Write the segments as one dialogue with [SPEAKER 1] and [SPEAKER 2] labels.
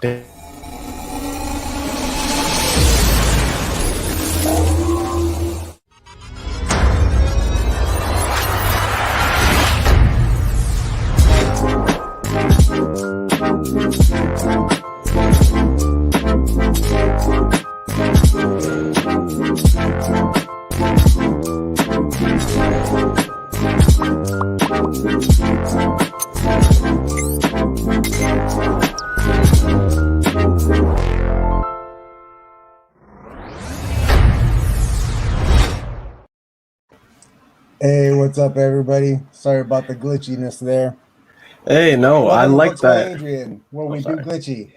[SPEAKER 1] Hey, what's up, everybody? Sorry about the glitchiness there.
[SPEAKER 2] Hey, no, I like that.
[SPEAKER 1] Adrian, where we do glitchy.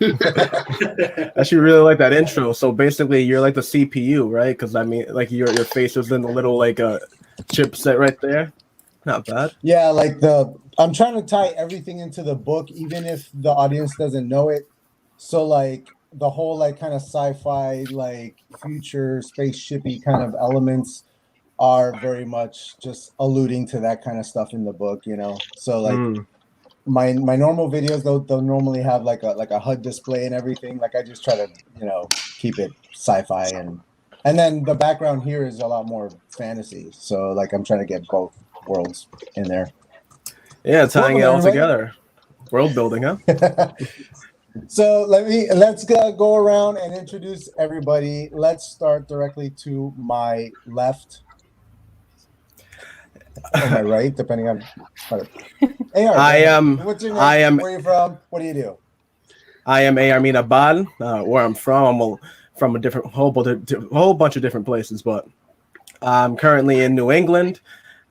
[SPEAKER 2] I actually really like that intro. So basically, you're like the CPU, right? Because I mean, like your face is in the little like chipset right there. Not bad.
[SPEAKER 1] Yeah, like I'm trying to tie everything into the book, even if the audience doesn't know it. So like the whole like kind of sci-fi, like future spaceshipy kind of elements are very much just alluding to that kind of stuff in the book, you know. So like my normal videos, they'll normally have like a HUD display and everything. Like I just try to, you know, keep it sci-fi and then the background here is a lot more fantasy. So like I'm trying to get both worlds in there.
[SPEAKER 2] Yeah, tying it all together. World building, huh?
[SPEAKER 1] So let's go around and introduce everybody. Let's start directly to my left. Or my right, depending on. AR, what's your name? Where are you from? What do you do?
[SPEAKER 2] I am AR Mirabal. Where I'm from, I'm from a whole bunch of different places, but I'm currently in New England.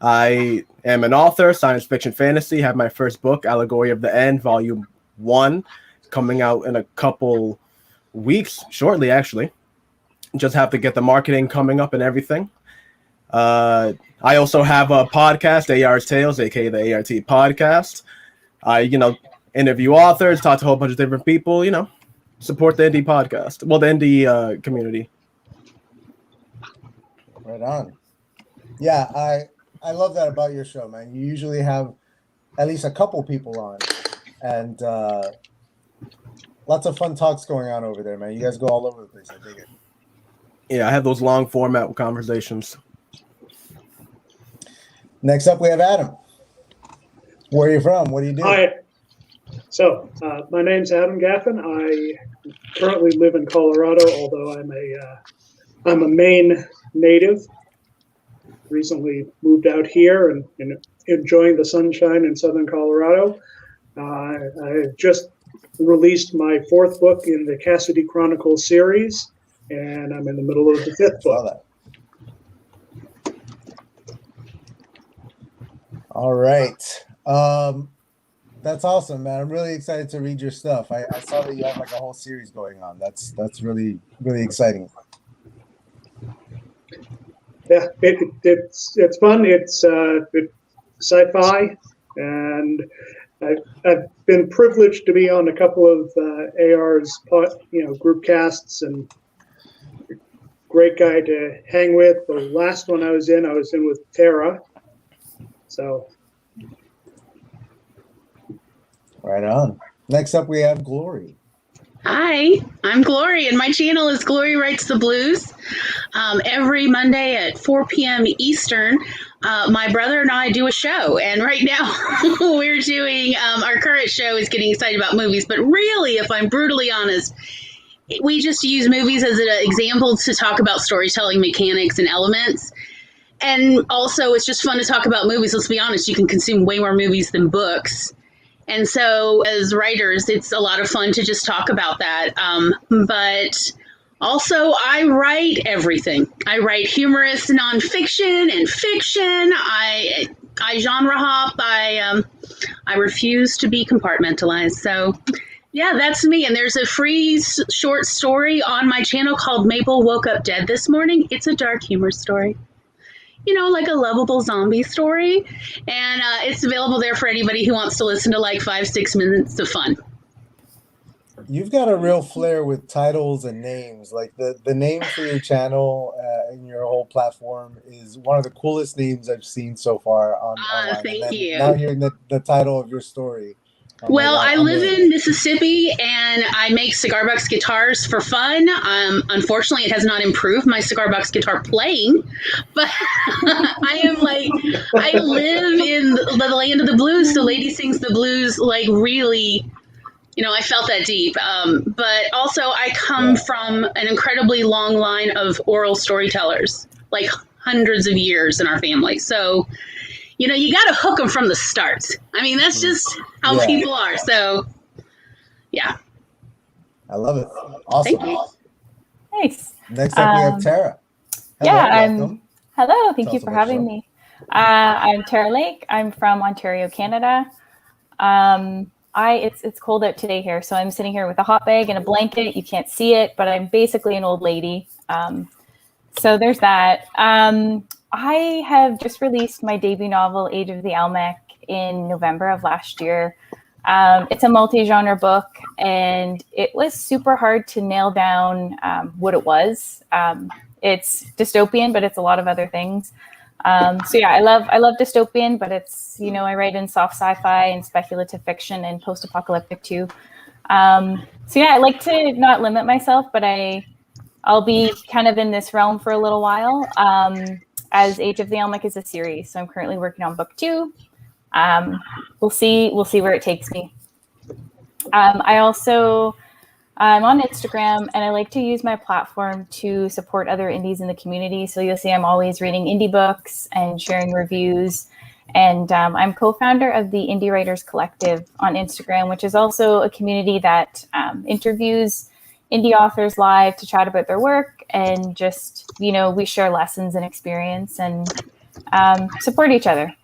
[SPEAKER 2] I am an author, science fiction fantasy. Have my first book, Allegory of the End, Volume 1, coming out in a couple weeks, shortly actually. Just have to get the marketing coming up and everything. I also have a podcast, AR's Tales, aka the ART podcast. I, interview authors, talk to a whole bunch of different people, support the indie podcast. Well, the indie community.
[SPEAKER 1] Right on. Yeah, I love that about your show, man. You usually have at least a couple people on, and lots of fun talks going on over there, man. You guys go all over the place. I dig it.
[SPEAKER 2] Yeah, I have those long format conversations.
[SPEAKER 1] Next up, we have Adam. Where are you from? What do you do?
[SPEAKER 3] Hi. So, my name's Adam Gaffen. I currently live in Colorado, although I'm a Maine native. Recently moved out here and enjoying the sunshine in southern Colorado. I just released my 4th book in the Cassidy Chronicles series, and I'm in the middle of the 5th book.
[SPEAKER 1] All right. That's awesome, man. I'm really excited to read your stuff. I saw that you have like a whole series going on. That's really, really exciting.
[SPEAKER 3] Yeah, it's fun. It's sci-fi, and I've been privileged to be on a couple of AR's group casts, and great guy to hang with. The last one I was in with Tara. So,
[SPEAKER 1] right on. Next up, we have Glory.
[SPEAKER 4] Hi, I'm Glory, and my channel is Glory Writes the Blues. Every Monday at 4 p.m. Eastern, my brother and I do a show, and right now we're doing, our current show is getting excited about movies, but really, if I'm brutally honest, we just use movies as an example to talk about storytelling mechanics and elements. And also, it's just fun to talk about movies. Let's be honest, you can consume way more movies than books. And so as writers, it's a lot of fun to just talk about that. But also, I write everything. I write humorous nonfiction and fiction. I genre hop. I refuse to be compartmentalized. So, yeah, that's me. And there's a free short story on my channel called Mabel Woke Up Dead This Morning. It's a dark humor story. Like a lovable zombie story. And it's available there for anybody who wants to listen to like 5-6 minutes of fun.
[SPEAKER 1] You've got a real flair with titles and names. Like the name for your channel and your whole platform is one of the coolest names I've seen so far online.
[SPEAKER 4] Thank you.
[SPEAKER 1] Now hearing the title of your story,
[SPEAKER 4] Well, I live in Mississippi, and I make cigar box guitars for fun. Unfortunately, it has not improved my cigar box guitar playing, but I live in the land of the blues. So Lady Sings the Blues, like really, I felt that deep. But also, I come from an incredibly long line of oral storytellers, like hundreds of years in our family. So, you got to hook them from the start. I mean, that's just how people are. So, yeah.
[SPEAKER 1] I love it. Awesome.
[SPEAKER 4] Thank you.
[SPEAKER 5] Nice.
[SPEAKER 1] Next up, we have Tara. Hello, welcome.
[SPEAKER 5] Hello. Thank
[SPEAKER 1] Tell
[SPEAKER 5] you
[SPEAKER 1] us
[SPEAKER 5] for
[SPEAKER 1] about
[SPEAKER 5] having me. I'm Tara Lake. I'm from Ontario, Canada. It's cold out today here, so I'm sitting here with a hot bag and a blanket. You can't see it, but I'm basically an old lady. So there's that. I have just released my debut novel, Age of the Almec, in November of last year. It's a multi-genre book, and it was super hard to nail down what it was. It's dystopian, but it's a lot of other things. So yeah, I love dystopian, but it's, I write in soft sci-fi and speculative fiction and post-apocalyptic too. So yeah, I like to not limit myself, but I'll be kind of in this realm for a little while. As Age of the Almec is a series, so I'm currently working on book 2. We'll see where it takes me. I'm on Instagram, and I like to use my platform to support other indies in the community. So you'll see I'm always reading indie books and sharing reviews. And I'm co-founder of the Indie Writers Collective on Instagram, which is also a community that interviews indie authors live to chat about their work, and just, we share lessons and experience and support each other.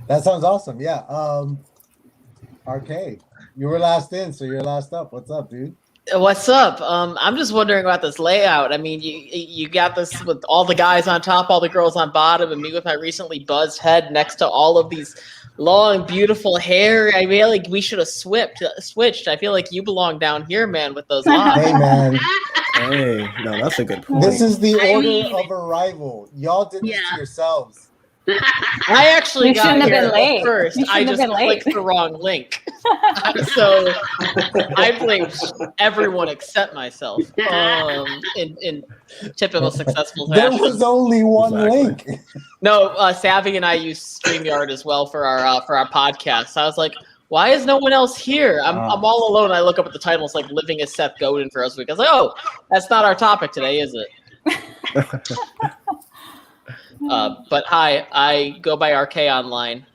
[SPEAKER 1] That sounds awesome. Yeah. RK, you were last in, so you're last up. What's up, dude?
[SPEAKER 6] What's up? I'm just wondering about this layout. I mean, you got this with all the guys on top, all the girls on bottom, and me with my recently buzzed head next to all of these long, beautiful hair. I feel like we should have switched. I feel like you belong down here, man, with those locks.
[SPEAKER 1] Hey, man.
[SPEAKER 2] Hey, no, that's a good point.
[SPEAKER 1] This is the order of arrival. Y'all did this to yourselves.
[SPEAKER 6] I actually
[SPEAKER 5] You
[SPEAKER 6] got
[SPEAKER 5] shouldn't have
[SPEAKER 6] here
[SPEAKER 5] been late.
[SPEAKER 6] first.
[SPEAKER 5] You
[SPEAKER 6] I
[SPEAKER 5] shouldn't
[SPEAKER 6] just
[SPEAKER 5] have been late.
[SPEAKER 6] clicked the wrong link. So I blamed everyone except myself. In typical successful
[SPEAKER 1] There
[SPEAKER 6] fashion.
[SPEAKER 1] was only one link.
[SPEAKER 6] No, Savvy and I use StreamYard as well for our podcast. So I was like, why is no one else here? I'm all alone. I look up at the title. It's like Living as Seth Godin for us week. I was like, oh, that's not our topic today, is it? But hi, I go by RK online.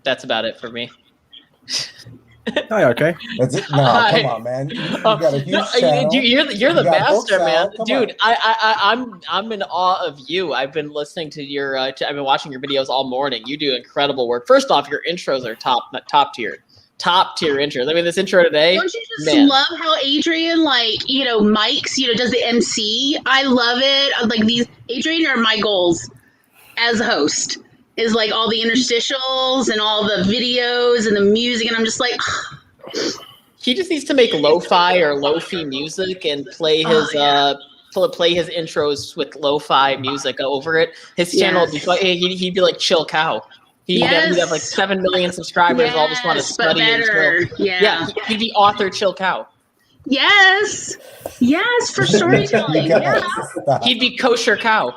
[SPEAKER 6] That's about it for me.
[SPEAKER 2] Hi, RK.
[SPEAKER 1] That's it. No, come on, man. You got a huge channel.
[SPEAKER 6] You're the master, man, dude.
[SPEAKER 1] On.
[SPEAKER 6] I'm in awe of you. I've been listening to your. I've been watching your videos all morning. You do incredible work. First off, your intros are top tier. Top tier intros. I mean, this intro today.
[SPEAKER 4] Don't you just love how Adrian, mics, does the MC? I love it. Like Adrian are my goals as a host. Is like all the interstitials and all the videos and the music, and I'm just like.
[SPEAKER 6] He just needs to make lo-fi or lo-fi music and play his play his intros with lo-fi music over it. His channel would be he'd be like Chill Cow. He'd have like 7 million subscribers. All just want to study and chill. Yeah, he'd be author Chill Cow.
[SPEAKER 4] Yes, for storytelling. Yeah.
[SPEAKER 6] He'd be Kosher Cow.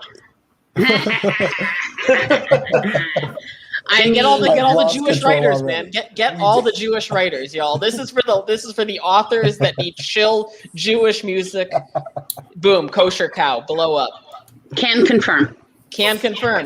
[SPEAKER 6] Get all the Jewish writers, man. Get all the Jewish writers, y'all. This is for the authors that need chill Jewish music. Boom, Kosher Cow, blow up.
[SPEAKER 4] Can confirm.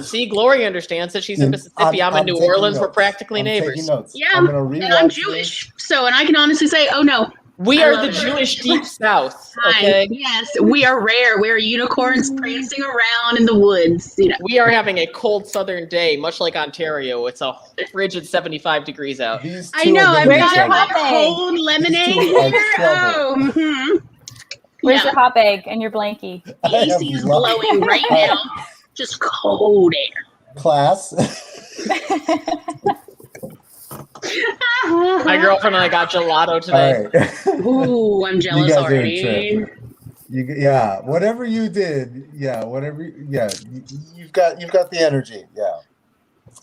[SPEAKER 6] See, Gloria understands that she's in Mississippi. I'm in New Orleans. We're practically neighbors.
[SPEAKER 4] Yeah, and I'm Jewish. So, and I can honestly say, oh no.
[SPEAKER 6] We are the Jewish Deep South, okay?
[SPEAKER 4] Yes, we are rare. We are unicorns prancing around in the woods.
[SPEAKER 6] We are having a cold southern day, much like Ontario. It's a frigid 75 degrees out.
[SPEAKER 4] I know. I've got my cold lemonade here. Oh,
[SPEAKER 5] Where's your hot bag and your blankie?
[SPEAKER 4] AC is blowing right now. Just cold air.
[SPEAKER 1] Class.
[SPEAKER 6] My girlfriend and I got gelato today.
[SPEAKER 1] All right.
[SPEAKER 4] Ooh, I'm jealous already.
[SPEAKER 1] You Yeah, whatever you did, you've got the energy, yeah.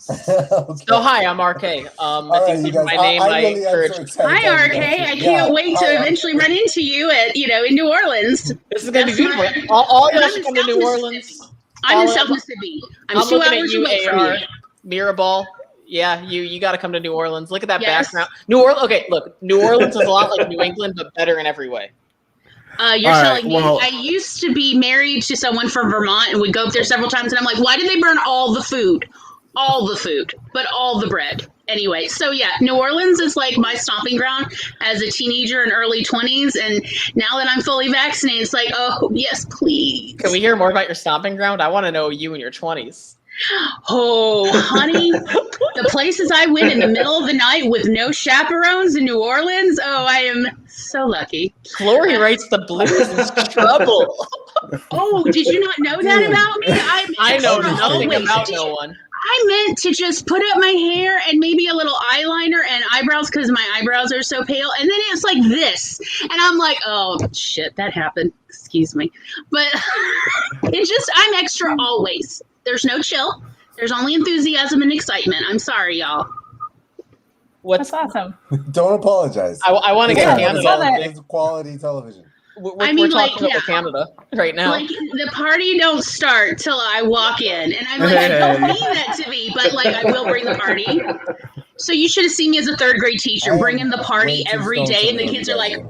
[SPEAKER 1] Okay.
[SPEAKER 6] So hi, I'm RK.
[SPEAKER 1] right,
[SPEAKER 6] If you
[SPEAKER 1] you
[SPEAKER 6] see
[SPEAKER 1] guys,
[SPEAKER 6] my name,
[SPEAKER 1] I
[SPEAKER 6] I
[SPEAKER 1] really am
[SPEAKER 6] encourage.
[SPEAKER 1] so excited.
[SPEAKER 4] Hi,
[SPEAKER 1] to have
[SPEAKER 4] RK.
[SPEAKER 1] you guys
[SPEAKER 4] I
[SPEAKER 1] here.
[SPEAKER 4] can't wait to
[SPEAKER 1] Hi,
[SPEAKER 4] eventually run into you at in New Orleans.
[SPEAKER 6] This is gonna be
[SPEAKER 4] That's
[SPEAKER 6] beautiful.
[SPEAKER 4] my-
[SPEAKER 6] All y'all
[SPEAKER 4] I'm
[SPEAKER 6] should
[SPEAKER 4] in
[SPEAKER 6] come to
[SPEAKER 4] South
[SPEAKER 6] New
[SPEAKER 4] Mississippi.
[SPEAKER 6] Orleans.
[SPEAKER 4] I'm in
[SPEAKER 6] Follow-
[SPEAKER 4] South Mississippi. I'm
[SPEAKER 6] I'm
[SPEAKER 4] 2
[SPEAKER 6] looking at
[SPEAKER 4] hours
[SPEAKER 6] you,
[SPEAKER 4] away from
[SPEAKER 6] AR.
[SPEAKER 4] you.
[SPEAKER 6] Mirabal. Yeah, you got to come to New Orleans. Look at that
[SPEAKER 4] Yes.
[SPEAKER 6] background. New Orleans. Okay, look, New Orleans is a lot like New England, but better in every way.
[SPEAKER 4] You're
[SPEAKER 2] All right,
[SPEAKER 4] telling me.
[SPEAKER 2] well-
[SPEAKER 4] I used to be married to someone from Vermont and would go up there several times, and I'm like, why did they burn all the food? All the food, but all the bread. Anyway, so yeah, New Orleans is like my stomping ground as a teenager in early 20s, and now that I'm fully vaccinated, it's like, oh, yes, please.
[SPEAKER 6] Can we hear more about your stomping ground? I want to know you in your 20s.
[SPEAKER 4] Oh, honey, the places I went in the middle of the night with no chaperones in New Orleans. Oh, I am so lucky.
[SPEAKER 6] Glory writes the blues is trouble.
[SPEAKER 4] Oh, did you not know that about me?
[SPEAKER 6] I know
[SPEAKER 4] extra
[SPEAKER 6] nothing
[SPEAKER 4] always.
[SPEAKER 6] about
[SPEAKER 4] Did
[SPEAKER 6] no
[SPEAKER 4] you-
[SPEAKER 6] one.
[SPEAKER 4] I meant to just put up my hair and maybe a little eyeliner and eyebrows because my eyebrows are so pale. And then it's like this. And I'm like, oh, shit, that happened. Excuse me. But it's just, I'm extra always. There's no chill. There's only enthusiasm and excitement. I'm sorry, y'all.
[SPEAKER 6] What's
[SPEAKER 5] That's awesome.
[SPEAKER 1] Don't apologize.
[SPEAKER 6] I want to get
[SPEAKER 5] Yeah,
[SPEAKER 6] Canada.
[SPEAKER 5] love it.
[SPEAKER 1] It's quality television.
[SPEAKER 6] We're talking about Canada right now.
[SPEAKER 4] Like, the party don't start till I walk in. And I'm like, I don't mean that to be, but like, I will bring the party. So you should have seen me as a third grade teacher, bringing the party every day. And the kids are like,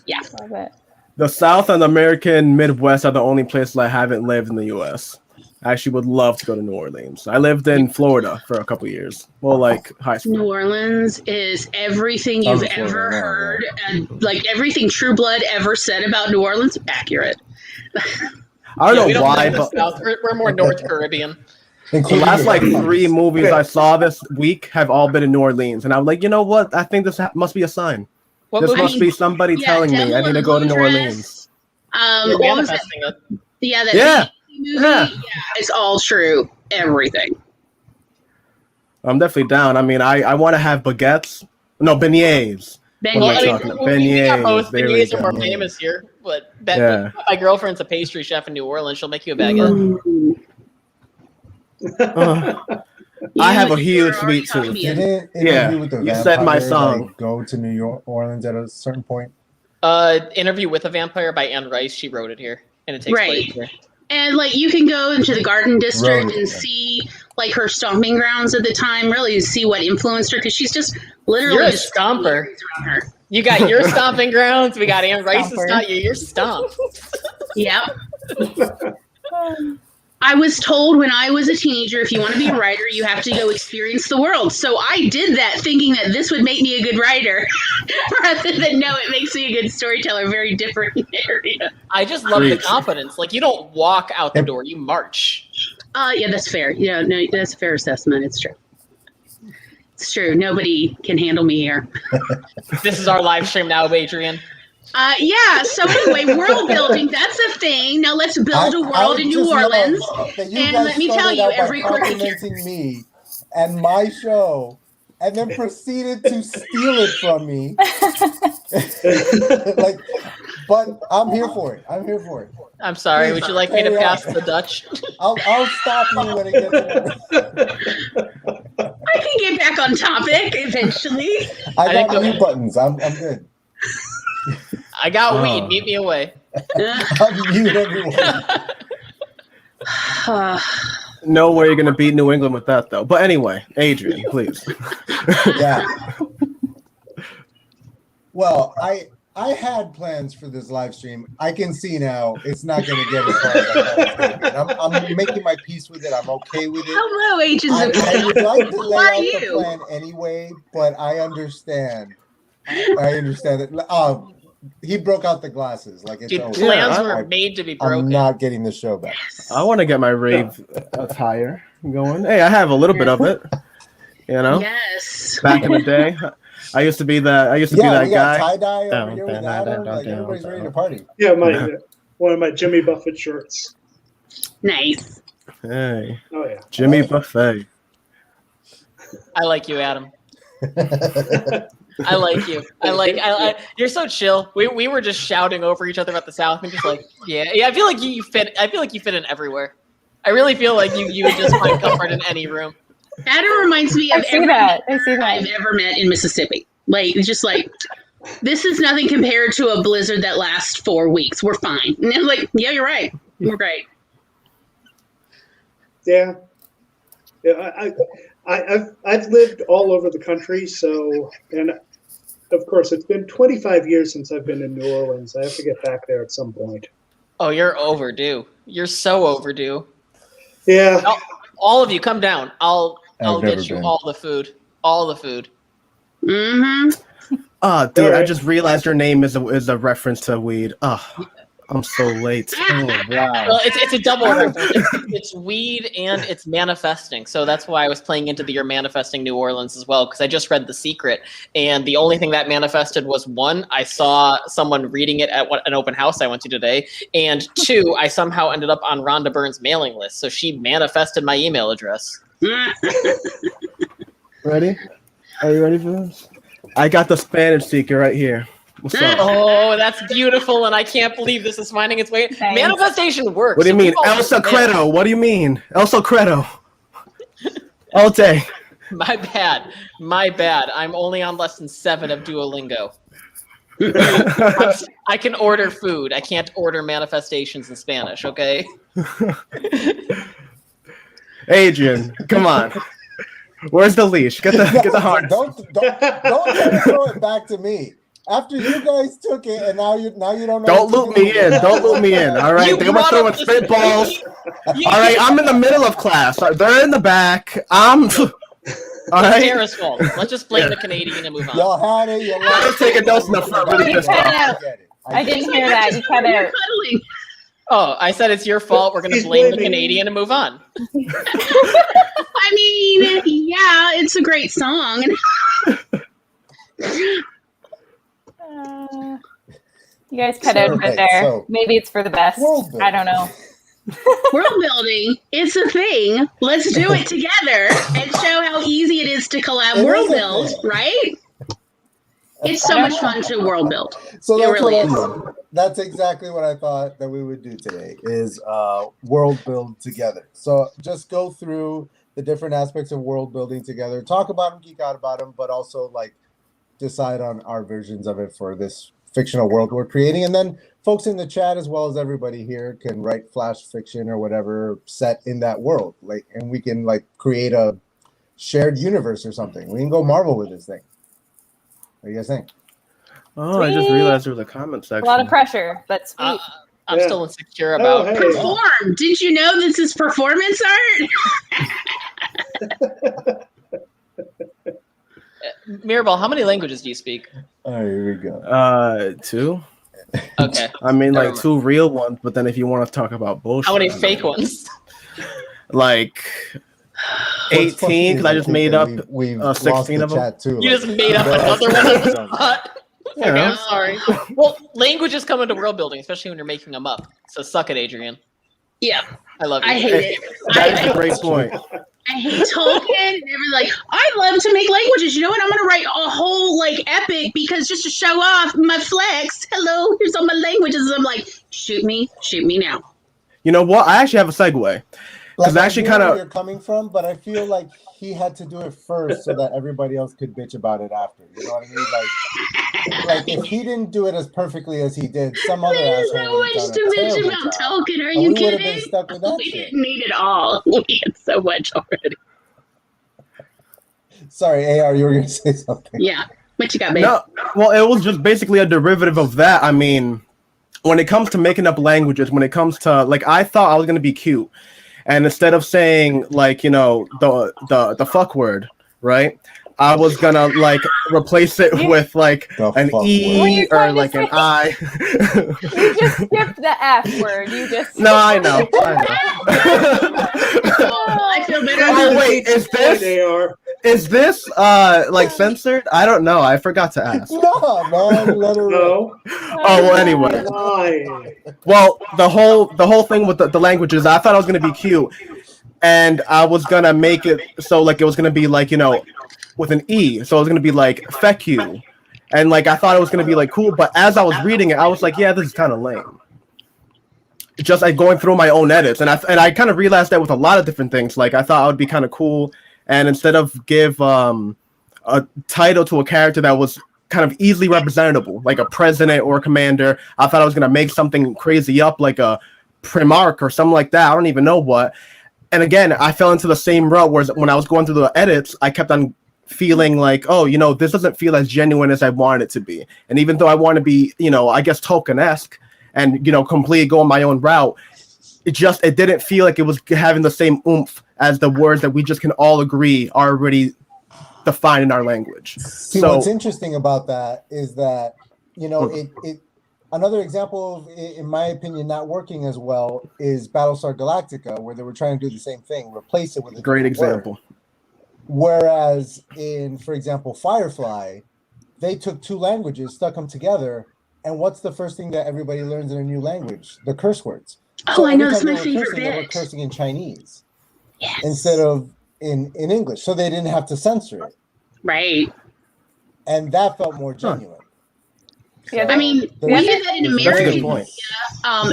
[SPEAKER 4] yeah.
[SPEAKER 5] Love it.
[SPEAKER 2] The South and the American Midwest are the only places I haven't lived in the U.S. I actually would love to go to New Orleans. I lived in Florida for a couple of years. Well, like high school.
[SPEAKER 4] New Orleans is everything you've ever heard, and like everything True Blood ever said about New Orleans, accurate.
[SPEAKER 2] I don't
[SPEAKER 6] we
[SPEAKER 2] know
[SPEAKER 6] don't
[SPEAKER 2] why,
[SPEAKER 6] live in the
[SPEAKER 2] but
[SPEAKER 6] South. We're more North Caribbean.
[SPEAKER 2] the last like 3 movies I saw this week have all been in New Orleans, and I'm like, you know what? I think this must be a sign.
[SPEAKER 6] What
[SPEAKER 2] This
[SPEAKER 6] movie?
[SPEAKER 2] must be somebody telling me
[SPEAKER 4] Devil
[SPEAKER 2] I
[SPEAKER 4] in
[SPEAKER 2] need
[SPEAKER 4] the
[SPEAKER 2] to go to
[SPEAKER 4] Blue
[SPEAKER 2] New
[SPEAKER 4] Dress.
[SPEAKER 2] Orleans.
[SPEAKER 6] You're
[SPEAKER 4] What was that?
[SPEAKER 6] manifesting it.
[SPEAKER 4] Yeah, that
[SPEAKER 2] Yeah.
[SPEAKER 4] movie.
[SPEAKER 2] Yeah.
[SPEAKER 4] Yeah, it's all true. Everything.
[SPEAKER 2] I'm definitely down. I mean, I want to have baguettes. No, beignets.
[SPEAKER 4] Ben,
[SPEAKER 2] What am I
[SPEAKER 6] Well, I
[SPEAKER 2] talking
[SPEAKER 6] mean,
[SPEAKER 2] about?
[SPEAKER 6] we got
[SPEAKER 2] Beignets.
[SPEAKER 6] both.
[SPEAKER 2] There we
[SPEAKER 6] Beignets are
[SPEAKER 2] go.
[SPEAKER 6] more famous here, but
[SPEAKER 2] Yeah.
[SPEAKER 6] my girlfriend's a pastry chef in New Orleans. She'll make you a baguette.
[SPEAKER 4] Ooh.
[SPEAKER 2] I have a
[SPEAKER 4] You
[SPEAKER 2] huge
[SPEAKER 4] are
[SPEAKER 2] sweet tooth.
[SPEAKER 4] champion.
[SPEAKER 1] Didn't
[SPEAKER 2] Yeah,
[SPEAKER 1] Interview with the
[SPEAKER 2] you said my
[SPEAKER 1] Vampire,
[SPEAKER 2] song.
[SPEAKER 1] like, go to New Orleans at a certain point?
[SPEAKER 6] Interview with a Vampire by Anne Rice. She wrote it here, and it takes
[SPEAKER 4] Right.
[SPEAKER 6] place here.
[SPEAKER 4] And like you can go into the Garden District
[SPEAKER 1] Right.
[SPEAKER 4] and see like her stomping grounds at the time, really see what influenced her because she's just literally
[SPEAKER 6] You're a
[SPEAKER 4] just
[SPEAKER 6] stomper.
[SPEAKER 4] around her.
[SPEAKER 6] You got your stomping grounds. We got Anne Rice's
[SPEAKER 5] Stomper.
[SPEAKER 6] stomp. You're stomp.
[SPEAKER 4] Yep. I was told when I was a teenager, if you want to be a writer, you have to go experience the world. So I did that thinking that this would make me a good writer rather than no, it makes me a good storyteller. Very different area.
[SPEAKER 6] I just love the
[SPEAKER 2] Preach.
[SPEAKER 6] confidence. Like, you don't walk out the door, you march.
[SPEAKER 4] Yeah, that's fair. Yeah, no, that's a fair assessment. It's true. It's true. Nobody can handle me here.
[SPEAKER 6] This is our live stream now, Adrian.
[SPEAKER 4] Yeah. So anyway, world building, that's a thing. Now let's build a world in New Orleans.
[SPEAKER 1] And
[SPEAKER 4] And let me tell you, every quirky
[SPEAKER 1] complimenting me and my show, and then proceeded to steal it from me. Like, but I'm here for it. I'm here for it.
[SPEAKER 6] I'm sorry. Would you like me to pass the Dutch?
[SPEAKER 1] I'll stop you when it gets.
[SPEAKER 4] I can get back on topic eventually.
[SPEAKER 1] I got
[SPEAKER 6] think-
[SPEAKER 1] mute buttons. I'm good.
[SPEAKER 6] I got weed. Meet me away.
[SPEAKER 1] I'll mute everyone.
[SPEAKER 2] No way you're gonna beat New England with that though. But anyway, Adrian, please.
[SPEAKER 1] Yeah. Well, I had plans for this live stream. I can see now it's not going to get as far as I thought it was going to get. I'm making my peace with it. I'm okay with it.
[SPEAKER 4] Hello, agents
[SPEAKER 1] I
[SPEAKER 4] of
[SPEAKER 1] would like to
[SPEAKER 4] Who
[SPEAKER 1] lay
[SPEAKER 4] are
[SPEAKER 1] out the
[SPEAKER 4] you?
[SPEAKER 1] plan anyway, but I understand. I understand that. He broke out the glasses. Like, it's
[SPEAKER 6] Dude,
[SPEAKER 1] over.
[SPEAKER 6] plans
[SPEAKER 2] Yeah,
[SPEAKER 6] were made to be
[SPEAKER 1] I'm
[SPEAKER 6] broken.
[SPEAKER 1] not getting the show back.
[SPEAKER 2] I want to get my rave attire going. Hey, I have a little bit of it. You know,
[SPEAKER 4] Yes.
[SPEAKER 2] back in the day, I used to be that. I used to be
[SPEAKER 1] Yeah,
[SPEAKER 2] that
[SPEAKER 1] we got
[SPEAKER 2] guy.
[SPEAKER 1] tie-dye over
[SPEAKER 2] Down,
[SPEAKER 1] here with
[SPEAKER 2] down,
[SPEAKER 1] Adam.
[SPEAKER 2] down,
[SPEAKER 1] Like,
[SPEAKER 2] down,
[SPEAKER 1] everybody's
[SPEAKER 2] down.
[SPEAKER 1] ready to party.
[SPEAKER 3] Yeah, one of my Jimmy Buffett shirts.
[SPEAKER 4] Nice.
[SPEAKER 2] Hey,
[SPEAKER 3] Oh yeah.
[SPEAKER 2] Jimmy Buffet.
[SPEAKER 6] I like you, Adam. I like you. You're so chill. We were just shouting over each other about the South and just like, yeah. I feel like you fit. I feel like you fit in everywhere. I really feel like you would just find comfort in any room.
[SPEAKER 4] Adam reminds me of
[SPEAKER 5] I see that.
[SPEAKER 4] I've ever met in Mississippi. Like, just like, this is nothing compared to a blizzard that lasts 4 weeks. We're fine. And I'm like, yeah, you're right. We're great.
[SPEAKER 3] Yeah. I've lived all over the country, so, and of course, it's been 25 years since I've been in New Orleans. I have to get back there at some point.
[SPEAKER 6] Oh, you're overdue. You're so overdue.
[SPEAKER 3] Yeah.
[SPEAKER 6] All of you, come down. I'll
[SPEAKER 1] I've
[SPEAKER 6] get
[SPEAKER 1] never
[SPEAKER 6] you
[SPEAKER 1] been.
[SPEAKER 6] all the food. All the food.
[SPEAKER 4] Mm-hmm.
[SPEAKER 2] Dude,
[SPEAKER 3] All right.
[SPEAKER 2] I just realized your name is a reference to weed. I'm so late.
[SPEAKER 1] Oh, wow.
[SPEAKER 6] Well, it's a double reference. It's weed and it's manifesting. So that's why I was playing into your manifesting New Orleans as well, because I just read The Secret, and the only thing that manifested was, one, I saw someone reading it at an open house I went to today, and two, I somehow ended up on Rhonda Byrne's mailing list. So she manifested my email address.
[SPEAKER 2] Ready? Are you ready for this? I got the Spanish seeker right here. What's up?
[SPEAKER 6] Oh, that's beautiful, and I can't believe this is finding its way.
[SPEAKER 5] Thanks.
[SPEAKER 6] Manifestation works.
[SPEAKER 2] What do you
[SPEAKER 6] So
[SPEAKER 2] mean?
[SPEAKER 6] people-
[SPEAKER 2] El Secreto. What do you mean? El Secreto. All day.
[SPEAKER 6] My bad. I'm only on lesson 7 of Duolingo. I can order food. I can't order manifestations in Spanish, okay?
[SPEAKER 2] Adrian, come on. Where's the leash? Get the harness.
[SPEAKER 1] Don't try to throw it back to me. After you guys took it, and now you don't know.
[SPEAKER 2] Don't
[SPEAKER 1] what to
[SPEAKER 2] loop
[SPEAKER 1] do
[SPEAKER 2] me
[SPEAKER 1] with
[SPEAKER 2] in.
[SPEAKER 1] it.
[SPEAKER 2] Don't loop me in. All right.
[SPEAKER 6] You
[SPEAKER 2] They're gonna
[SPEAKER 6] brought
[SPEAKER 2] throw in
[SPEAKER 6] up this-
[SPEAKER 2] spitballs. All right. I'm in the middle of class. They're in the back. All
[SPEAKER 6] It's
[SPEAKER 2] right.
[SPEAKER 6] Tara's fault. Let's just blame the Canadian and move on.
[SPEAKER 1] Y'all had it. You
[SPEAKER 2] I was taking notes in the front. Really pissed off.
[SPEAKER 5] I didn't hear that. You cut
[SPEAKER 4] You're
[SPEAKER 5] out.
[SPEAKER 4] cuddling.
[SPEAKER 6] Oh, I said it's your fault. We're going to
[SPEAKER 3] He's
[SPEAKER 6] blame the
[SPEAKER 3] blaming-
[SPEAKER 6] Canadian and move on.
[SPEAKER 4] I mean, yeah, it's a great song.
[SPEAKER 5] You guys cut out a bit
[SPEAKER 1] Okay,
[SPEAKER 5] there.
[SPEAKER 1] so-
[SPEAKER 5] Maybe it's for the best.
[SPEAKER 1] World building.
[SPEAKER 5] I don't know.
[SPEAKER 4] World building, it's a thing. Let's do it together and show how easy it is to collab
[SPEAKER 1] It
[SPEAKER 4] world
[SPEAKER 1] is a
[SPEAKER 4] build,
[SPEAKER 1] thing.
[SPEAKER 4] right? It's so much fun to world build.
[SPEAKER 1] So
[SPEAKER 4] It
[SPEAKER 1] that's
[SPEAKER 4] really
[SPEAKER 1] that's exactly what I thought that we would do today is world build together. So just go through the different aspects of world building together, talk about them, geek out about them, but also like decide on our versions of it for this fictional world we're creating. And then folks in the chat, as well as everybody here, can write flash fiction or whatever set in that world. Like, and we can like create a shared universe or something. We can go Marvel with this thing. What do you guys think?
[SPEAKER 2] Oh, I just realized there was a comment
[SPEAKER 5] A
[SPEAKER 2] section.
[SPEAKER 5] lot of pressure, but sweet.
[SPEAKER 6] I'm
[SPEAKER 3] Yeah.
[SPEAKER 6] still insecure about.
[SPEAKER 3] hey.
[SPEAKER 4] Perform. Did you know this is performance art?
[SPEAKER 6] Mirabal, how many languages do you speak?
[SPEAKER 1] All right, here we go.
[SPEAKER 2] 2.
[SPEAKER 6] Okay.
[SPEAKER 2] I mean, like
[SPEAKER 6] Never mind.
[SPEAKER 2] 2 real ones, but then if you want to talk about bullshit,
[SPEAKER 6] How many
[SPEAKER 2] I mean,
[SPEAKER 6] fake ones?
[SPEAKER 2] Like
[SPEAKER 1] What's funny
[SPEAKER 2] 18,
[SPEAKER 1] is
[SPEAKER 2] because I just made up.
[SPEAKER 1] we've
[SPEAKER 2] 16
[SPEAKER 1] lost the
[SPEAKER 2] of them.
[SPEAKER 1] chat too.
[SPEAKER 6] You
[SPEAKER 1] like,
[SPEAKER 6] just made up
[SPEAKER 1] no,
[SPEAKER 6] another one on the spot.
[SPEAKER 2] You
[SPEAKER 6] Okay,
[SPEAKER 2] know.
[SPEAKER 6] I'm sorry. Well, languages come into world building, especially when you're making them up. So suck it, Adrian.
[SPEAKER 4] Yeah,
[SPEAKER 6] I love you.
[SPEAKER 4] I hate it.
[SPEAKER 2] That is a
[SPEAKER 4] I
[SPEAKER 2] great point.
[SPEAKER 4] hate Tolkien and everything. Like, I love to make languages. You know what? I'm gonna write a whole like epic because just to show off my flex. Hello, here's all my languages. And I'm like, shoot me now.
[SPEAKER 2] You know what? I actually have a segue.
[SPEAKER 1] Like, I
[SPEAKER 2] actually
[SPEAKER 1] hear where
[SPEAKER 2] kinda-
[SPEAKER 1] you're coming from, but I feel like he had to do it first so that everybody else could bitch about it after. You know what I mean? Like if he didn't do it as perfectly as he did, some other
[SPEAKER 4] There's
[SPEAKER 1] asshole
[SPEAKER 4] so
[SPEAKER 1] would
[SPEAKER 4] much
[SPEAKER 1] have
[SPEAKER 4] to
[SPEAKER 1] done a
[SPEAKER 4] bitch
[SPEAKER 1] terrible
[SPEAKER 4] about
[SPEAKER 1] job.
[SPEAKER 4] Tolkien. Are
[SPEAKER 1] And
[SPEAKER 4] you
[SPEAKER 1] we would have
[SPEAKER 4] kidding?
[SPEAKER 1] been stuck with that
[SPEAKER 4] We
[SPEAKER 1] shit.
[SPEAKER 4] didn't need it all. We had so much already.
[SPEAKER 1] Sorry, AR, you were going to say something.
[SPEAKER 4] Yeah. What you got, babe?
[SPEAKER 2] No, well, it was just basically a derivative of that. I mean, when it comes to making up languages, when it comes to like, I thought I was gonna be cute, and instead of saying like, you know, the fuck word, right? I was gonna like replace it with like
[SPEAKER 1] The
[SPEAKER 2] an
[SPEAKER 1] fuck
[SPEAKER 2] E
[SPEAKER 5] word. What are you
[SPEAKER 2] or
[SPEAKER 5] trying to
[SPEAKER 2] like an
[SPEAKER 5] say?
[SPEAKER 2] I.
[SPEAKER 5] You just skipped the F word. You just
[SPEAKER 2] No, I know.
[SPEAKER 4] I feel better.
[SPEAKER 2] Oh wait, is this like censored? I don't know. I forgot to ask.
[SPEAKER 1] No, man, let her rip.
[SPEAKER 3] No.
[SPEAKER 2] Oh well, anyway.
[SPEAKER 3] Why?
[SPEAKER 2] Well, the whole thing with the languages, I thought I was gonna be cute, and I was gonna make it so like it was gonna be like, you know, with an E, so it was gonna be like feck you And like I thought it was gonna be like cool, but as I was reading it, I was like, yeah, this is kind of lame. Just like going through my own edits, and I kind of realized that with a lot of different things. Like I thought I would be kind of cool, and instead of give a title to a character that was kind of easily representable, like a president or a commander, I thought I was gonna make something crazy up, like a Primarch or something like that. I don't even know what. And again, I fell into the same rut where when I was going through the edits, I kept on feeling like, oh, you know, this doesn't feel as genuine as I want it to be. And even though I want to be, you know, I guess Tolkien-esque and, you know, completely go my own route, it didn't feel like it was having the same oomph as the words that we just can all agree are already defined in our language.
[SPEAKER 1] See,
[SPEAKER 2] so
[SPEAKER 1] what's interesting about that is that, you know, it another example of, in my opinion, not working as well is Battlestar Galactica, where they were trying to do the same thing, replace it with a
[SPEAKER 2] great
[SPEAKER 1] different
[SPEAKER 2] example.
[SPEAKER 1] word. Whereas in, for example, Firefly, they took two languages, stuck them together, and what's the first thing that everybody learns in a new language? The curse words.
[SPEAKER 4] Oh, I know,
[SPEAKER 1] every
[SPEAKER 4] that's
[SPEAKER 1] time
[SPEAKER 4] my
[SPEAKER 1] they were
[SPEAKER 4] favorite
[SPEAKER 1] cursing, they were
[SPEAKER 4] bit.
[SPEAKER 1] cursing in Chinese
[SPEAKER 4] Yes.
[SPEAKER 1] instead of in English, so they didn't have to censor it,
[SPEAKER 4] Right.
[SPEAKER 1] and that felt more genuine.
[SPEAKER 5] Yeah,
[SPEAKER 4] I mean, we did that in
[SPEAKER 1] there's
[SPEAKER 2] That's a
[SPEAKER 4] American
[SPEAKER 2] good point.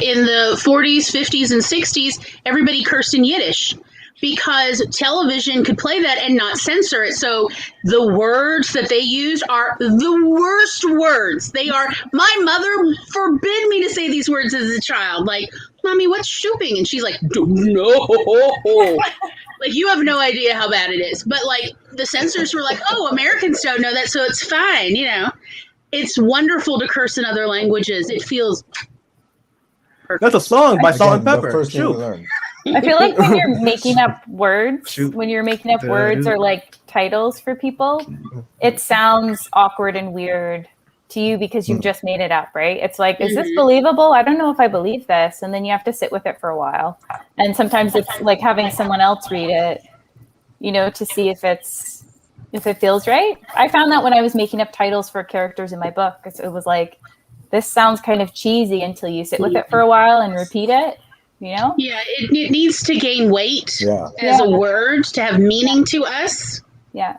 [SPEAKER 4] in the 40s, 50s, and 60s. Everybody cursed in Yiddish because television could play that and not censor it. So the words that they use are the worst words. They are, my mother forbid me to say these words as a child. Like, Mommy, what's shooping? And she's like, no. Like, you have no idea how bad it is. But like the censors were like, oh, Americans don't know that, so it's fine, you know. It's wonderful to curse in other languages. It feels perfect.
[SPEAKER 2] That's a song by Salt and
[SPEAKER 1] Again, the
[SPEAKER 2] Pepper.
[SPEAKER 1] first thing we
[SPEAKER 2] Shoot.
[SPEAKER 1] learned.
[SPEAKER 5] I feel like when you're making up words,
[SPEAKER 2] Shoot.
[SPEAKER 5] when you're making up words or like titles for people, it sounds awkward and weird to you because you've just made it up, right? It's like, is this believable? I don't know if I believe this. And then you have to sit with it for a while. And sometimes it's like having someone else read it, you know, to see if it feels right. I found that when I was making up titles for characters in my book, it was like, this sounds kind of cheesy until you sit with it for a while and repeat it, you know?
[SPEAKER 4] Yeah, it needs to gain weight
[SPEAKER 1] Yeah.
[SPEAKER 4] as a word to have meaning to us
[SPEAKER 5] Yeah.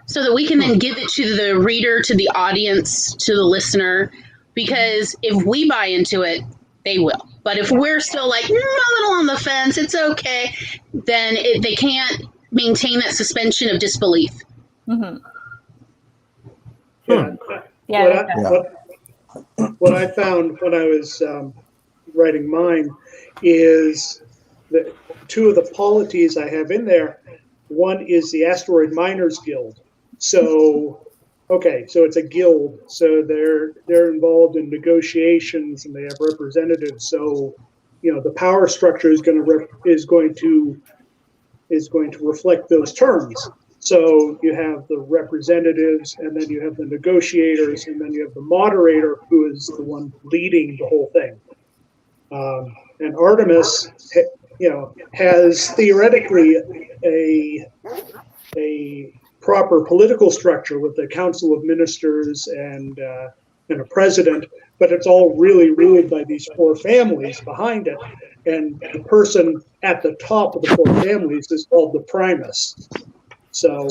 [SPEAKER 4] so that we can then give it to the reader, to the audience, to the listener. Because if we buy into it, they will. But if we're still like, a little on the fence, it's okay, then they can't maintain that suspension of disbelief.
[SPEAKER 5] Mm-hmm.
[SPEAKER 3] Yeah.
[SPEAKER 5] Yeah.
[SPEAKER 3] What I found when I was writing mine is that two of the polities I have in there. One is the Asteroid Miners Guild. So, okay, so it's a guild. So they're involved in negotiations and they have representatives. So, you know, the power structure is going to reflect those terms. So you have the representatives, and then you have the negotiators, and then you have the moderator, who is the one leading the whole thing. And Artemis, you know, has theoretically a proper political structure with a council of ministers and a president, but it's all really ruled by these four families behind it. And the person at the top of the four families is called the primus. So,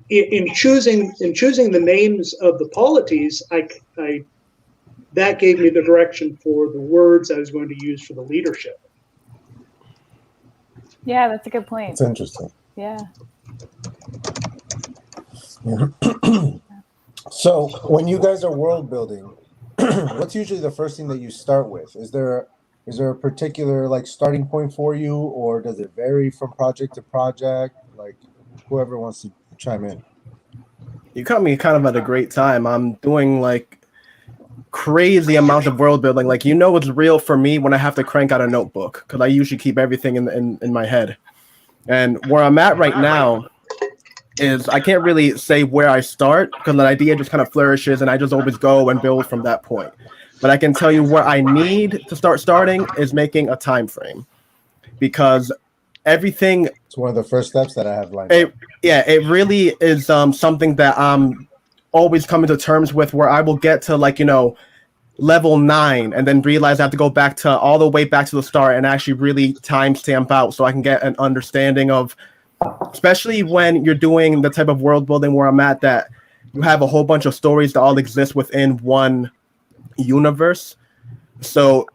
[SPEAKER 3] in choosing the names of the polities, that gave me the direction for the words I was going to use for the leadership.
[SPEAKER 5] Yeah, that's a good point.
[SPEAKER 1] It's interesting.
[SPEAKER 5] Yeah.
[SPEAKER 1] So when you guys are world building, what's usually the first thing that you start with? Is there a particular like starting point for you, or does it vary from project to project? Like whoever wants to chime in.
[SPEAKER 2] You caught me kind of at a great time. I'm doing like crazy amounts of world building. Like, you know, it's real for me when I have to crank out a notebook because I usually keep everything in my head. And where I'm at right now is I can't really say where I start because the idea just kind of flourishes and I just always go and build from that point. But I can tell you where I need to starting is making a time frame, because everything.
[SPEAKER 1] It's one of the first steps that I have lined up.
[SPEAKER 2] Yeah, it really is something that I'm always coming to terms with, where I will get to, like, you know, level 9 and then realize I have to go back to all the way back to the start and actually really timestamp out so I can get an understanding of, especially when you're doing the type of world building where I'm at, that you have a whole bunch of stories that all exist within one universe. So,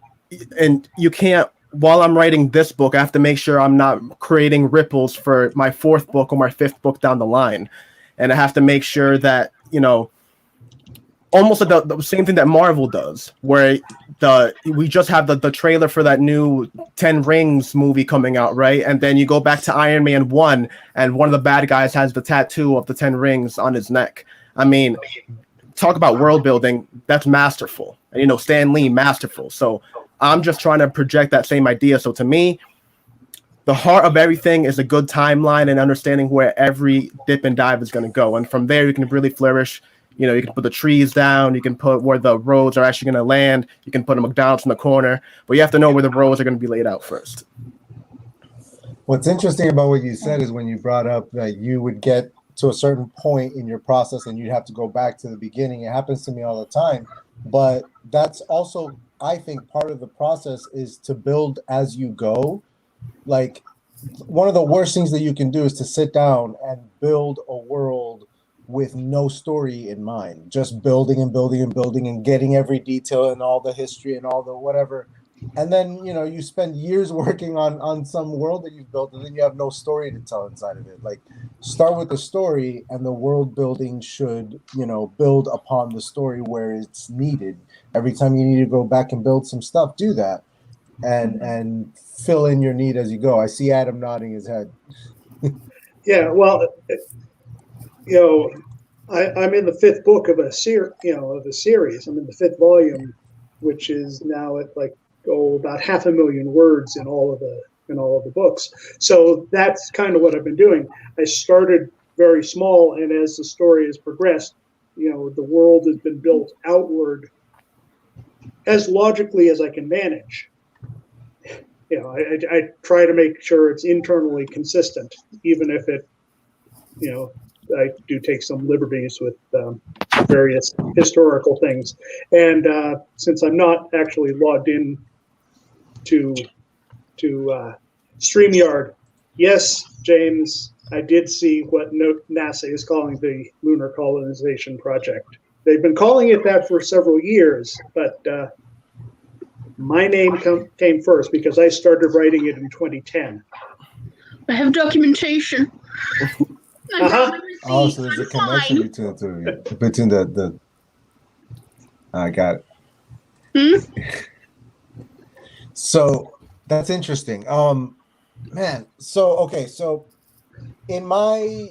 [SPEAKER 2] and you can't, while I'm writing this book, I have to make sure I'm not creating ripples for my fourth book or my fifth book down the line. And I have to make sure that, you know, almost the same thing that Marvel does, where we just have the trailer for that new 10 Rings movie coming out, right? And then you go back to Iron Man 1, and one of the bad guys has the tattoo of the 10 rings on his neck. I mean, talk about world building, that's masterful. And, you know, Stan Lee, masterful. So I'm just trying to project that same idea. So to me, the heart of everything is a good timeline and understanding where every dip and dive is going to go. And from there, you can really flourish. You know, you can put the trees down. You can put where the roads are actually going to land. You can put a McDonald's in the corner. But you have to know where the roads are going to be laid out first.
[SPEAKER 1] What's interesting about what you said is when you brought up that you would get to a certain point in your process and you'd have to go back to the beginning. It happens to me all the time. But that's also, I think, part of the process is to build as you go. Like, one of the worst things that you can do is to sit down and build a world with no story in mind, just building and building and building and getting every detail and all the history and all the whatever. And then, you know, you spend years working on some world that you've built and then you have no story to tell inside of it. Like, start with the story, and the world building should, you know, build upon the story where it's needed. Every time you need to go back and build some stuff, do that and fill in your need as you go. I see Adam nodding his head.
[SPEAKER 3] Yeah, well, you know, I'm in the fifth book of a series. I'm in the fifth volume, which is now at like about 500,000 words in all of the books. So that's kind of what I've been doing. I started very small, and as the story has progressed, you know, the world has been built outward as logically as I can manage. You know, I try to make sure it's internally consistent, even if it, you know, I do take some liberties with various historical things. And since I'm not actually logged in to StreamYard, yes, James, I did see what NASA is calling the Lunar Colonization Project. They've been calling it that for several years, but my name came first because I started writing it in 2010.
[SPEAKER 4] I have documentation.
[SPEAKER 1] Oh, so there's a connection between the two of you. Between the I got it. So that's interesting. Man, so okay, so in my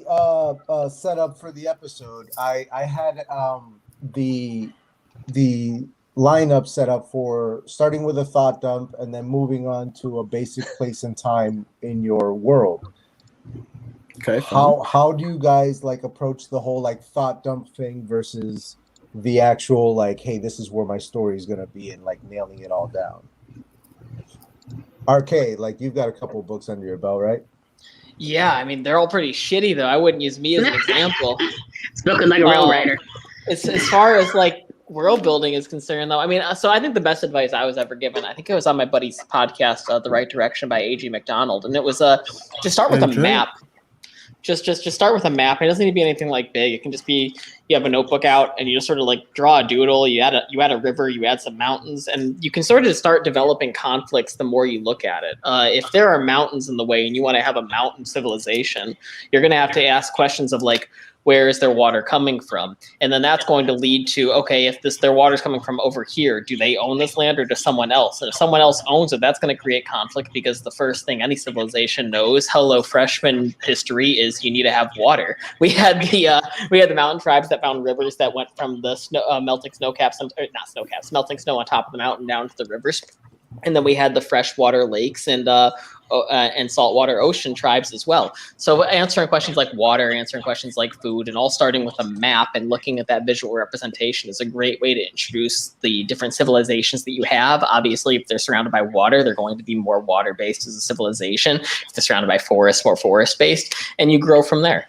[SPEAKER 1] setup for the episode, I had the lineup set up for starting with a thought dump and then moving on to a basic place and time in your world.
[SPEAKER 2] Okay.
[SPEAKER 1] How do you guys like approach the whole like thought dump thing versus the actual like, hey, this is where my story is gonna be, and like nailing it all down? RK, like, you've got a couple of books under your belt, right?
[SPEAKER 6] Yeah, I mean, they're all pretty shitty, though. I wouldn't use me as an example.
[SPEAKER 4] Spoken like a real writer.
[SPEAKER 6] As far as like world building is concerned, though, I mean, so I think the best advice I was ever given, I think it was on my buddy's podcast, The Right Direction by A.G. McDonald, and it was just start with a map. Just start with a map. It doesn't need to be anything like big. It can just be, you have a notebook out and you just sort of like draw a doodle. You add a river, you add some mountains, and you can sort of start developing conflicts the more you look at it. If there are mountains in the way and you want to have a mountain civilization, you're going to have to ask questions of like, where is their water coming from? And then that's going to lead to, okay, if their water is coming from over here, do they own this land or does someone else? And if someone else owns it, that's going to create conflict, because the first thing any civilization knows, hello freshman history, is you need to have water. We had the mountain tribes that found rivers that went from the melting snow on top of the mountain down to the rivers. And then we had the freshwater lakes and saltwater ocean tribes as well. So answering questions like water, answering questions like food, and all starting with a map and looking at that visual representation is a great way to introduce the different civilizations that you have. Obviously, if they're surrounded by water, they're going to be more water-based as a civilization. If they're surrounded by forest, more forest-based, and you grow from there.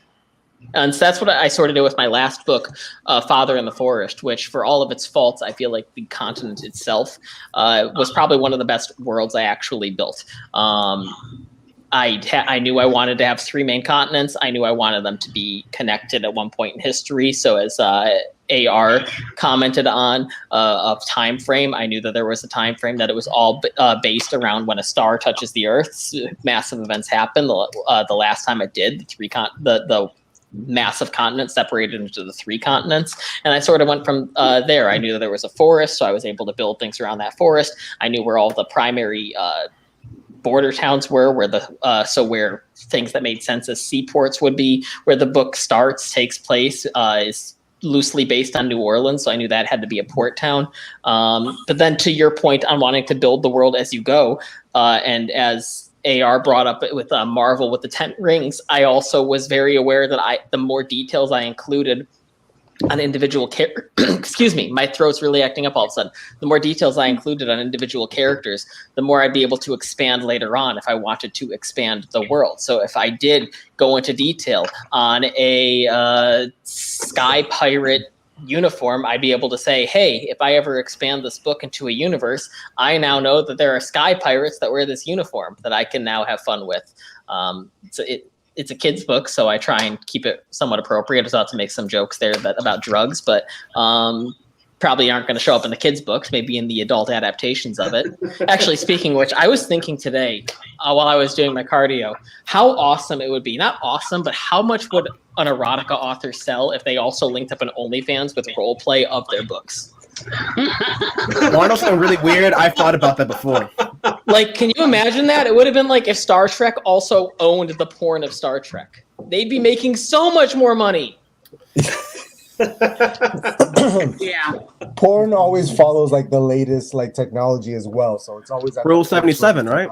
[SPEAKER 6] And so that's what I sort of did with my last book, Father in the Forest, which, for all of its faults, I feel like the continent itself was probably one of the best worlds I actually built. I knew I wanted to have 3 main continents. I knew I wanted them to be connected at one point in history. So as AR commented on of time frame, I knew that there was a time frame that it was all based around when a star touches the Earth. Massive events happen. The last time it did, the massive continent separated into the 3 continents, and I sort of went from there. I knew that there was a forest, so I was able to build things around that forest. I knew where all the primary border towns were, where things that made sense as seaports would be. Where the book takes place is loosely based on New Orleans, so I knew that had to be a port town. But then to your point on wanting to build the world as you go, and as AR brought up with Marvel with the 10 rings, I also was very aware that the more details I included on individual excuse me, my throat's really acting up all of a sudden. The more details I included on individual characters, the more I'd be able to expand later on if I wanted to expand the world. So if I did go into detail on a sky pirate uniform, I'd be able to say, hey, if I ever expand this book into a universe, I now know that there are sky pirates that wear this uniform that I can now have fun with. So it's a kid's book, so I try and keep it somewhat appropriate. I was about to make some jokes there about drugs, but probably aren't going to show up in the kids' books, maybe in the adult adaptations of it. Actually, speaking of which, I was thinking today, while I was doing my cardio, how awesome it would be. Not awesome, but how much would an erotica author sell if they also linked up an OnlyFans with role play of their books?
[SPEAKER 2] Want to know something really weird? I've thought about that before.
[SPEAKER 6] Like, can you imagine that? It would have been like if Star Trek also owned the porn of Star Trek. They'd be making so much more money.
[SPEAKER 4] Yeah.
[SPEAKER 1] Porn always follows like the latest like technology as well, so it's always
[SPEAKER 2] Rule 77, right?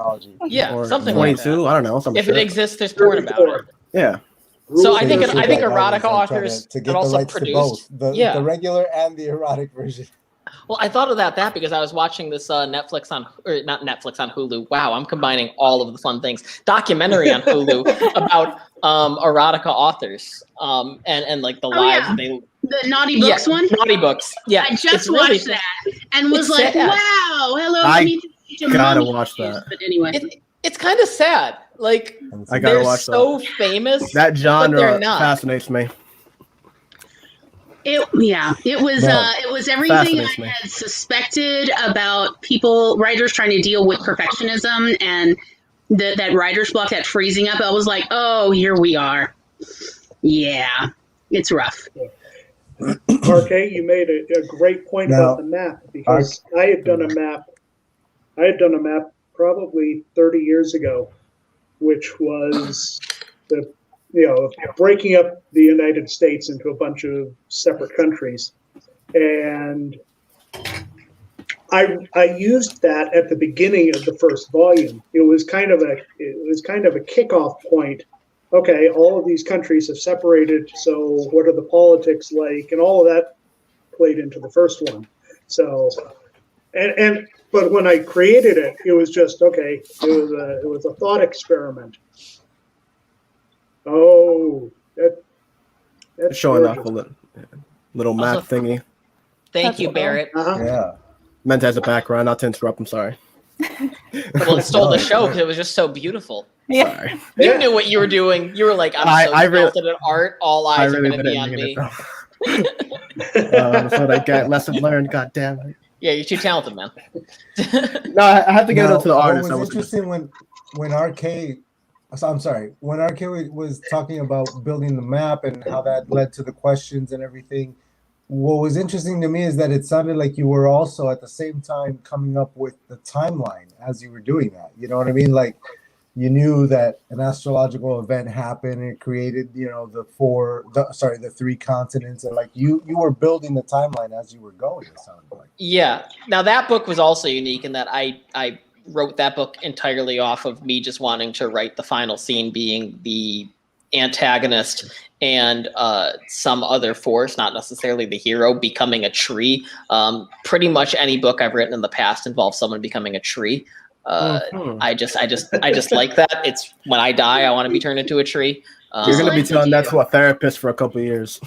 [SPEAKER 6] Yeah,
[SPEAKER 2] Or
[SPEAKER 6] something
[SPEAKER 2] 22.
[SPEAKER 6] like
[SPEAKER 2] I don't know. Some
[SPEAKER 6] that. If
[SPEAKER 2] shit.
[SPEAKER 6] it exists, there's porn about it.
[SPEAKER 2] Yeah.
[SPEAKER 6] So I think erotica authors
[SPEAKER 1] to
[SPEAKER 6] could
[SPEAKER 1] get the
[SPEAKER 6] also
[SPEAKER 1] rights
[SPEAKER 6] produce.
[SPEAKER 1] to both the regular and the erotic version.
[SPEAKER 6] Well, I thought about that because I was watching this not Netflix on Hulu. Wow, I'm combining all of the fun things. Documentary on Hulu about erotica authors and like the lives they.
[SPEAKER 4] The Naughty Books one?
[SPEAKER 6] Naughty Books. Yeah.
[SPEAKER 4] I just watched that and was like,
[SPEAKER 6] sad.
[SPEAKER 4] wow, hello.
[SPEAKER 2] I gotta
[SPEAKER 4] mommy
[SPEAKER 2] watch
[SPEAKER 4] issues.
[SPEAKER 2] that.
[SPEAKER 4] But anyway.
[SPEAKER 6] It's kind of sad. Like,
[SPEAKER 2] I gotta
[SPEAKER 6] they're
[SPEAKER 2] watch
[SPEAKER 6] so famous.
[SPEAKER 2] That
[SPEAKER 6] but
[SPEAKER 2] genre
[SPEAKER 6] they're not.
[SPEAKER 2] fascinates me.
[SPEAKER 4] It was everything I had suspected about writers trying to deal with perfectionism and that writer's block, that freezing up. I was like, oh, here we are. Yeah, it's rough.
[SPEAKER 3] RK, you made a great point about the map, because I had done a map probably 30 years ago, which was breaking up the United States into a bunch of separate countries. And I used that at the beginning of the first volume. It was kind of a kickoff point. Okay, all of these countries have separated, so what are the politics like? And all of that played into the first one. So, but when I created it, it was just okay. It was a thought experiment. Oh, that's
[SPEAKER 2] Showing
[SPEAKER 3] gorgeous.
[SPEAKER 2] off a little map thingy.
[SPEAKER 6] Thank you, Barrett.
[SPEAKER 1] Yeah.
[SPEAKER 2] Meant as a background, not to interrupt. I'm sorry.
[SPEAKER 6] Well, it stole the show because it was just so beautiful.
[SPEAKER 5] Yeah.
[SPEAKER 2] Sorry.
[SPEAKER 6] You knew what you were doing. You were like, I'm talented at art. All eyes are going to be on me.
[SPEAKER 2] That's what I get. Lesson learned. God damn it.
[SPEAKER 6] Yeah, you're too talented, man.
[SPEAKER 2] No, I have to give it up to the artist.
[SPEAKER 1] What was interesting when RK, I'm sorry, when RK was talking about building the map and how that led to the questions and everything, what was interesting to me is that it sounded like you were also at the same time coming up with the timeline as you were doing that. You know what I mean? Like, you knew that an astrological event happened and it created, the 3 continents, and like you were building the timeline as you were going, it sounded like.
[SPEAKER 6] Yeah. Now that book was also unique in that I wrote that book entirely off of me just wanting to write the final scene being the antagonist and some other force, not necessarily the hero, becoming a tree. Pretty much any book I've written in the past involves someone becoming a tree. I just like that. It's when I die, I want to be turned into a tree.
[SPEAKER 2] You're gonna be telling that to a therapist for a couple of years.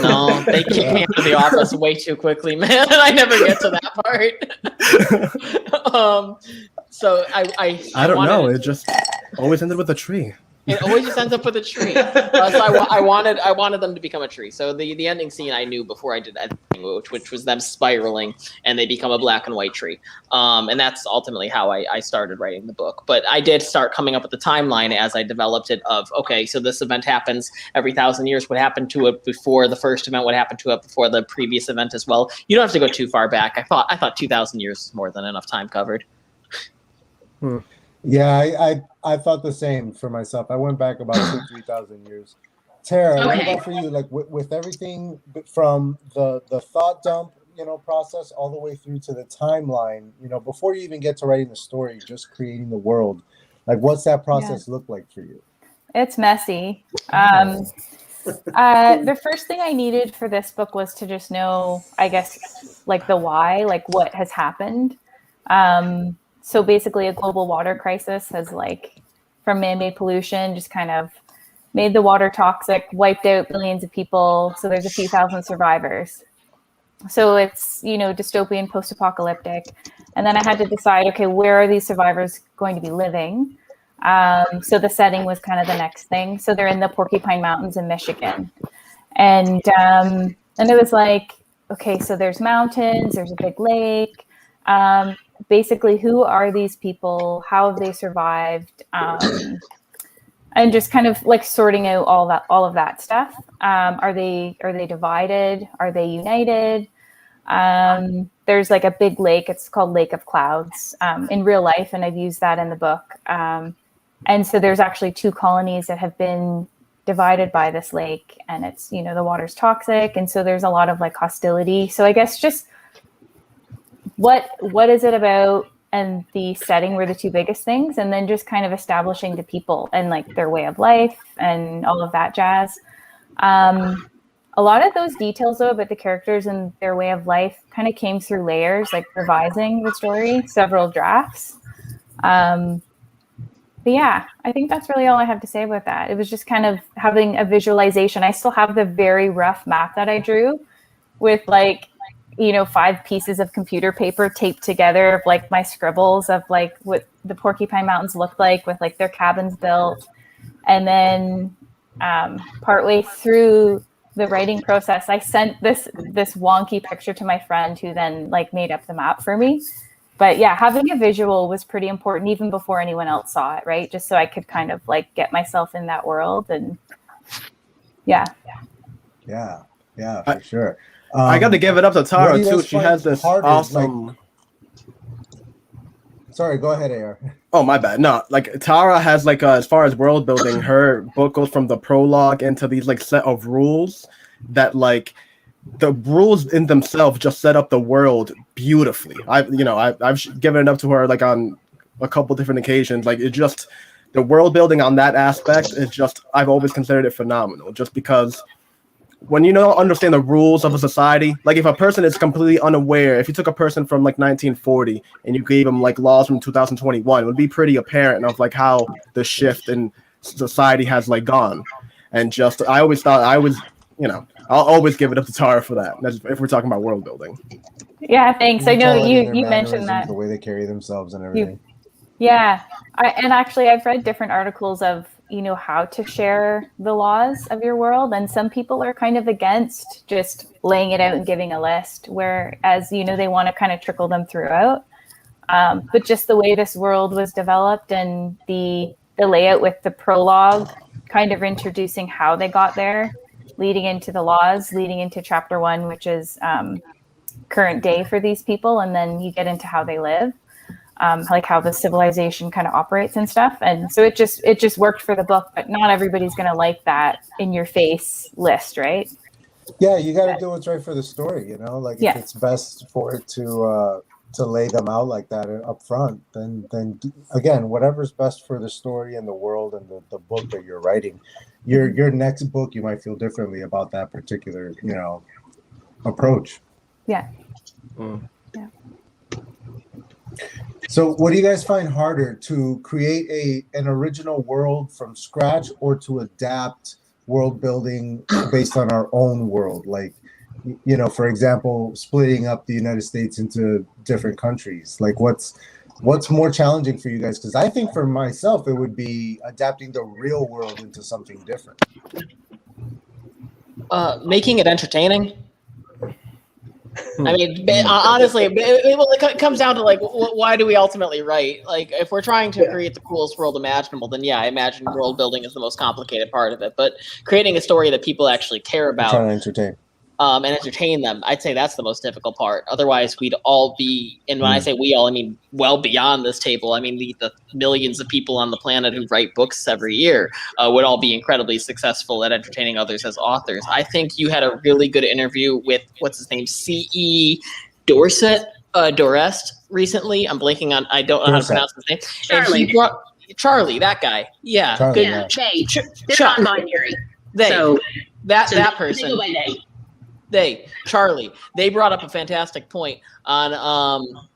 [SPEAKER 6] No, they kick me out of the office way too quickly, man. I never get to that part. So
[SPEAKER 2] I don't know. It just always ended with a tree.
[SPEAKER 6] It always just ends up with a tree. So I wanted them to become a tree. So the ending scene I knew before I did anything, which was them spiraling and they become a black and white tree. And that's ultimately how I started writing the book. But I did start coming up with the timeline as I developed it of, okay, so this event happens every 1,000 years. What happened to it before the first event? What happened to it before the previous event as well? You don't have to go too far back. I thought 2,000 years is more than enough time covered.
[SPEAKER 1] Yeah, I thought the same for myself. I went back about 3,000 years. Tara, what about for you? Like with everything from the thought dump, process all the way through to the timeline, before you even get to writing the story, just creating the world. Like, what's that process look like for you?
[SPEAKER 5] It's messy. The first thing I needed for this book was to just know, I guess, like the why, like what has happened. So basically a global water crisis has from man-made pollution just kind of made the water toxic, wiped out millions of people. So there's a few thousand survivors. So it's, dystopian, post-apocalyptic. And then I had to decide, okay, where are these survivors going to be living? So the setting was kind of the next thing. So they're in the Porcupine Mountains in Michigan. And it was like, okay, so there's mountains, there's a big lake. Basically, who are these people? How have they survived? And just kind of sorting out all of that stuff. Are they divided? Are they united? There's a big lake. It's called Lake of Clouds in real life, and I've used that in the book. And so there's actually 2 colonies that have been divided by this lake, and it's the water's toxic, and so there's a lot of hostility. So I guess just what is it about, and the setting were the 2 biggest things, and then just kind of establishing the people and their way of life and all of that jazz. A lot of those details though about the characters and their way of life kind of came through layers, revising the story, several drafts. But yeah, I think that's really all I have to say about that. It was just kind of having a visualization. I still have the very rough map that I drew with 5 pieces of computer paper taped together of my scribbles of what the Porcupine Mountains looked like with their cabins built. And then partway through the writing process, I sent this wonky picture to my friend who then made up the map for me. But yeah, having a visual was pretty important even before anyone else saw it, right? Just so I could kind of get myself in that world. And yeah, for sure.
[SPEAKER 2] I got to give it up to Tara too. She has this awesome.
[SPEAKER 1] Sorry, go ahead, AR.
[SPEAKER 2] Oh, my bad. No, Tara has as far as world building, her book goes from the prologue into these set of rules that the rules in themselves just set up the world beautifully. I've given it up to her on a couple different occasions. It just, the world building on that aspect is just, I've always considered it phenomenal, just because when you don't understand the rules of a society, if a person is completely unaware, if you took a person from 1940 and you gave them laws from 2021, it would be pretty apparent of how the shift in society has gone. And just, I always thought I'll always give it up to Tara for that. That's if we're talking about world building.
[SPEAKER 5] Yeah, thanks. I know you mentioned that.
[SPEAKER 1] The way they carry themselves and everything.
[SPEAKER 5] I've read different articles of how to share the laws of your world, and some people are kind of against just laying it out and giving a list, whereas they want to kind of trickle them throughout. But just the way this world was developed and the layout with the prologue kind of introducing how they got there, leading into the laws, leading into chapter 1, which is current day for these people, and then you get into how they live. How the civilization kind of operates and stuff. And so it just worked for the book, but not everybody's going to like that in your face list, right?
[SPEAKER 1] Yeah, you got to do what's right for the story, if it's best for it to lay them out like that up front, then again, whatever's best for the story and the world and the book that you're writing, your next book, you might feel differently about that particular, approach.
[SPEAKER 5] Yeah.
[SPEAKER 1] Yeah. So what do you guys find harder, to create an original world from scratch, or to adapt world building based on our own world? For example, splitting up the United States into different countries. What's What's more challenging for you guys? Because I think for myself, it would be adapting the real world into something different.
[SPEAKER 6] Making it entertaining. I mean, honestly, it comes down to like, why do we ultimately write? Like, if we're trying to create the coolest world imaginable, then yeah, I imagine world building is the most complicated part of it. But creating a story that people actually care about,
[SPEAKER 1] trying to entertain,
[SPEAKER 6] and entertain them, I'd say that's the most difficult part. Otherwise, we'd all be, and when I say we all, I mean well beyond this table. I mean the millions of people on the planet who write books every year would all be incredibly successul at entertaining others as authors. I think you had a really good interview with, what's his name, C.E. Dorest recently. I'm blanking on, I don't know how to pronounce his name.
[SPEAKER 4] Charlie.
[SPEAKER 6] And he brought Charlie, that guy. Yeah.
[SPEAKER 1] Charlie,
[SPEAKER 6] good.
[SPEAKER 4] Yeah, they're non-binary.
[SPEAKER 6] That person.
[SPEAKER 4] They go by they.
[SPEAKER 6] Charlie, they brought up a fantastic point on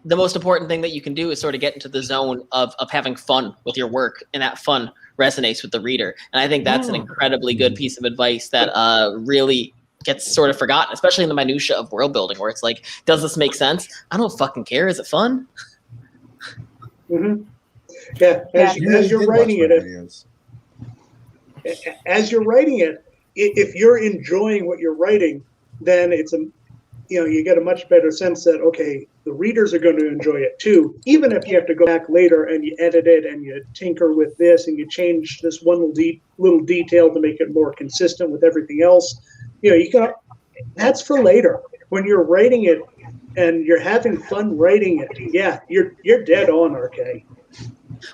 [SPEAKER 6] the most important thing that you can do is sort of get into the zone of having fun with your work, and that fun resonates with the reader. And I think that's an incredibly good piece of advice that really gets sort of forgotten, especially in the minutia of world building, where it's like, does this make sense? I don't fucking care. Is it fun?
[SPEAKER 3] Mm-hmm. Yeah, as you're writing it, if you're enjoying what you're writing, then you get a much better sense that, okay, the readers are going to enjoy it too, even if you have to go back later and you edit it and you tinker with this and you change this one little detail to make it more consistent with everything else. That's for later. When you're writing it and you're having fun writing it, yeah, you're dead on, RK.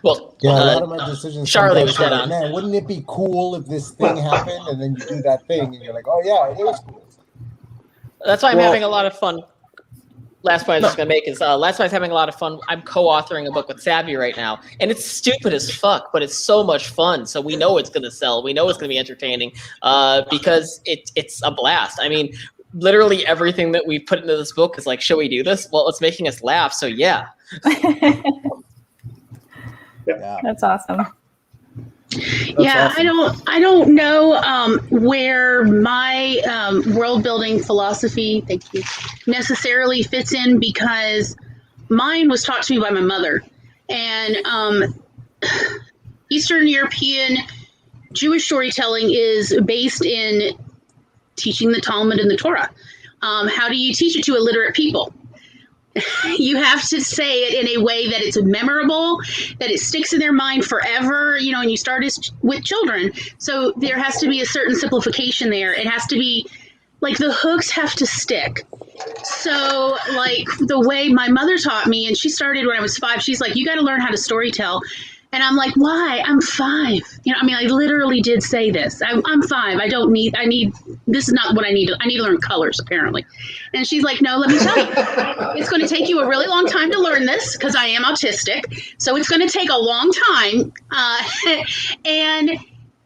[SPEAKER 6] Well,
[SPEAKER 1] a lot of my decisions.
[SPEAKER 6] Charlie was dead
[SPEAKER 1] like,
[SPEAKER 6] on.
[SPEAKER 1] Man, wouldn't it be cool if this thing happened? And then you do that thing, and you're like, oh yeah, it is cool.
[SPEAKER 6] That's why I'm having a lot of fun. Last point I was just gonna make is last time I was having a lot of fun. I'm co-authoring a book with Savvy right now, and it's stupid as fuck, but it's so much fun. So we know it's gonna sell. We know it's gonna be entertaining because it's a blast. I mean, literally everything that we put into this book is like, should we do this? Well, it's making us laugh. So yeah.
[SPEAKER 1] Yeah.
[SPEAKER 5] That's awesome.
[SPEAKER 4] I don't know where my world building philosophy, thank you, necessarily fits in, because mine was taught to me by my mother, and Eastern European Jewish storytelling is based in teaching the Talmud and the Torah. How do you teach it to illiterate people? You have to say it in a way that it's memorable, that it sticks in their mind forever, and you start with children. So there has to be a certain simplification there. It has to be, like, the hooks have to stick. So, like, the way my mother taught me, and she started when I was 5, she's like, you got to learn how to storytell. And I'm like, why? I'm 5. I literally did say this. I'm 5. I need, this is not what I need. I need to learn colors, apparently. And she's like, no, let me tell you. It's going to take you a really long time to learn this, because I am autistic. So it's going to take a long time. And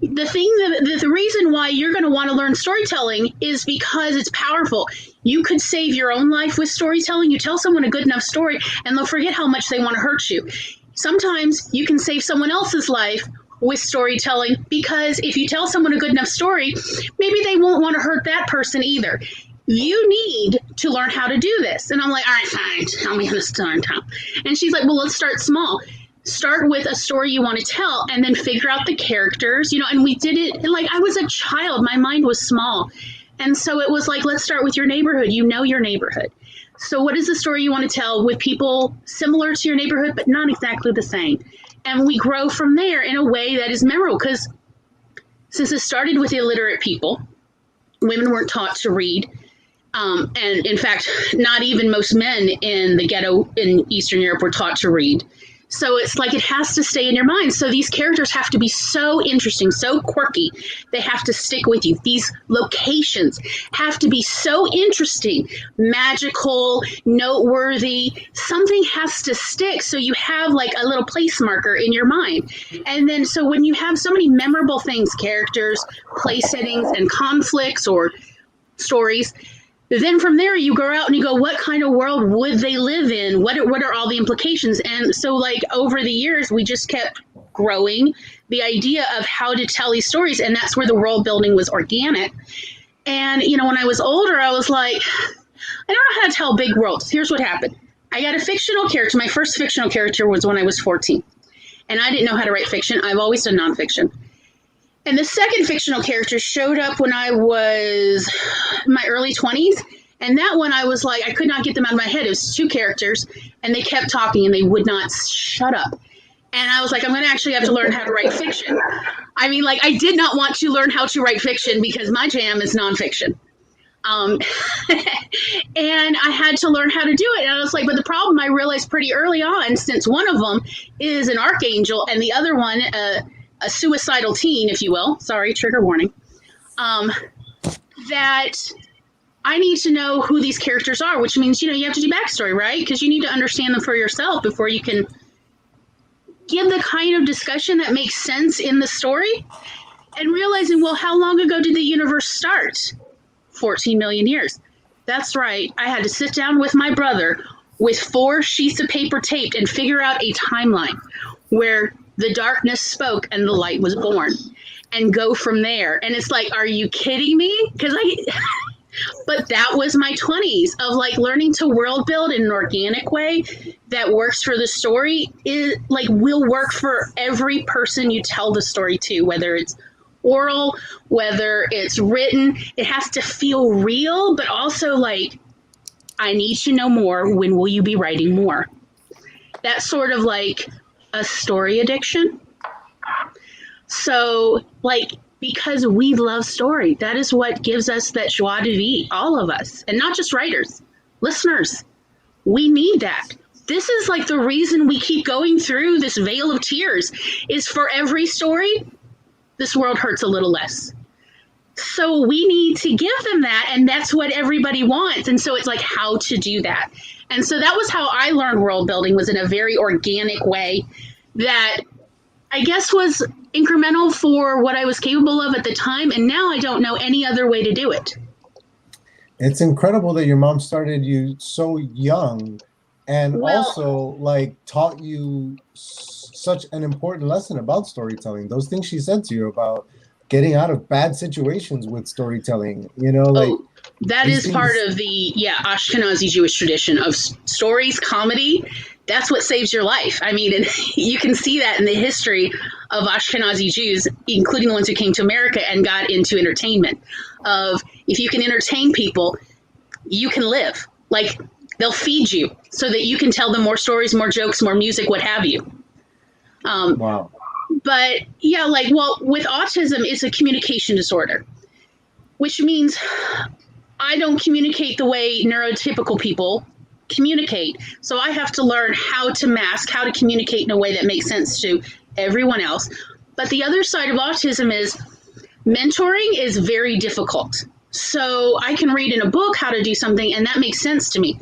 [SPEAKER 4] the reason why you're going to want to learn storytelling is because it's powerful. You could save your own life with storytelling. You tell someone a good enough story, and they'll forget how much they want to hurt you. Sometimes you can save someone else's life with storytelling, because if you tell someone a good enough story, maybe they won't want to hurt that person either. You need to learn how to do this. And I'm like, all right, fine, tell me how to start. And she's like, well, let's start small. Start with a story you want to tell, and then figure out the characters, and we did it like I was a child. My mind was small. And so it was like, let's start with your neighborhood. You know your neighborhood. So what is the story you want to tell with people similar to your neighborhood, but not exactly the same? And we grow from there in a way that is memorable, because since it started with illiterate people, women weren't taught to read. And in fact, not even most men in the ghetto in Eastern Europe were taught to read. So it's like it has to stay in your mind. So these characters have to be so interesting, so quirky. They have to stick with you. These locations have to be so interesting, magical, noteworthy. Something has to stick, so you have like a little place marker in your mind. And then so when you have so many memorable things, characters, place settings, and conflicts or stories, then from there you go out and you go, what kind of world would they live in? What are all the implications? And so like over the years, we just kept growing the idea of how to tell these stories. And that's where the world building was organic. And, when I was older, I was like, I don't know how to tell big worlds. Here's what happened. I got a fictional character. My first fictional character was when I was 14. And I didn't know how to write fiction. I've always done nonfiction. And the second fictional character showed up when I was in my early 20s. And that one, I was like, I could not get them out of my head. It was 2 characters, and they kept talking, and they would not shut up. And I was like, I'm going to actually have to learn how to write fiction. I mean, like, I did not want to learn how to write fiction because my jam is nonfiction. And I had to learn how to do it. And I was like, but the problem I realized pretty early on, since one of them is an archangel and the other one, a suicidal teen, if you will, sorry, trigger warning, that I need to know who these characters are, which means, you have to do backstory, right? Because you need to understand them for yourself before you can give the kind of discussion that makes sense in the story. And realizing, well, how long ago did the universe start? 14 million years. That's right. I had to sit down with my brother with 4 sheets of paper taped and figure out a timeline where the darkness spoke and the light was born, and go from there. And it's like, are you kidding me? But that was my 20s of like learning to world build in an organic way that works for the story, is like will work for every person you tell the story to, whether it's oral, whether it's written. It has to feel real, but also like, I need to know more. When will you be writing more? That's sort of like a story addiction. So like, because we love story, that is what gives us that joie de vivre, all of us, and not just writers, listeners. We need that. This is like the reason we keep going through this veil of tears, is for every story, this world hurts a little less. So we need to give them that, and that's what everybody wants. And so it's like how to do that. And so that was how I learned world building, was in a very organic way that I guess was incremental for what I was capable of at the time. And now I don't know any other way to do it.
[SPEAKER 1] It's incredible that your mom started you so young and also like taught you such an important lesson about storytelling. Those things she said to you about getting out of bad situations with storytelling,
[SPEAKER 4] that is part of the Ashkenazi Jewish tradition of stories, comedy. That's what saves your life. I mean, and you can see that in the history of Ashkenazi Jews, including the ones who came to America and got into entertainment. Of if you can entertain people, you can live. Like, they'll feed you so that you can tell them more stories, more jokes, more music, what have you.
[SPEAKER 1] Wow.
[SPEAKER 4] But with autism, it's a communication disorder, which means I don't communicate the way neurotypical people communicate. So I have to learn how to mask, how to communicate in a way that makes sense to everyone else. But the other side of autism is mentoring is very difficult. So I can read in a book how to do something, and that makes sense to me.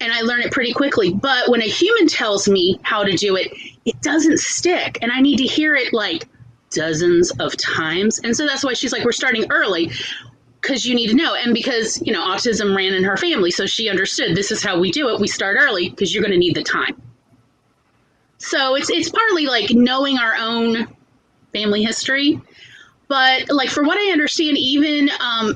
[SPEAKER 4] And I learn it pretty quickly. But when a human tells me how to do it, it doesn't stick. And I need to hear it like dozens of times. And so that's why she's like, we're starting early, because you need to know. And because, autism ran in her family. So she understood this is how we do it. We start early because you're going to need the time. So it's partly like knowing our own family history. But like, for what I understand, even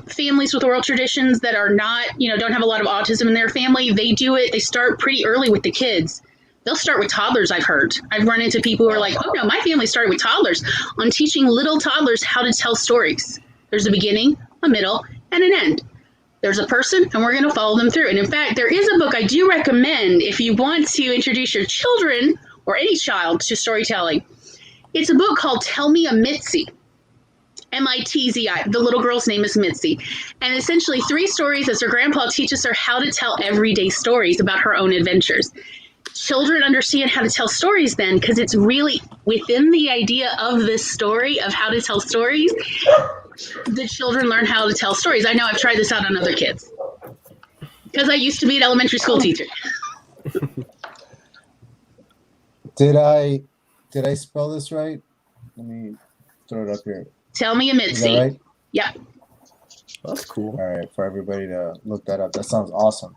[SPEAKER 4] families with oral traditions that are not, don't have a lot of autism in their family, they start pretty early with the kids. They'll start with toddlers, I've heard. I've run into people who are like, oh no, my family started with toddlers, on teaching little toddlers how to tell stories. There's a beginning, a middle, and an end. There's a person, and we're going to follow them through. And in fact, there is a book I do recommend if you want to introduce your children or any child to storytelling. It's a book called Tell Me a Mitzi. M-I-T-Z-I. The little girl's name is Mitzi. And essentially 3 stories as her grandpa teaches her how to tell everyday stories about her own adventures. Children understand how to tell stories then, because it's really within the idea of this story of how to tell stories. The children learn how to tell stories. I know I've tried this out on other kids because I used to be an elementary school teacher.
[SPEAKER 1] Did I spell this right? Let me throw it up here.
[SPEAKER 4] Tell Me a Mitzi.
[SPEAKER 1] Is that right?
[SPEAKER 4] Yeah.
[SPEAKER 2] That's cool.
[SPEAKER 1] All right, for everybody to look that up. That sounds awesome.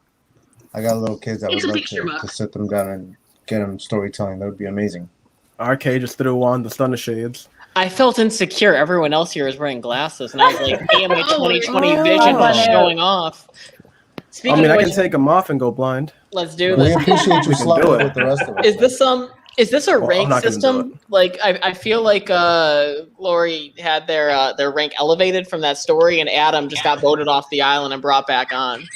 [SPEAKER 1] I got little kids that would love to sit them down and get them storytelling. That would be amazing.
[SPEAKER 2] RK just threw on the Thunder Shades.
[SPEAKER 6] I felt insecure. Everyone else here is wearing glasses, and I was like, damn, my 2020
[SPEAKER 5] Oh,
[SPEAKER 6] vision was
[SPEAKER 5] yeah.
[SPEAKER 6] showing off. Speaking
[SPEAKER 2] I mean,
[SPEAKER 6] of
[SPEAKER 2] I
[SPEAKER 6] which,
[SPEAKER 2] can take them off and go blind.
[SPEAKER 6] let's do
[SPEAKER 1] We
[SPEAKER 6] this.
[SPEAKER 1] appreciate you
[SPEAKER 2] We can do
[SPEAKER 1] slumming
[SPEAKER 2] it.
[SPEAKER 1] with the rest of us.
[SPEAKER 6] Is this a
[SPEAKER 2] Well, I'm
[SPEAKER 6] rank
[SPEAKER 2] not gonna do
[SPEAKER 6] system? Like I feel like Glory had their rank elevated from that story, and Adam just got voted off the island and brought back on.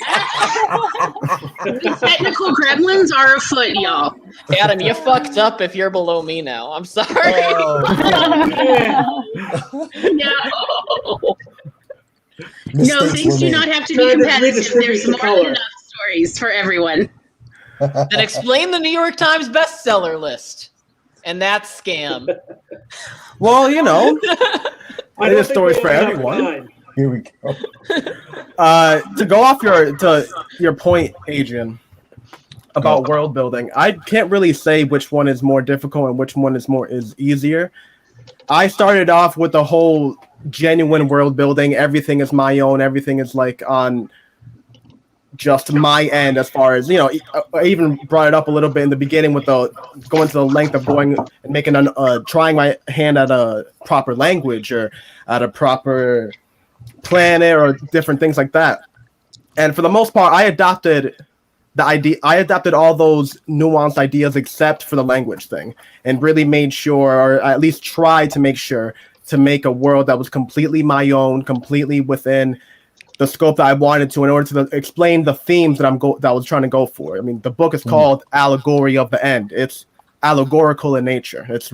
[SPEAKER 4] The technical gremlins are afoot, y'all.
[SPEAKER 6] Adam, you fucked up if you're below me now. I'm sorry.
[SPEAKER 4] No. No,
[SPEAKER 1] Mistakes
[SPEAKER 4] things
[SPEAKER 1] were
[SPEAKER 4] do
[SPEAKER 1] made.
[SPEAKER 4] not have to be
[SPEAKER 3] Try to
[SPEAKER 4] competitive.
[SPEAKER 3] redistribute
[SPEAKER 4] There's
[SPEAKER 3] the
[SPEAKER 4] more
[SPEAKER 3] color.
[SPEAKER 4] than enough stories for everyone.
[SPEAKER 6] Then explain the New York Times bestseller list and that scam.
[SPEAKER 2] Well, you know,
[SPEAKER 3] I
[SPEAKER 2] It
[SPEAKER 3] don't
[SPEAKER 2] is
[SPEAKER 3] think
[SPEAKER 2] stories
[SPEAKER 3] we
[SPEAKER 2] for
[SPEAKER 3] have enough
[SPEAKER 2] everyone.
[SPEAKER 3] time.
[SPEAKER 1] Here we go.
[SPEAKER 2] to go off your point, Adrian, about world building, I can't really say which one is more difficult and which one is easier. I started off with the whole genuine world building. Everything is my own. Everything is like on just my end, as far as, you know. I even brought it up a little bit in the beginning with the going to the length of going and making trying my hand at a proper language or at a proper planet or different things like that. And for the most part, I adopted all those nuanced ideas except for the language thing, and really made sure, or at least tried to make sure, to make a world that was completely my own, completely within the scope that I wanted to, in order to explain the themes that I was trying to go for. I mean, the book is called Allegory of the End. It's allegorical in nature. It's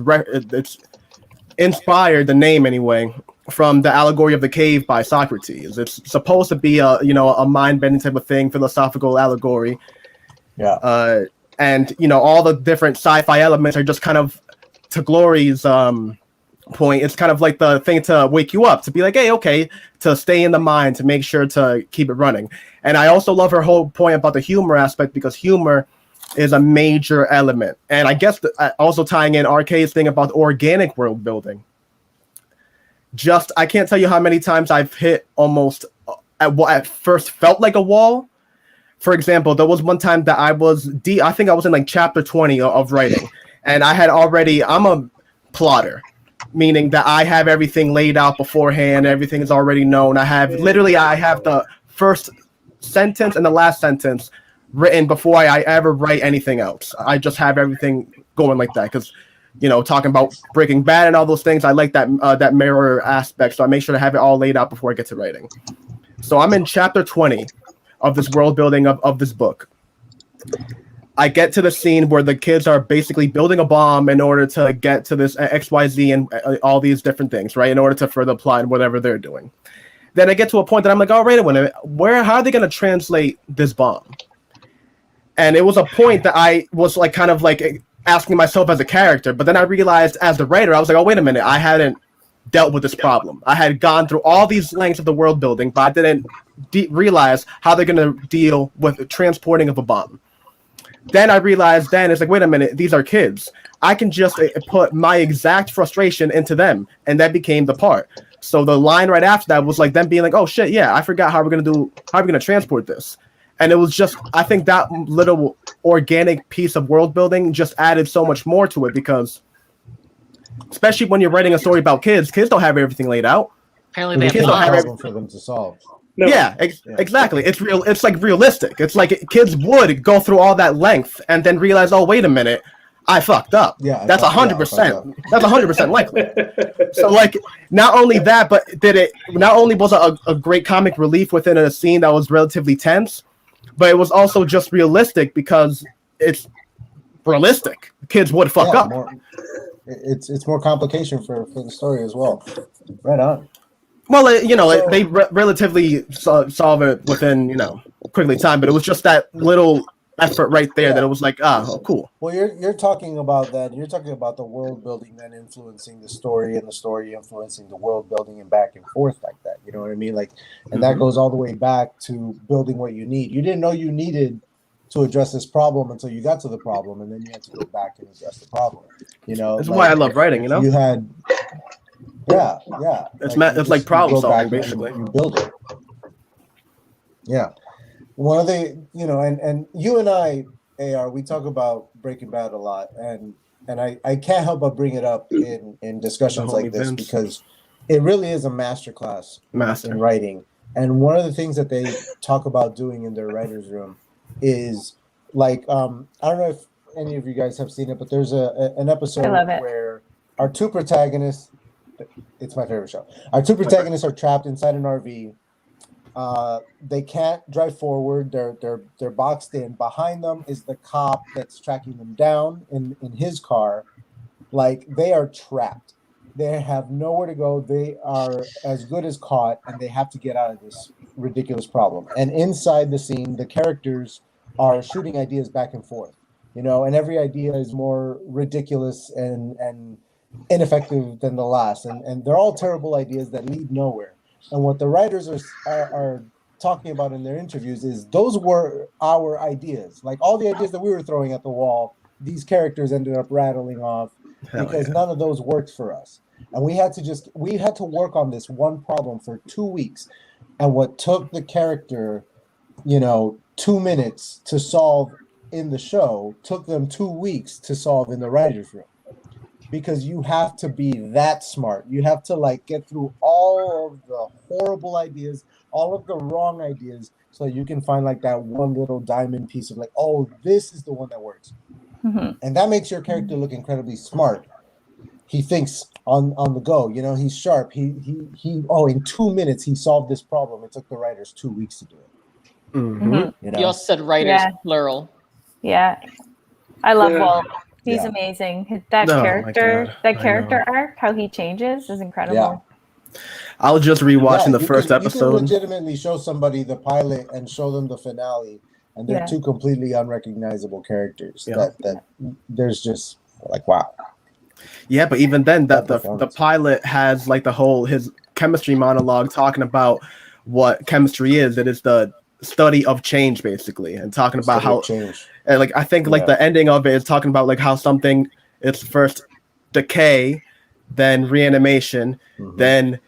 [SPEAKER 2] inspired, the name anyway, from the allegory of the cave by Socrates. It's supposed to be a mind-bending type of thing, philosophical allegory.
[SPEAKER 1] Yeah.
[SPEAKER 2] And all the different sci-fi elements are just kind of, to Glory's point, it's kind of like the thing to wake you up, to be like, hey, okay, to stay in the mind, to make sure to keep it running. And I also love her whole point about the humor aspect, because humor is a major element. And I guess also tying in RK's thing about organic world building. I can't tell you how many times I've hit almost at what at first felt like a wall. For example, there was one time that I think I was in like chapter 20 of writing, and I'm a plotter, meaning that I have everything laid out beforehand, everything is already known. I have the first sentence and the last sentence written before I ever write anything else. I just have everything going like that, because talking about Breaking Bad and all those things, I like that mirror aspect, so I make sure to have it all laid out before I get to writing. So I'm in chapter 20 of this world building of this book. I get to the scene where the kids are basically building a bomb in order to get to this XYZ and all these different things, right? In order to further apply whatever they're doing. Then I get to a point that I'm like, oh, wait a minute, how are they going to translate this bomb? And it was a point that I was like, kind of like asking myself as a character, but then I realized as the writer, I was like, oh, wait a minute, I hadn't dealt with this problem. I had gone through all these lengths of the world building, but I didn't realize how they're going to deal with the transporting of a bomb. Then I realized it's like, wait a minute, these are kids. I can just put my exact frustration into them, and that became the part. So the line right after that was like them being like, oh shit, yeah, I forgot how we're going to transport this. And it was just, I think that little organic piece of world building just added so much more to it, because especially when you're writing a story about kids don't have everything laid out.
[SPEAKER 6] Apparently,
[SPEAKER 1] It's
[SPEAKER 6] they
[SPEAKER 1] a
[SPEAKER 6] have
[SPEAKER 1] problem for them to solve.
[SPEAKER 3] No.
[SPEAKER 2] Yeah, exactly. It's real. It's like realistic. It's like kids would go through all that length and then realize, oh, wait a minute, I fucked up.
[SPEAKER 1] Yeah,
[SPEAKER 2] that's 100%. That's 100% likely. So like, not only that, but not only was it a great comic relief within a scene that was relatively tense, but it was also just realistic, because it's realistic. Kids would fuck up.
[SPEAKER 1] It's more complication for the story as well. Right on.
[SPEAKER 2] Well, they relatively solve it within, quickly time, but it was just that little effort right there that it was like, oh, cool.
[SPEAKER 1] Well, you're talking about that. You're talking about the world building then influencing the story, and the story influencing the world building, and back and forth like that. You know what I mean? Like, and that goes all the way back to building what you need. You didn't know you needed to address this problem until you got to the problem, and then you had to go back and address the problem.
[SPEAKER 2] That's why I love writing.
[SPEAKER 1] You had. Yeah.
[SPEAKER 2] It's like problem solving, basically.
[SPEAKER 1] You build it. Yeah. One of the, and you and I, AR, we talk about Breaking Bad a lot, and I can't help but bring it up in discussions like this, because it really is a masterclass in writing. And one of the things that they talk about doing in their writer's room is like, I don't know if any of you guys have seen it, but there's an episode where our two protagonists, it's my favorite show. Our two protagonists are trapped inside an RV. They can't drive forward. They're boxed in. Behind them is the cop that's tracking them down in his car. Like, they are trapped. They have nowhere to go. They are as good as caught, and they have to get out of this ridiculous problem. And inside the scene, the characters are shooting ideas back and forth, and every idea is more ridiculous and ineffective than the last. And they're all terrible ideas that lead nowhere. And what the writers are talking about in their interviews is those were our ideas. Like, all the ideas that we were throwing at the wall, these characters ended up rattling off because none of those worked for us. And we had to work on this one problem for 2 weeks. And what took the character, 2 minutes to solve in the show took them 2 weeks to solve in the writer's room. Because you have to be that smart. You have to get through all of the horrible ideas, all of the wrong ideas, so you can find that one little diamond piece of oh, this is the one that works. Mm-hmm. And that makes your character look incredibly smart. He thinks on the go, he's sharp. He in 2 minutes he solved this problem. It took the writers 2 weeks to do it.
[SPEAKER 6] Mm-hmm. You also said writers plural.
[SPEAKER 5] Yeah. I love Walt. He's amazing. That character arc, how he changes, is incredible.
[SPEAKER 2] Yeah. I was just rewatching the first episode.
[SPEAKER 1] You can legitimately show somebody the pilot and show them the finale, and they're two completely unrecognizable characters. Yeah. That there's just wow.
[SPEAKER 2] Yeah, but even then, the pilot has the whole his chemistry monologue talking about what chemistry is. It is the study of change, basically, and talking about how change. And I think the ending of it is talking about how something it's first decay, then reanimation, then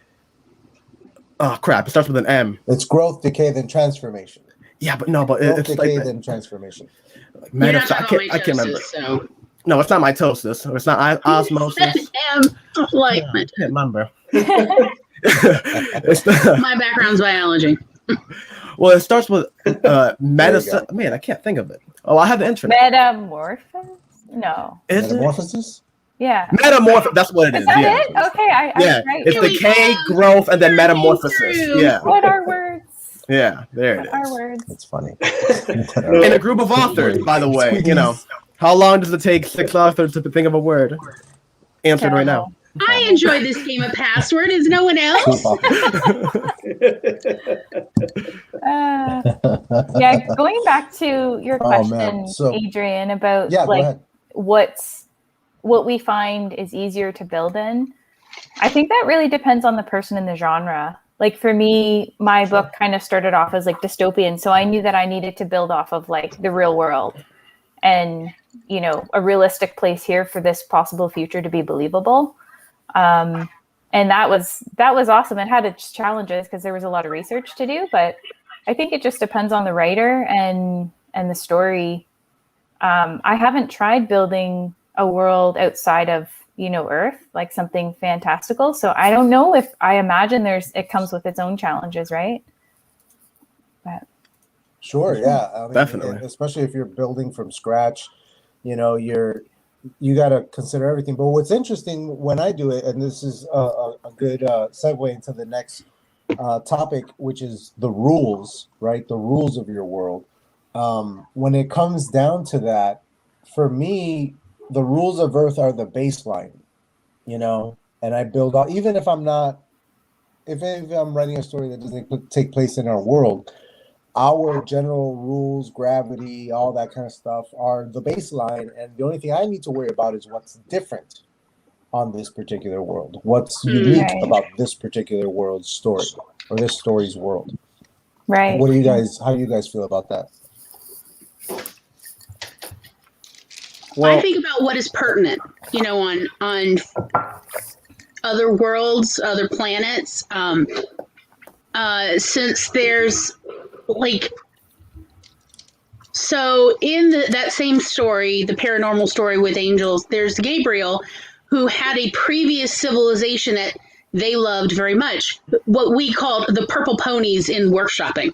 [SPEAKER 2] it starts with an M.
[SPEAKER 1] It's growth, decay, then transformation.
[SPEAKER 2] Yeah, but growth,
[SPEAKER 1] it's decay, then transformation.
[SPEAKER 2] I can't remember. So. No, it's not mitosis. It's not osmosis.
[SPEAKER 4] I can't
[SPEAKER 2] remember.
[SPEAKER 4] My background's biology.
[SPEAKER 2] Well, it starts with medicine. Man, I can't think of it. Oh, I have the internet.
[SPEAKER 5] Metamorphosis? No.
[SPEAKER 1] Metamorphosis?
[SPEAKER 5] Yeah.
[SPEAKER 2] Metamorphosis. That's what it is.
[SPEAKER 5] Is that it? Okay. I right.
[SPEAKER 2] It's decay, growth, and then metamorphosis. Yeah.
[SPEAKER 5] What are words?
[SPEAKER 2] Yeah, there it is.
[SPEAKER 5] What are words?
[SPEAKER 1] It's funny.
[SPEAKER 2] In a group of authors, by the way, how long does it take 6 authors to think of a word? Answered right now.
[SPEAKER 4] I enjoy this game of password. Is no one else?
[SPEAKER 5] Going back to your question, Adrian, about what we find is easier to build in. I think that really depends on the person and the genre. For me, my book kind of started off as dystopian, so I knew that I needed to build off of the real world and a realistic place here for this possible future to be believable. And that was awesome. It had its challenges because there was a lot of research to do, but I think it just depends on the writer and the story. I haven't tried building a world outside of Earth, something fantastical. So I don't know if I imagine it comes with its own challenges, right? But
[SPEAKER 1] sure, yeah, I mean,
[SPEAKER 2] definitely.
[SPEAKER 1] Especially if you're building from scratch, you got to consider everything. But what's interesting when I do it, and this is a good segue into the next topic, which is the rules, right? The rules of your world. When it comes down to that, for me, the rules of Earth are the baseline, and I build out, even if I'm writing a story that doesn't take place in our world, our general rules, gravity, all that kind of stuff are the baseline. And the only thing I need to worry about is what's different on this particular world. What's unique about this particular world's story or this story's world.
[SPEAKER 5] Right.
[SPEAKER 1] How do you guys feel about that?
[SPEAKER 4] Well, I think about what is pertinent, on other worlds, other planets. Since there's so in that same story, the paranormal story with angels, there's Gabriel, who had a previous civilization that they loved very much, what we called the purple ponies in workshopping.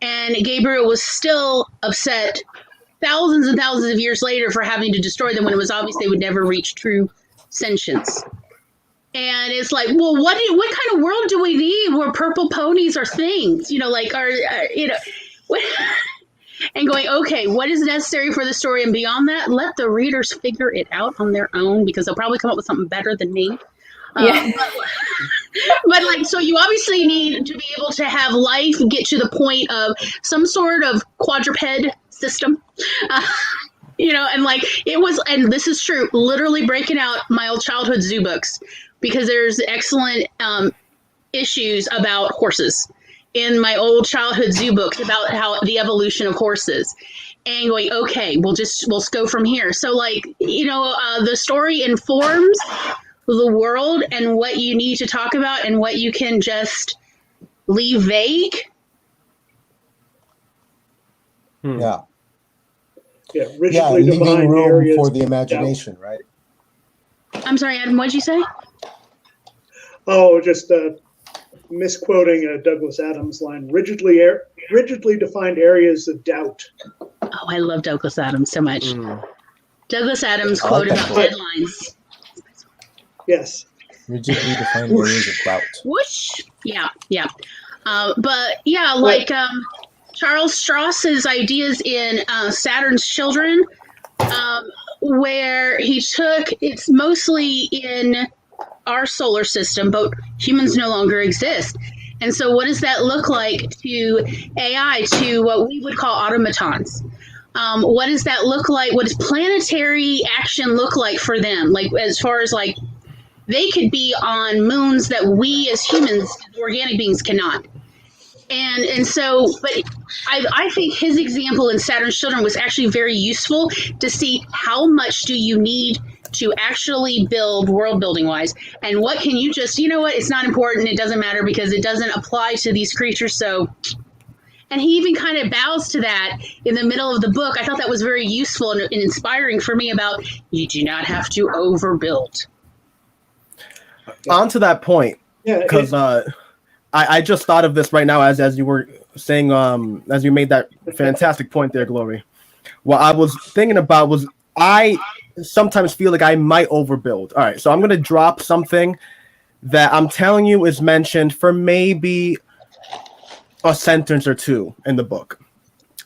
[SPEAKER 4] And Gabriel was still upset thousands and thousands of years later for having to destroy them when it was obvious they would never reach true sentience. And it's like, well, what kind of world do we need where purple ponies are things? You know, like, what, and going, okay, what is necessary for the story? And beyond that, let the readers figure it out on their own, because they'll probably come up with something better than me.
[SPEAKER 5] Yeah.
[SPEAKER 4] But like, so you obviously need to be able to have life get to the point of some sort of quadruped system. You know, and like it was, and this is true, literally breaking out my old childhood zoo books, because there's excellent issues about horses in my old childhood zoo books about how the evolution of horses, and going, okay, we'll go from here. So like, you know, the story informs the world and what you need to talk about and what you can just leave vague.
[SPEAKER 1] Yeah.
[SPEAKER 3] Yeah,
[SPEAKER 1] Yeah,
[SPEAKER 3] rigidly
[SPEAKER 1] leaving
[SPEAKER 3] defined
[SPEAKER 1] room
[SPEAKER 3] areas
[SPEAKER 1] for the
[SPEAKER 3] of
[SPEAKER 1] imagination, right?
[SPEAKER 4] I'm sorry, Adam, what'd you say?
[SPEAKER 3] Oh, just misquoting Douglas Adams' line, rigidly defined areas of doubt.
[SPEAKER 4] Oh, I love Douglas Adams so much. Douglas Adams
[SPEAKER 1] I
[SPEAKER 4] quote
[SPEAKER 1] like that
[SPEAKER 4] about
[SPEAKER 1] quote.
[SPEAKER 4] deadlines.
[SPEAKER 3] Yes.
[SPEAKER 1] Rigidly defined areas of doubt.
[SPEAKER 4] Whoosh. Yeah. But yeah, like Charles Strauss's ideas in Saturn's Children, where he took, it's mostly in our solar system, but humans no longer exist. And so what does that look like to AI, to what we would call automatons? What does that look like? What does planetary action look like for them? Like, as far as like, they could be on moons that we as humans, organic beings, cannot. And so, but I think his example in Saturn's Children was actually very useful to see how much do you need to actually build world building wise, and what can you just, you know what, it's not important, it doesn't matter because it doesn't apply to these creatures. So, and he even kind of bows to that in the middle of the book. I thought that was very useful and inspiring for me about you do not have to overbuild.
[SPEAKER 2] On to that point, because I just thought of this right now as you were saying, as you made that fantastic point there, Glory. What I was thinking about was I sometimes feel like I might overbuild. All right, so I'm going to drop something that I'm telling you is mentioned for maybe a sentence or two in the book.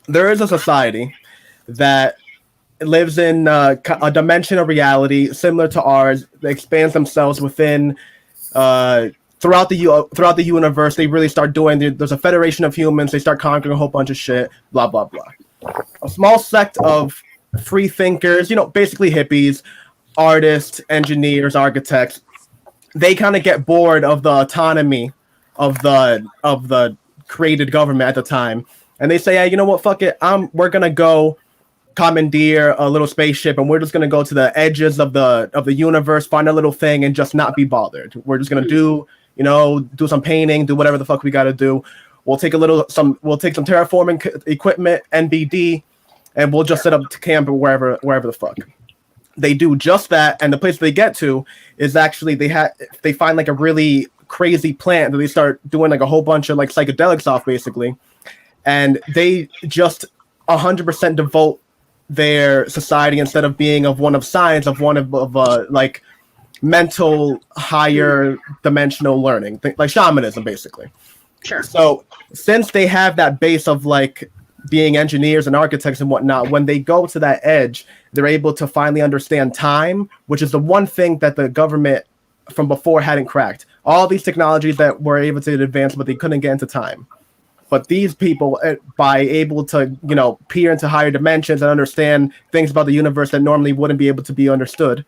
[SPEAKER 2] There is a society that lives in a dimension of reality similar to ours. They expand themselves within throughout the universe. They really start doing. There's a federation of humans. They start conquering a whole bunch of shit. Blah blah blah. A small sect of free thinkers, you know, basically hippies, artists, engineers, architects. They kind of get bored of the autonomy of the created government at the time, and they say, "Hey, you know what? Fuck it. We're gonna go commandeer a little spaceship, and we're just gonna go to the edges of the universe, find a little thing, and just not be bothered. We're just gonna do some painting, do whatever the fuck we gotta do. We'll take some terraforming equipment, NBD, and we'll just set up camp wherever the fuck." They do just that, and the place they get to is actually they find like a really crazy plant that they start doing like a whole bunch of like psychedelics off basically, and they just 100% devote their society, instead of being of one of science, of one of like mental higher dimensional learning, like shamanism basically.
[SPEAKER 4] Sure.
[SPEAKER 2] So since they have that base of like being engineers and architects and whatnot, when they go to that edge, they're able to finally understand time, which is the one thing that the government from before hadn't cracked. All these technologies that were able to advance, but they couldn't get into time. But these people, by able to, peer into higher dimensions and understand things about the universe that normally wouldn't be able to be understood,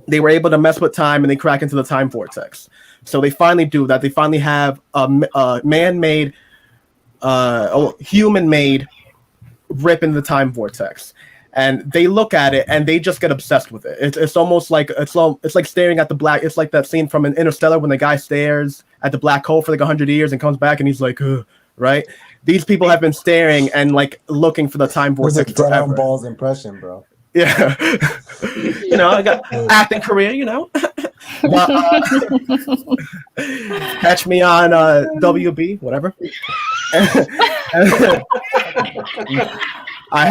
[SPEAKER 2] they were able to mess with time and they crack into the time vortex. So they finally do that. They finally have a man-made, human-made rip in the time vortex. And they look at it and they just get obsessed with it. It's almost like it's like staring at the black. It's like that scene from an Interstellar when the guy stares at the black hole for like 100 years and comes back and he's like, ugh, right? These people have been staring and like looking for the time vortex.
[SPEAKER 1] It was a Dead on Balls impression, bro.
[SPEAKER 2] Yeah. I got acting career, But, catch me on WB, whatever. I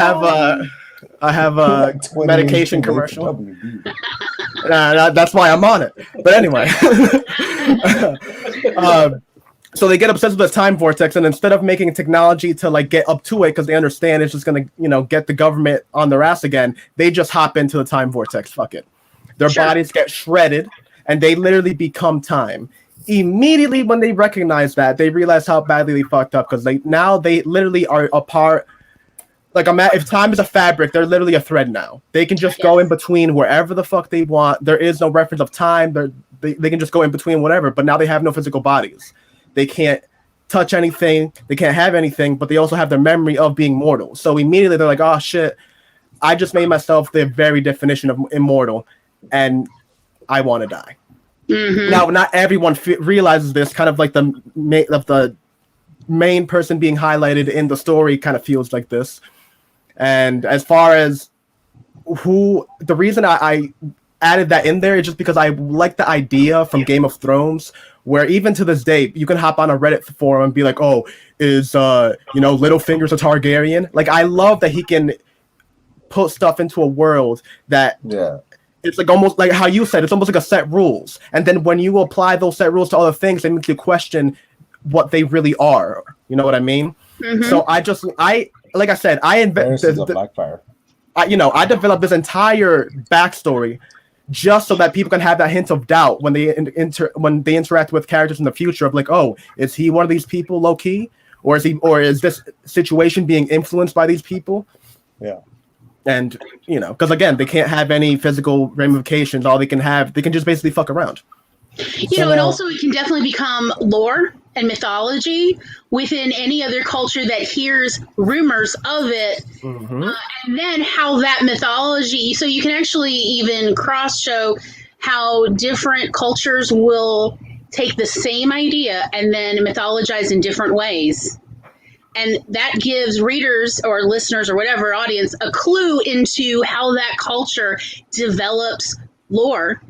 [SPEAKER 2] have a medication commercial. That's why I'm on it. But anyway, so they get obsessed with the time vortex, and instead of making technology to like get up to it because they understand it's just gonna get the government on their ass again, they just hop into the time vortex. Fuck it. Their bodies get shredded, and they literally become time. Immediately when they recognize that, they realize how badly they fucked up because they literally are a part. Like, if time is a fabric, they're literally a thread now. They can just go in between wherever the fuck they want. There is no reference of time. They can just go in between whatever, but now they have no physical bodies. They can't touch anything. They can't have anything, but they also have their memory of being mortal. So immediately they're like, oh shit, I just made myself the very definition of immortal, and I want to die. Mm-hmm. Now, not everyone realizes this. Kind of like the main person being highlighted in the story kind of feels like this. And as far as the reason I added that in there is just because I like the idea from Game of Thrones, where even to this day, you can hop on a Reddit forum and be like, oh, is, Littlefinger's a Targaryen? Like, I love that he can put stuff into a world that it's like almost like how you said, it's almost like a set rules. And then when you apply those set rules to other things, they make you question what they really are. You know what I mean? Mm-hmm. So like I said, I developed this entire backstory just so that people can have that hint of doubt when they interact with characters in the future of like, oh, is he one of these people low key, or is this situation being influenced by these people?
[SPEAKER 1] Yeah.
[SPEAKER 2] And because again, they can't have any physical ramifications. All they can just basically fuck around.
[SPEAKER 4] And also it can definitely become lore and mythology within any other culture that hears rumors of it. Mm-hmm. And then how that mythology, so you can actually even cross-show how different cultures will take the same idea and then mythologize in different ways. And that gives readers or listeners or whatever audience a clue into how that culture develops lore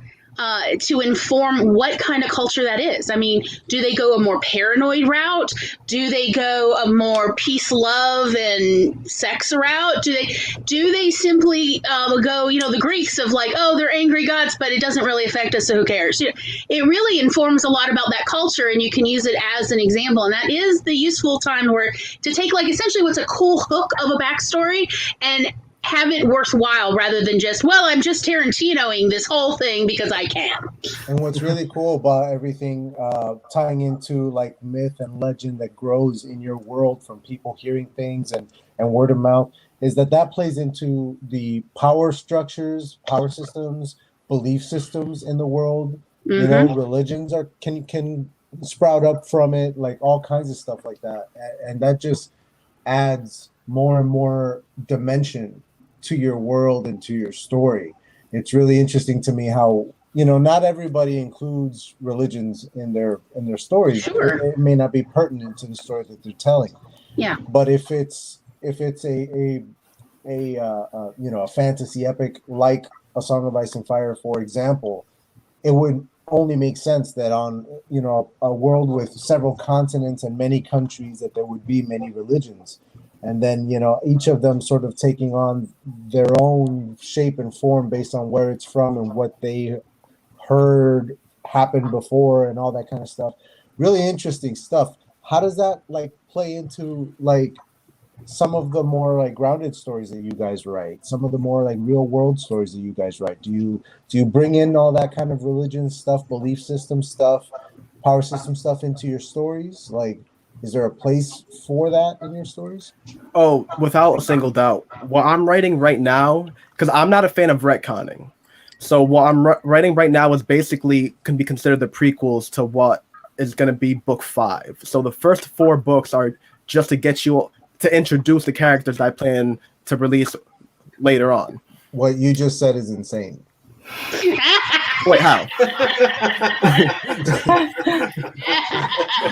[SPEAKER 4] to inform what kind of culture that is. I mean, do they go a more paranoid route? Do they go a more peace, love, and sex route? Do they simply go, the Greeks of like, oh, they're angry gods, but it doesn't really affect us, so who cares? It really informs a lot about that culture, and you can use it as an example. And that is the useful time to take like essentially what's a cool hook of a backstory and have it worthwhile rather than just, well, I'm just Tarantinoing this whole thing because I can.
[SPEAKER 1] And what's really cool about everything tying into like myth and legend that grows in your world from people hearing things and word of mouth is that plays into the power structures, power systems, belief systems in the world. Mm-hmm. Religions can sprout up from it, like all kinds of stuff like that. And that just adds more and more dimension to your world and to your story. It's really interesting to me how not everybody includes religions in their stories.
[SPEAKER 4] Sure.
[SPEAKER 1] It may not be pertinent to the story that they're telling.
[SPEAKER 4] Yeah.
[SPEAKER 1] But if it's a fantasy epic like A Song of Ice and Fire, for example, it would only make sense that on a world with several continents and many countries that there would be many religions. And then, each of them sort of taking on their own shape and form based on where it's from and what they heard happened before and all that kind of stuff. Really interesting stuff. How does that play into some of the more grounded stories that you guys write? Some of the more real world stories that you guys write? Do you bring in all that kind of religion stuff, belief system stuff, power system stuff into your stories? Is there a place for that in your stories?
[SPEAKER 2] Oh, without a single doubt. What I'm writing right now, because I'm not a fan of retconning. So what I'm writing right now is basically can be considered the prequels to what is going to be book 5. So the first 4 books are just to get you to introduce the characters I plan to release later on.
[SPEAKER 1] What you just said is insane.
[SPEAKER 2] Wait, how?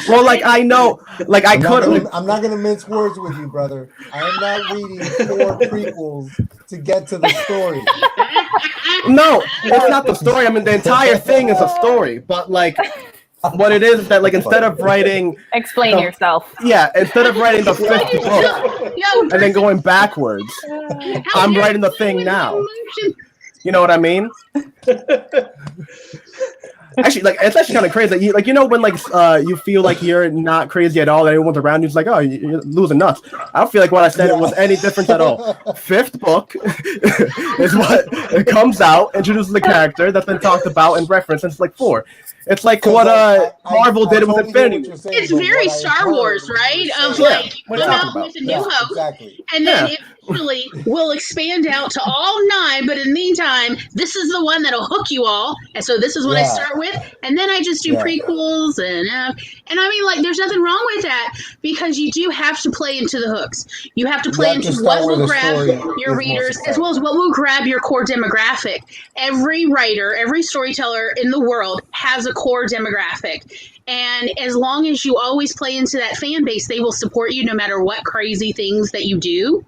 [SPEAKER 2] Well, like I know, like I could.
[SPEAKER 1] I'm not gonna mince words with you, brother. I am not reading 4 prequels to get to the story.
[SPEAKER 2] No, it's not the story. I mean, the entire thing is a story, but like, what it is that like instead of writing,
[SPEAKER 5] Explain yourself.
[SPEAKER 2] yeah, instead of writing the 5th book and then going backwards, I'm writing the thing now. You know what I mean? Actually, like it's actually kind of crazy. Like you know when like you feel like you're not crazy at all, and everyone's around you's like, oh, you're losing nuts. I don't feel like what I said was any different at all. 5th book is what it comes out, introduces the character that's been talked about and referenced since like 4. It's like what Marvel did with Infinity War.
[SPEAKER 4] It's very Star Wars, right? Of like, come out with a new hope,
[SPEAKER 1] exactly.
[SPEAKER 4] and then eventually will expand out to all 9. But in the meantime, this is the one that'll hook you all, and so this is what I start with, and then I just do prequels, and I mean, like, there's nothing wrong with that because you do have to play into the hooks. You have to play into what will grab your readers, as well as what will grab your core demographic. Every writer, every storyteller in the world has a core demographic. And as long as you always play into that fan base, they will support you no matter what crazy things that you do.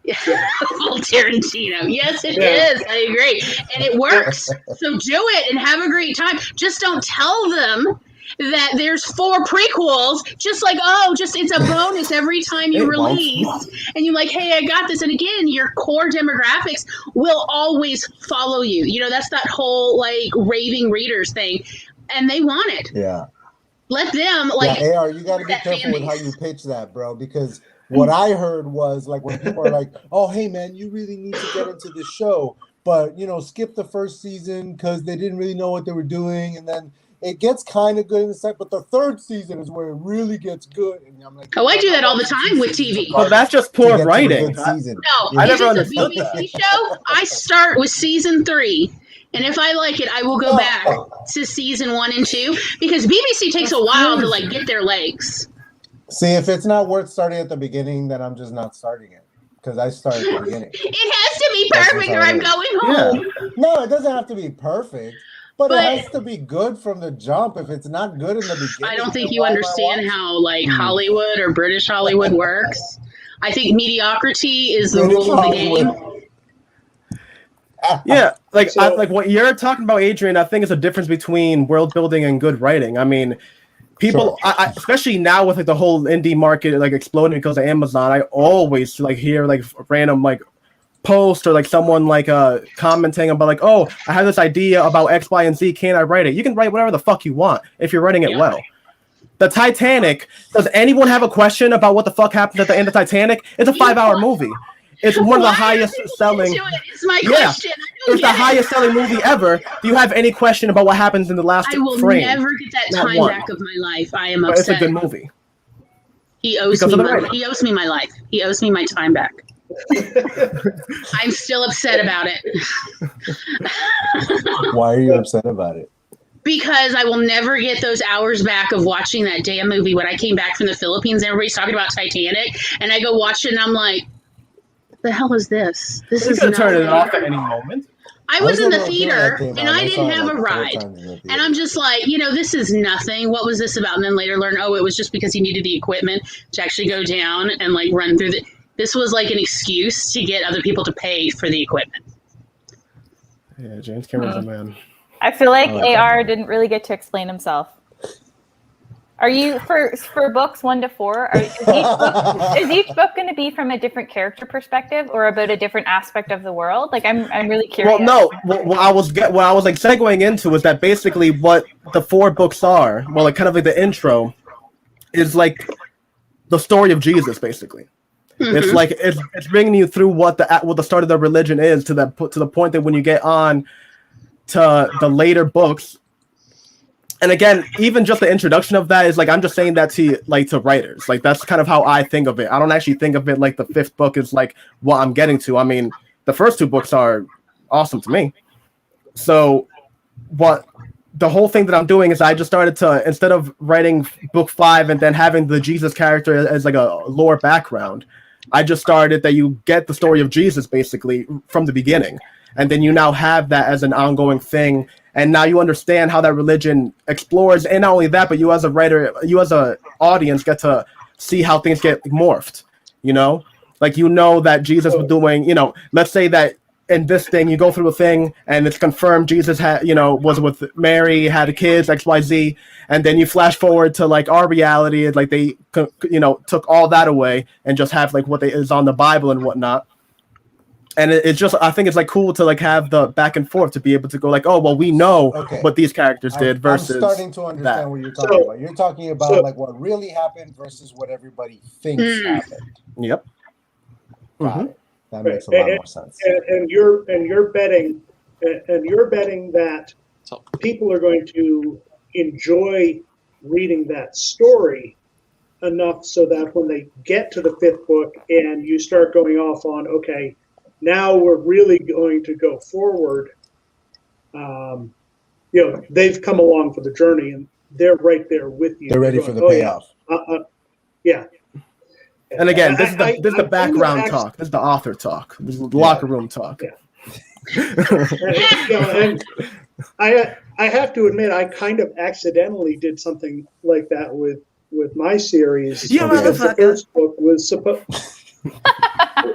[SPEAKER 4] Full Tarantino. Yes, it is. I agree. And it works. So do it and have a great time. Just don't tell them that there's 4 prequels, just like, it's a bonus every time you release. And you're like, hey, I got this. And again, your core demographics will always follow you. You know, that's that whole like raving readers thing. And they want it.
[SPEAKER 1] Yeah.
[SPEAKER 4] Let them like
[SPEAKER 1] AR, you gotta be careful with how you pitch that, bro, because what I heard was like when people are like, oh, hey man, you really need to get into this show, but you know, skip the 1st season because they didn't really know what they were doing, and then it gets kind of good in the second, but the 3rd season is where it really gets good. And I'm like,
[SPEAKER 4] I do that all the time with TV.
[SPEAKER 2] But that's just poor writing.
[SPEAKER 4] No,
[SPEAKER 2] I never
[SPEAKER 4] if it's a BBC show, I start with season 3. And if I like it, I will go back to season 1 and 2 because BBC takes a while to like get their legs.
[SPEAKER 1] See, if it's not worth starting at the beginning, then I'm just not starting it because I start at the beginning.
[SPEAKER 4] It has to be perfect or I'm going home.
[SPEAKER 1] Yeah. No, it doesn't have to be perfect, but it has to be good from the jump. If it's not good in the beginning,
[SPEAKER 4] I don't think you understand how like Hollywood or British Hollywood works. I think mediocrity is the rule of the game.
[SPEAKER 2] Yeah, like like what you're talking about, Adrian, I think is a difference between world building and good writing. I mean, people, especially now with like the whole indie market like exploding because of Amazon, I always like hear like random like post or like someone like commenting about like, oh, I have this idea about X, Y, and Z. Can I write it? You can write whatever the fuck you want if you're writing it well. The Titanic. Does anyone have a question about what the fuck happens at the end of Titanic? It's a 5-hour movie. It's one of the highest selling.
[SPEAKER 4] It's my question.
[SPEAKER 2] It's the highest selling movie ever. Do you have any question about what happens in the last frame?
[SPEAKER 4] I will never get that time back of my life. I am upset.
[SPEAKER 2] But it's a good movie.
[SPEAKER 4] He owes me my life. He owes me my time back. I'm still upset about it.
[SPEAKER 1] Why are you upset about it?
[SPEAKER 4] Because I will never get those hours back of watching that damn movie. When I came back from the Philippines, everybody's talking about Titanic, and I go watch it, and I'm like, the hell is this? This is not
[SPEAKER 2] turn it off at any moment.
[SPEAKER 4] I was in the theater and I didn't have a ride. And I'm just like, you know, this is nothing. What was this about? And then later learn, oh, it was just because he needed the equipment to actually go down and like run through the. This was like an excuse to get other people to pay for the equipment.
[SPEAKER 2] Yeah, James Cameron's a man.
[SPEAKER 5] I feel like AR didn't really get to explain himself. Are you for books 1 to 4? Is each book going to be from a different character perspective or about a different aspect of the world? Like I'm really curious.
[SPEAKER 2] Well, no. What I was like segueing into is that basically what the 4 books are. Well, like kind of like the intro is like the story of Jesus, basically. Mm-hmm. It's like it's bringing you through what the start of the religion is to the point that when you get on to the later books. And again, even just the introduction of that is like I'm just saying that to writers. Like that's kind of how I think of it. I don't actually think of it like the 5th book is like what I'm getting to. I mean, the first 2 books are awesome to me. So what the whole thing that I'm doing is I just started to, instead of writing book 5 and then having the Jesus character as like a lore background, I just started that you get the story of Jesus basically from the beginning. and then you now have that as an ongoing thing, and now you understand how that religion explores, and not only that, but you as a writer, you as a audience get to see how things get morphed, you know, like, you know, that Jesus was doing, you know, let's say that in this thing you go through a thing and it's confirmed Jesus had, you know, was with Mary, had kids, XYZ, and then you flash forward to like our reality, like they, you know, took all that away and just have like what is on the Bible and whatnot. And it's just, I think it's like cool to like have the back and forth to be able to go like, oh, well, we know what these characters did versus.
[SPEAKER 1] I'm starting to understand what you're talking about. You're talking about like what really happened versus what everybody thinks happened.
[SPEAKER 2] Yep.
[SPEAKER 1] Got it. That makes a lot more sense.
[SPEAKER 3] And you're betting that people are going to enjoy reading that story enough so that when they get to the 5th book and you start going off on, okay, now we're really going to go forward. You know, they've come along for the journey and they're right there with you.
[SPEAKER 1] They're ready for the payoff.
[SPEAKER 3] Yeah.
[SPEAKER 2] And again, this is the background talk. This is the author talk. This is the locker room talk.
[SPEAKER 3] And I have to admit, I kind of accidentally did something like that with my series.
[SPEAKER 2] Yeah,
[SPEAKER 3] because the first book was supposed.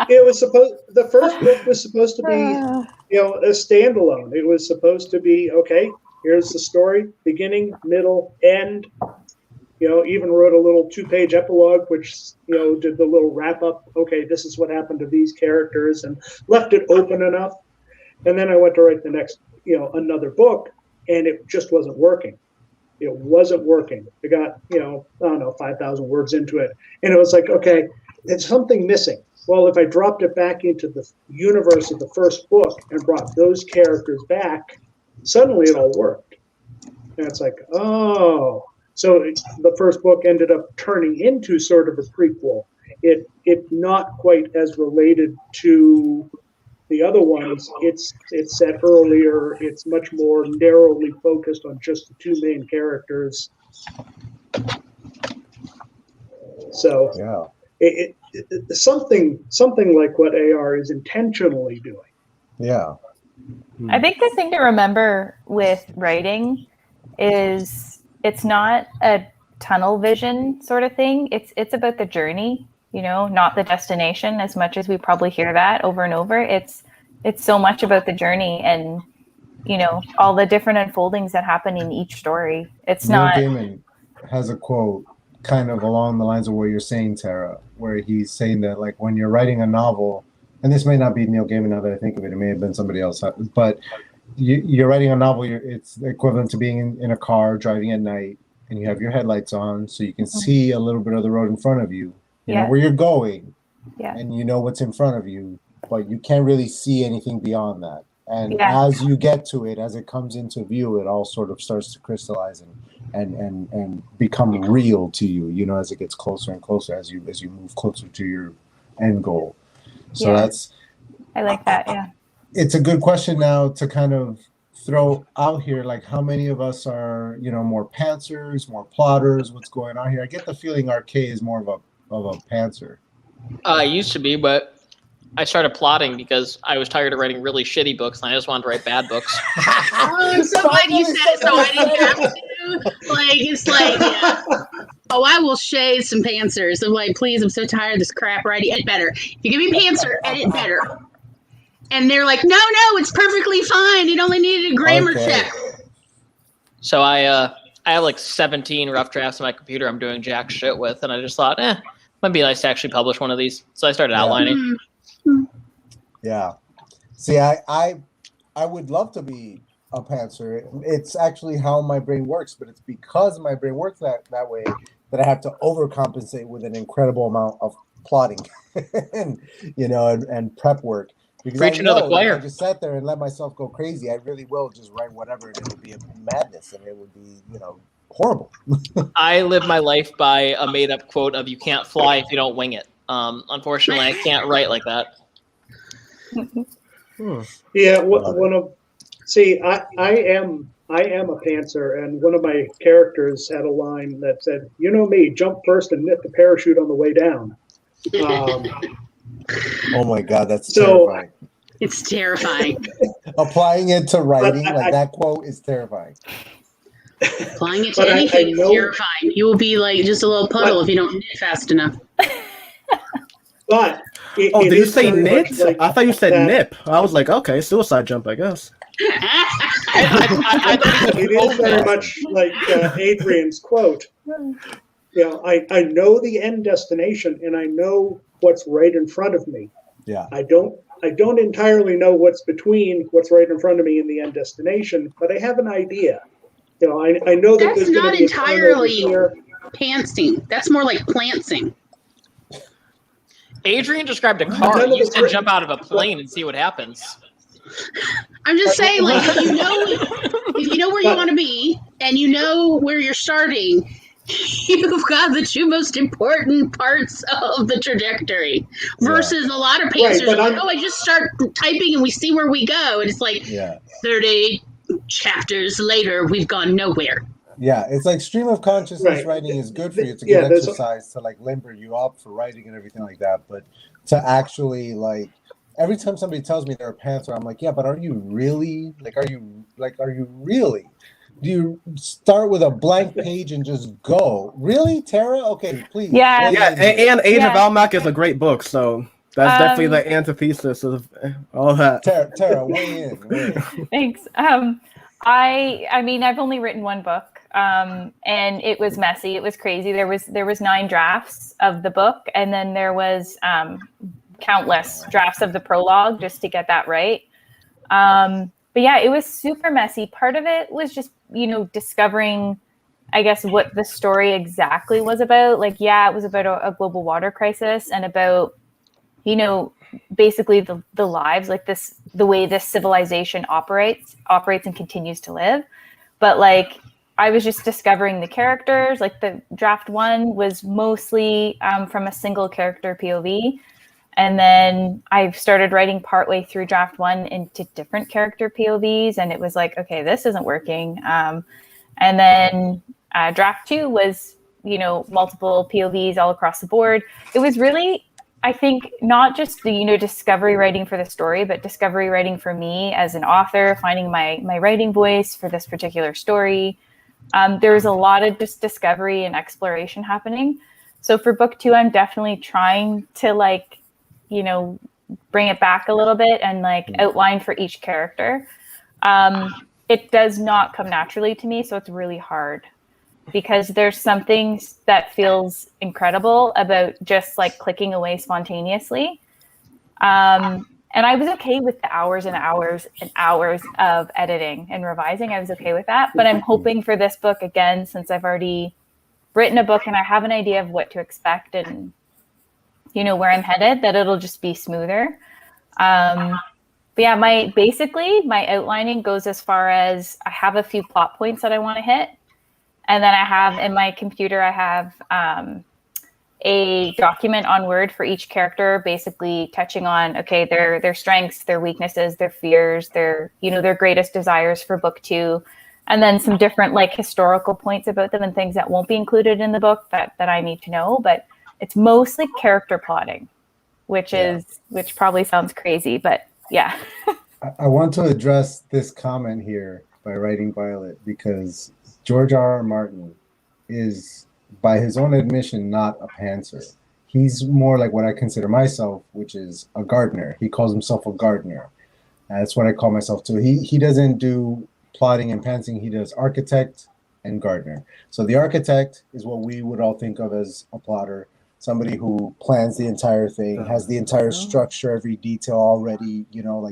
[SPEAKER 3] The first book was supposed to be, you know, a standalone. It was supposed to be, okay, here's the story, beginning, middle, end. You know, even wrote a little 2-page epilogue, which, you know, did the little wrap up. Okay, this is what happened to these characters, and left it open enough. And then I went to write the next, you know, another book, and it just wasn't working. It wasn't working. I got, you know, I don't know, 5,000 words into it, and it was like, okay, there's something missing. Well, if I dropped it back into the universe of the first book and brought those characters back, suddenly it all worked. And it's like, oh. So the first book ended up turning into sort of a prequel. It not quite as related to the other ones. It's set earlier. It's much more narrowly focused on just the 2 main characters. So
[SPEAKER 1] yeah,
[SPEAKER 3] something like what AR is intentionally doing.
[SPEAKER 1] Yeah.
[SPEAKER 5] I think the thing to remember with writing is it's not a tunnel vision sort of thing. It's about the journey, you know, not the destination, as much as we probably hear that over and over. It's so much about the journey and, you know, all the different unfoldings that happen in each story. It's
[SPEAKER 1] Neil
[SPEAKER 5] not.
[SPEAKER 1] Gaiman has a quote kind of along the lines of what you're saying, Tara, where he's saying that like when you're writing a novel, and this may not be Neil Gaiman now that I think of it, it may have been somebody else, but you're writing a novel, it's equivalent to being in a car driving at night, and you have your headlights on so you can see a little bit of the road in front of you. You know where you're going, and you know what's in front of you, but you can't really see anything beyond that. And as you get to it, as it comes into view, it all sort of starts to crystallize and become real to you, you know, as it gets closer and closer, as you move closer to your end goal. So
[SPEAKER 5] I like that,
[SPEAKER 1] It's a good question now to kind of throw out here, like how many of us are, you know, more pantsers, more plotters, what's going on here? I get the feeling RK is more of a pantser.
[SPEAKER 6] I used to be, but I started plotting because I was tired of writing really shitty books and I just wanted to write bad books.
[SPEAKER 4] Oh, I'm so glad you said so. I didn't have to. Like, it's like, oh, I will shade some pantsers. I'm like, please, I'm so tired of this crap writing. Edit better. If you give me a pantser, edit better. And they're like, no, it's perfectly fine. It only needed a grammar check.
[SPEAKER 6] So I have like 17 rough drafts on my computer I'm doing jack shit with, and I just thought, might be nice to actually publish one of these. So I started outlining.
[SPEAKER 1] Yeah. See, I would love to be a pantser. It's actually how my brain works, but it's because my brain works that way that I have to overcompensate with an incredible amount of plotting and, you know, and prep work. Because
[SPEAKER 6] Preach another choir.
[SPEAKER 1] If I just sat there and let myself go crazy, I really will just write whatever, and it would be a madness, and it would be, you know, horrible.
[SPEAKER 6] I live my life by a made-up quote of "You can't fly if you don't wing it." Unfortunately, I can't write like that.
[SPEAKER 3] Yeah, I am a pantser, and one of my characters had a line that said, "You know me, jump first and knit the parachute on the way down."
[SPEAKER 1] Oh my God, that's terrifying.
[SPEAKER 4] It's terrifying.
[SPEAKER 1] Applying it to writing, like that quote is terrifying.
[SPEAKER 4] Applying it to anything is terrifying. You will be like just a little puddle if you don't knit fast enough.
[SPEAKER 3] But
[SPEAKER 2] did you say knit? I thought you said nip. I was like, okay, suicide jump, I guess.
[SPEAKER 3] It is very much like Adrian's quote. I know the end destination and I know what's right in front of me.
[SPEAKER 1] Yeah.
[SPEAKER 3] I don't entirely know what's between what's right in front of me and the end destination, but I have an idea. I know that
[SPEAKER 4] that's not entirely pantsing. That's more like plantsing.
[SPEAKER 6] Adrian described a car. You used to jump out of a plane and see what happens.
[SPEAKER 4] I'm just saying, like, if you know where you want to be and you know where you're starting, you've got the two most important parts of the trajectory. Versus a lot of pantsers are like, I just start typing and we see where we go. And it's like 30 chapters later, we've gone nowhere.
[SPEAKER 1] Yeah, it's like stream of consciousness writing is good for you. It's a good exercise to like limber you up for writing and everything like that. But to actually like every time somebody tells me they're a pantser, I'm like, yeah, but are you really? Are you really? Do you start with a blank page and just go? Really, Tara? Okay, please.
[SPEAKER 5] Yeah.
[SPEAKER 2] And Age of Almach is a great book, so that's definitely the antithesis of all that.
[SPEAKER 1] Tara, weigh in.
[SPEAKER 5] Thanks. I mean, I've only written one book, and it was messy. It was crazy. There was 9 drafts of the book, and then there was countless drafts of the prologue just to get that right. But yeah, it was super messy. Part of it was just, discovering, I guess, what the story exactly was about. Like, it was about a global water crisis and about, basically the lives, like the way this civilization operates and continues to live. But like, I was just discovering the characters. Like the draft 1 was mostly from a single character POV. And then I started writing partway through draft 1 into different character POVs. And it was like, okay, this isn't working. And then draft 2 was, multiple POVs all across the board. It was really, I think, not just the, discovery writing for the story, but discovery writing for me as an author, finding my writing voice for this particular story. There was a lot of just discovery and exploration happening. So for book 2, I'm definitely trying to bring it back a little bit and outline for each character. It does not come naturally to me, so it's really hard because there's some things that feels incredible about just clicking away spontaneously. And I was okay with the hours and hours and hours of editing and revising. I was okay with that, but I'm hoping for this book again, since I've already written a book and I have an idea of what to expect and where I'm headed, that it'll just be smoother. But yeah, my outlining goes as far as I have a few plot points that I want to hit. And then I have in my computer, I have a document on Word for each character, basically touching on, okay, their strengths, their weaknesses, their fears, their greatest desires for book 2. And then some different historical points about them and things that won't be included in the book that I need to know. But it's mostly character plotting, which probably sounds crazy, but yeah.
[SPEAKER 1] I want to address this comment here by Writing Violet, because George R.R. Martin is, by his own admission, not a pantser. He's more like what I consider myself, which is a gardener. He calls himself a gardener. That's what I call myself too. He doesn't do plotting and pantsing. He does architect and gardener. So the architect is what we would all think of as a plotter. Somebody who plans the entire thing, has the entire structure, every detail already,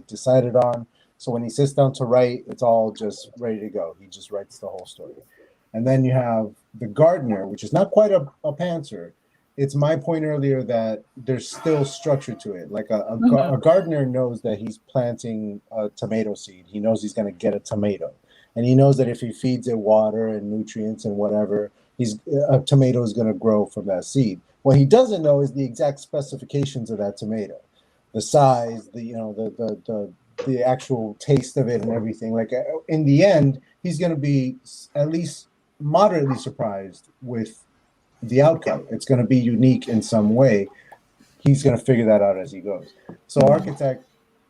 [SPEAKER 1] decided on. So when he sits down to write, it's all just ready to go. He just writes the whole story. And then you have the gardener, which is not quite a pantser. It's my point earlier that there's still structure to it. Like a gardener knows that he's planting a tomato seed. He knows he's going to get a tomato. And he knows that if he feeds it water and nutrients and whatever, a tomato is going to grow from that seed. What he doesn't know is the exact specifications of that tomato, the size, the actual taste of it and everything. Like in the end, he's going to be at least moderately surprised with the outcome. It's going to be unique in some way. He's going to figure that out as he goes. So architect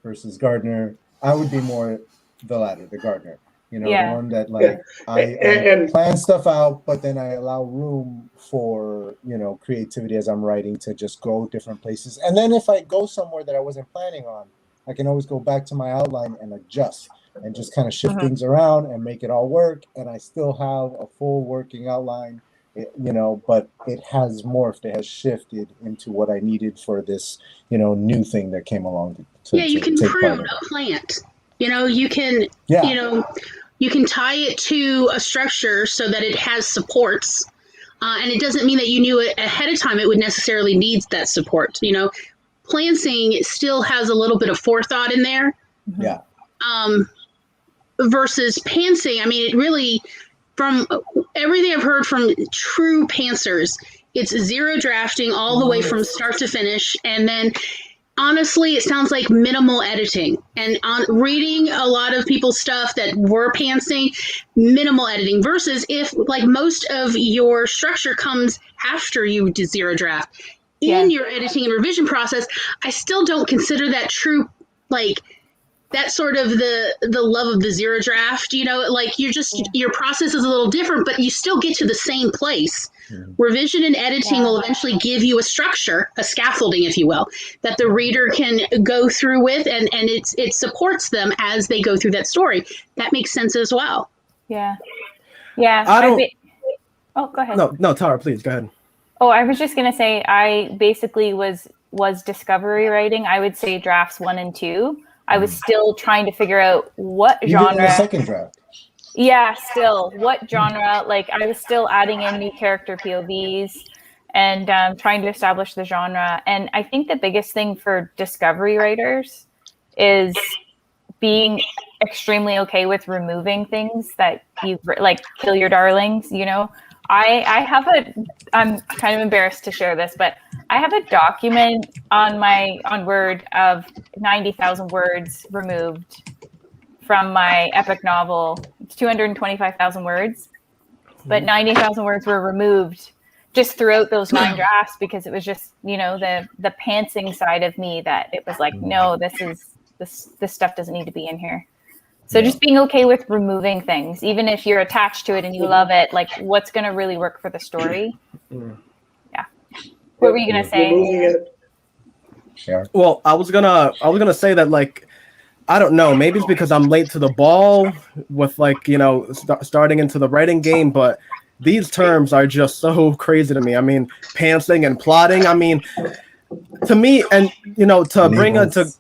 [SPEAKER 1] versus gardener, I would be more the latter, the gardener. You know,
[SPEAKER 5] Yeah.
[SPEAKER 1] the one that like I plan stuff out, but then I allow room for, you know, creativity as I'm writing to just go different places. And then if I go somewhere that I wasn't planning on, I can always go back to my outline and adjust and just kind of shift things around and make it all work. And I still have a full working outline, you know, but it has morphed, it has shifted into what I needed for this, you know, new thing that came along.
[SPEAKER 4] You can prune a plant. You know, you can, you know, you can tie it to a structure so that it has supports. And it doesn't mean that you knew it ahead of time it would necessarily need that support. You know, planting still has a little bit of forethought in there.
[SPEAKER 1] Yeah.
[SPEAKER 4] Versus pantsing, I mean, it really, from everything I've heard from true pantsers, it's zero drafting all the way from start to finish. And then honestly, it sounds like minimal editing. And on reading a lot of people's stuff that were pantsing, minimal editing versus if like most of your structure comes after you do zero draft. In your editing and revision process, I still don't consider that true, like that sort of the love of the zero draft, you know, like you're just, your process is a little different, but you still get to the same place. Revision and editing will eventually give you a structure, a scaffolding, if you will, that the reader can go through with, and it supports them as they go through that story. That makes sense as well.
[SPEAKER 5] Yeah. Oh, go ahead.
[SPEAKER 2] No, Tara, please go ahead.
[SPEAKER 5] Oh, I was just gonna say, I basically was discovery writing. I would say drafts 1 and 2. I was still trying to figure out what genre.
[SPEAKER 1] Even the second draft.
[SPEAKER 5] Yeah, still what genre. Like I was still adding in new character POVs and trying to establish the genre. And I think the biggest thing for discovery writers is being extremely okay with removing things that you like, kill your darlings, you know. I'm kind of embarrassed to share this, but I have a document on Word of 90,000 words removed from my epic novel. It's 225,000 words, but 90,000 words were removed just throughout those 9 drafts because it was just, you know, the pantsing side of me that it was like, no, this stuff doesn't need to be in here. So just being okay with removing things, even if you're attached to it and you love it, like what's going to really work for the story. Yeah. What were you going to say?
[SPEAKER 2] Well, I was gonna say that, like, I don't know, maybe it's because I'm late to the ball with, like, you know, starting into the writing game, but these terms are just so crazy to me. I mean, pantsing and plotting. I mean, to me, and you know, to bring it to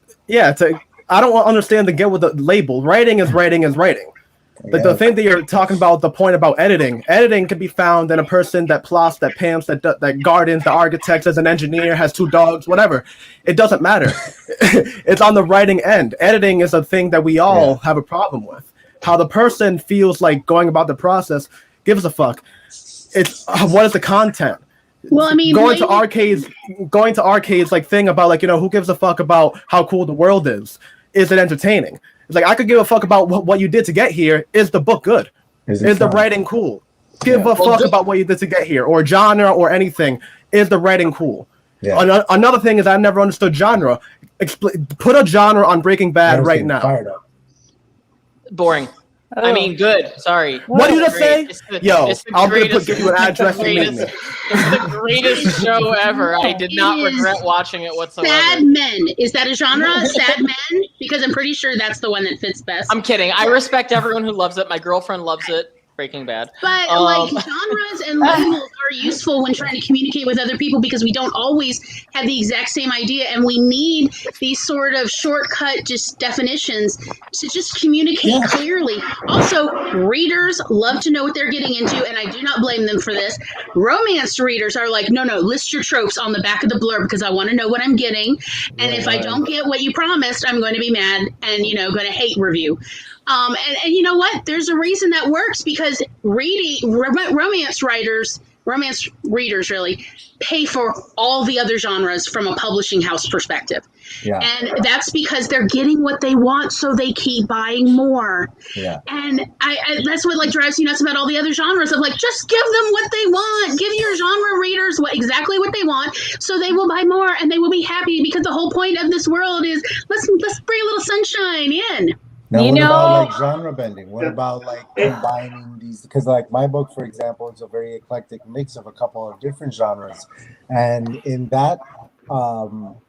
[SPEAKER 2] I don't understand the get with the label. Writing is writing is writing. Like the thing that you're talking about, the point about editing can be found in a person that plots, that pants, that gardens, the architects, as an engineer, has 2 dogs, whatever. It doesn't matter. It's on the writing end. Editing is a thing that we all have a problem with. How the person feels like going about the process gives a fuck. It's what is the content?
[SPEAKER 4] Well, I mean,
[SPEAKER 2] going to arcades, like thing about, like, you know, who gives a fuck about how cool the world is? Is it entertaining? It's like, I could give a fuck about what you did to get here. Is the book good? Is the writing cool? Give a fuck about what you did to get here, or genre, or anything. Is the writing cool? Yeah. Another thing is, I never understood genre. Put a genre on Breaking Bad right now.
[SPEAKER 6] Boring.
[SPEAKER 5] Oh.
[SPEAKER 6] I mean, good. Sorry.
[SPEAKER 2] What did you just say? I'm going to give you an address.
[SPEAKER 6] It's the greatest show ever. I did not regret watching it whatsoever.
[SPEAKER 4] Sad Men. Is that a genre? Sad Men? Because I'm pretty sure that's the one that fits best.
[SPEAKER 6] I'm kidding. I respect everyone who loves it. My girlfriend loves it. Breaking Bad.
[SPEAKER 4] But like genres and labels are useful when trying to communicate with other people because we don't always have the exact same idea, and we need these sort of shortcut just definitions to just communicate clearly. Also, readers love to know what they're getting into, and I do not blame them for this. Romance readers are like, no, list your tropes on the back of the blurb because I want to know what I'm getting, and if I don't get what you promised, I'm going to be mad and, you know, going to hate review. And you know what? There's a reason that works because romance writers romance readers really pay for all the other genres from a publishing house perspective.
[SPEAKER 1] Yeah.
[SPEAKER 4] And that's because they're getting what they want, so they keep buying more.
[SPEAKER 1] Yeah.
[SPEAKER 4] And I that's what like drives me nuts about all the other genres of like, just give them what they want. Give your genre readers exactly what they want, so they will buy more and they will be happy, because the whole point of this world is let's bring a little sunshine in.
[SPEAKER 1] Now,
[SPEAKER 5] You
[SPEAKER 1] what about
[SPEAKER 5] know-
[SPEAKER 1] like genre bending? What about like combining these? Because like my book, for example, is a very eclectic mix of a couple of different genres, and in that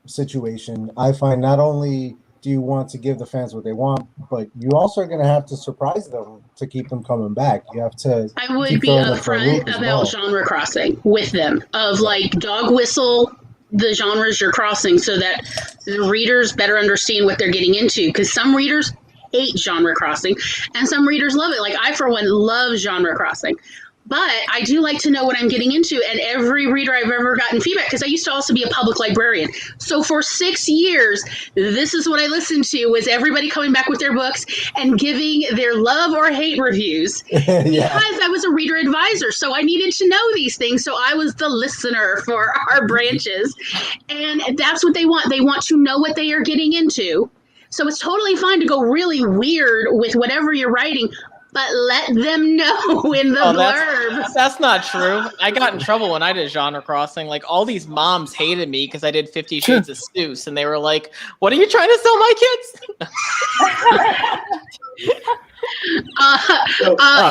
[SPEAKER 1] situation, I find not only do you want to give the fans what they want, but you also are going to have to surprise them to keep them coming back. You have to.
[SPEAKER 4] I would
[SPEAKER 1] keep
[SPEAKER 4] be
[SPEAKER 1] throwing them for a loop
[SPEAKER 4] upfront
[SPEAKER 1] as
[SPEAKER 4] about
[SPEAKER 1] well.
[SPEAKER 4] genre crossing with them, of like dog whistle the genres you're crossing, so that the readers better understand what they're getting into, because some readers hate genre crossing and some readers love it. Like I, for one, love genre crossing, but I do like to know what I'm getting into. And every reader I've ever gotten feedback, because I used to also be a public librarian, so for 6 years this is what I listened to, was everybody coming back with their books and giving their love or hate reviews.
[SPEAKER 1] Yeah.
[SPEAKER 4] Because I was a reader advisor, so I needed to know these things, so I was the listener for our branches, and that's what they want. They want to know what they are getting into. So it's totally fine to go really weird with whatever you're writing, but let them know in the blurb.
[SPEAKER 6] That's not true. I got in trouble when I did genre crossing. Like, all these moms hated me because I did 50 Shades of Seuss, and they were like, "What are you trying to sell my kids?"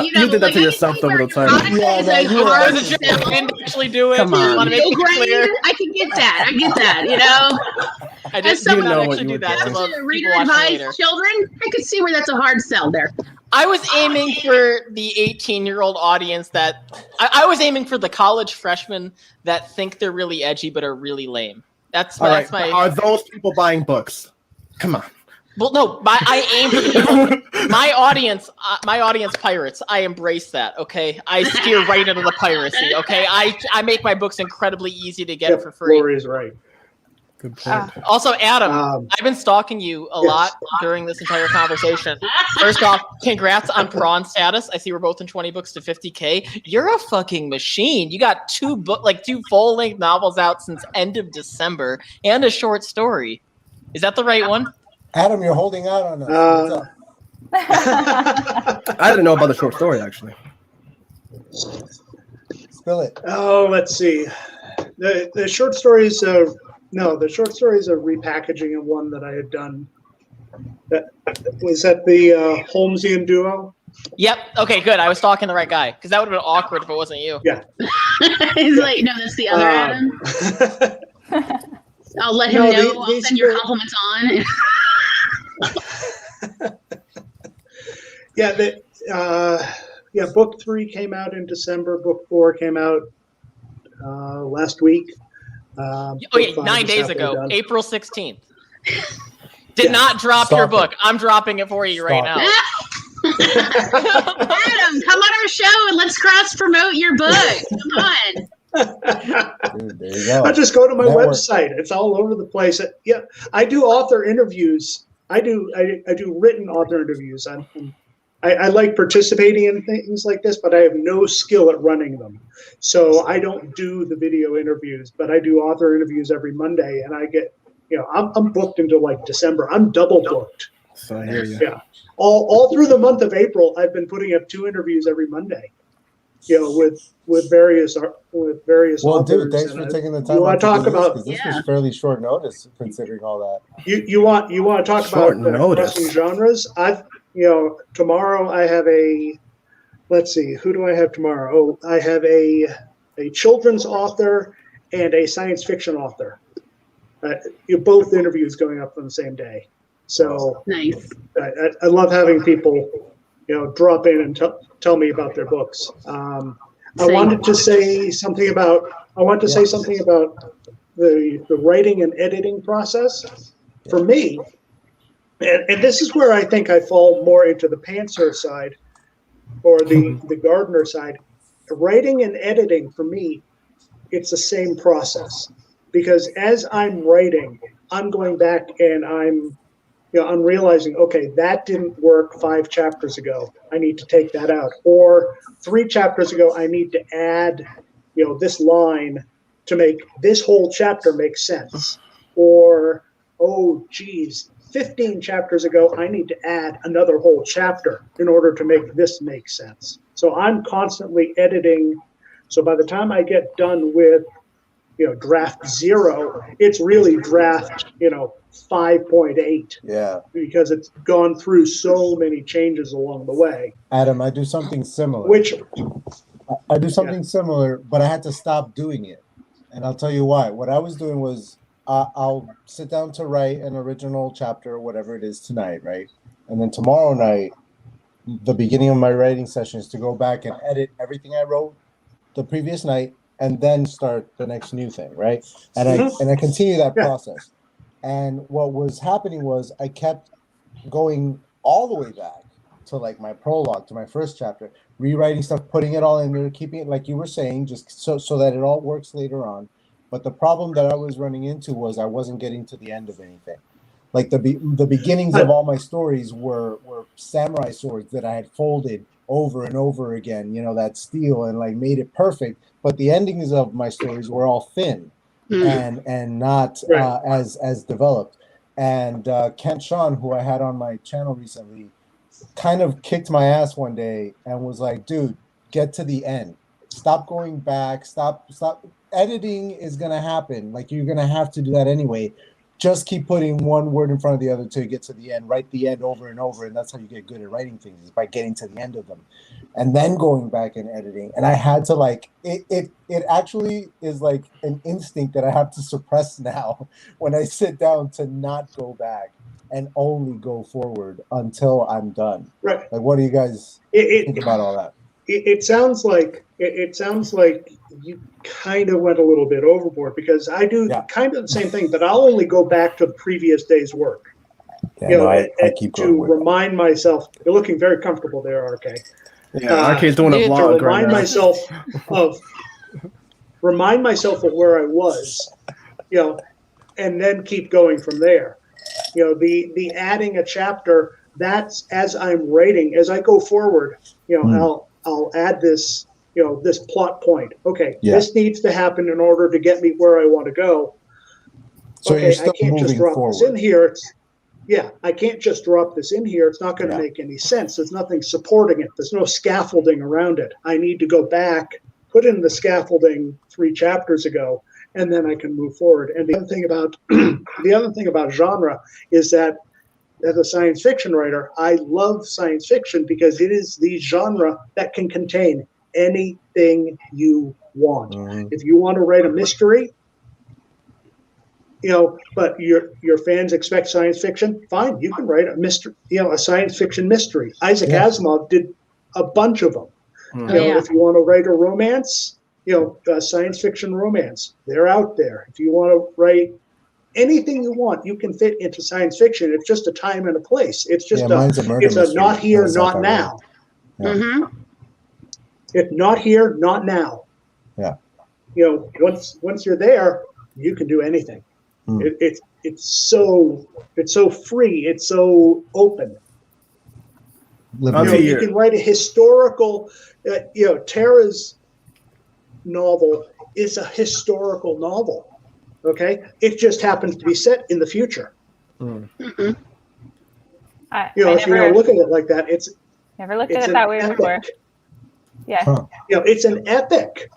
[SPEAKER 2] You did that to yourself, though, with the title.
[SPEAKER 1] Yeah,
[SPEAKER 4] It's a
[SPEAKER 1] you were-
[SPEAKER 4] hard
[SPEAKER 6] It was a joke. I didn't actually do it.
[SPEAKER 2] Come on.
[SPEAKER 6] I want to make
[SPEAKER 4] middle
[SPEAKER 6] it clear.
[SPEAKER 4] grade. I can get that. I get that. You know,
[SPEAKER 6] I didn't
[SPEAKER 4] someone
[SPEAKER 6] not
[SPEAKER 2] know what
[SPEAKER 6] actually
[SPEAKER 2] you
[SPEAKER 6] do
[SPEAKER 2] were
[SPEAKER 6] that. I
[SPEAKER 2] doing.
[SPEAKER 6] love people
[SPEAKER 4] reader
[SPEAKER 6] watching
[SPEAKER 4] advised
[SPEAKER 6] later.
[SPEAKER 4] children. I could see where that's a hard sell there.
[SPEAKER 6] I was aiming for the 18-year-old audience that I was aiming for the college freshmen that think they're really edgy but are really lame. That's
[SPEAKER 2] All right.
[SPEAKER 6] my.
[SPEAKER 2] Are those people buying books? Come on.
[SPEAKER 6] Well, no, I aim for the people. My audience pirates. I embrace that. Okay, I steer right into the piracy. Okay, I make my books incredibly easy to get for free.
[SPEAKER 3] Lori's right.
[SPEAKER 2] Good point.
[SPEAKER 6] Also, Adam,
[SPEAKER 3] Um,
[SPEAKER 6] I've been stalking you a
[SPEAKER 3] yes.
[SPEAKER 6] lot during this entire conversation. First off, congrats on prawn status. I see we're both in 20 books to 50K. You're a fucking machine. You got two full-length novels out since end of December and a short story. Is that the right one?
[SPEAKER 1] Adam, you're holding out on us. What's up?
[SPEAKER 2] I didn't know about the short story, actually.
[SPEAKER 1] Spill it.
[SPEAKER 3] Oh, let's see. The short stories are the short stories are repackaging of one that I had done. Was that the Holmesian duo?
[SPEAKER 6] Yep. Okay, good. I was stalking the right guy, because that would have been awkward if it wasn't you.
[SPEAKER 3] Yeah.
[SPEAKER 4] He's like, no, that's the other Adam. I'll let him
[SPEAKER 3] No,
[SPEAKER 4] know. I'll
[SPEAKER 3] these
[SPEAKER 4] send your
[SPEAKER 3] were-
[SPEAKER 4] compliments on.
[SPEAKER 3] Book 3 came out in December. Book 4 came out last week.
[SPEAKER 6] Oh,
[SPEAKER 3] Book
[SPEAKER 6] yeah,
[SPEAKER 3] 5
[SPEAKER 6] 9
[SPEAKER 3] is
[SPEAKER 6] days
[SPEAKER 3] halfway
[SPEAKER 6] ago,
[SPEAKER 3] done.
[SPEAKER 6] April 16th. Did not drop your
[SPEAKER 1] Stop
[SPEAKER 6] book. I'm dropping it for you right
[SPEAKER 1] Stop
[SPEAKER 6] now.
[SPEAKER 4] Adam, come on our show and let's cross promote your book. Come on.
[SPEAKER 1] Dude, there you go.
[SPEAKER 3] I just go to my
[SPEAKER 1] Network.
[SPEAKER 3] website. It's all over the place. Yeah, I do author interviews. I do written author interviews. I like participating in things like this, but I have no skill at running them. So I don't do the video interviews, but I do author interviews every Monday, and I get, I'm booked until like December. I'm double booked.
[SPEAKER 2] So I hear you.
[SPEAKER 3] Yeah. All through the month of April, I've been putting up 2 interviews every Monday. With various
[SPEAKER 1] Well,
[SPEAKER 3] authors.
[SPEAKER 1] dude, thanks
[SPEAKER 3] and,
[SPEAKER 1] for taking the time.
[SPEAKER 3] You want to
[SPEAKER 1] out
[SPEAKER 3] talk
[SPEAKER 1] do this,
[SPEAKER 3] about
[SPEAKER 1] 'cause this
[SPEAKER 4] Yeah.
[SPEAKER 1] was fairly short notice considering all that.
[SPEAKER 3] you want to talk
[SPEAKER 2] Short
[SPEAKER 3] about
[SPEAKER 2] notice.
[SPEAKER 3] crossing genres? Tomorrow I have let's see, who do I have tomorrow? Oh, I have a children's author and a science fiction author. Both interviews going up on the same day. So
[SPEAKER 4] Nice.
[SPEAKER 3] I love having people, drop in and tell me about their books. I
[SPEAKER 4] Same.
[SPEAKER 3] wanted to say something about the writing and editing process for me. And this is where I think I fall more into the pantser side or the gardener side. Writing and editing for me, it's the same process, because as I'm writing, I'm going back and I'm realizing, okay, that didn't work 5 chapters ago. I need to take that out. Or 3 chapters ago, I need to add, this line to make this whole chapter make sense, or oh geez, 15 chapters ago I need to add another whole chapter in order to make this make sense. So I'm constantly editing. So by the time I get done with draft 0, it's really draft 5.8.
[SPEAKER 1] Yeah.
[SPEAKER 3] Because it's gone through so many changes along the way.
[SPEAKER 1] Adam, I do something similar. I do something similar, but I had to stop doing it. And I'll tell you why. What I was doing was I'll sit down to write an original chapter or whatever it is tonight, right? And then tomorrow night, the beginning of my writing session is to go back and edit everything I wrote the previous night and then start the next new thing, right? And I continue that process. And what was happening was I kept going all the way back to like my prologue, to my first chapter, rewriting stuff, putting it all in there, keeping it like you were saying, just so that it all works later on. But the problem that I was running into was I wasn't getting to the end of anything. Like the beginnings of all my stories were samurai swords that I had folded over and over again, that steel, and like made it perfect. But the endings of my stories were all thin and not as developed. And Kent Sean, who I had on my channel recently, kind of kicked my ass one day and was like, dude, get to the end. Stop going back. Stop. Editing is going to happen. Like, you're going to have to do that anyway. Just keep putting one word in front of the other till you get to the end. Write the end over and over, and that's how you get good at writing things, is by getting to the end of them. And then going back and editing. And I had to, like, it actually is like an instinct that I have to suppress now when I sit down, to not go back and only go forward until I'm done.
[SPEAKER 3] Right.
[SPEAKER 1] Like, what do you guys think about all that?
[SPEAKER 3] It sounds like you kind of went a little bit overboard, because I do kind of the same thing, but I'll only go back to the previous day's work. I keep to remind myself. You're looking very comfortable there, RK.
[SPEAKER 2] Yeah, RK's doing a vlog right now.
[SPEAKER 3] Remind myself of where I was, and then keep going from there. The adding a chapter, that's as I'm writing, as I go forward, I'll add this, this plot point. Okay, this needs to happen in order to get me where I want to go.
[SPEAKER 1] So
[SPEAKER 3] okay, I can't just drop this in here. I can't just drop this in here. It's not going to make any sense. There's nothing supporting it. There's no scaffolding around it. I need to go back, put in the scaffolding 3 chapters ago, and then I can move forward. And the other thing about genre is that, as a science fiction writer, I love science fiction because it is the genre that can contain anything you want. If you want to write a mystery, but your fans expect science fiction, fine, you can write a mystery, a science fiction mystery. Isaac Asimov did a bunch of them. If you want to write a romance, a science fiction romance, they're out there. If you want to write anything you want, you can fit into science fiction. It's just a time and a place. It's just a not here, not now. If not here, not now.
[SPEAKER 1] Yeah.
[SPEAKER 3] Once you're there, you can do anything. It's so free. It's so open. You can write a historical. Tara's novel is a historical novel. Okay, it just happens to be set in the future. If you look at it like that, it's
[SPEAKER 5] never looked at it that way before. Yeah,
[SPEAKER 3] it's an epic,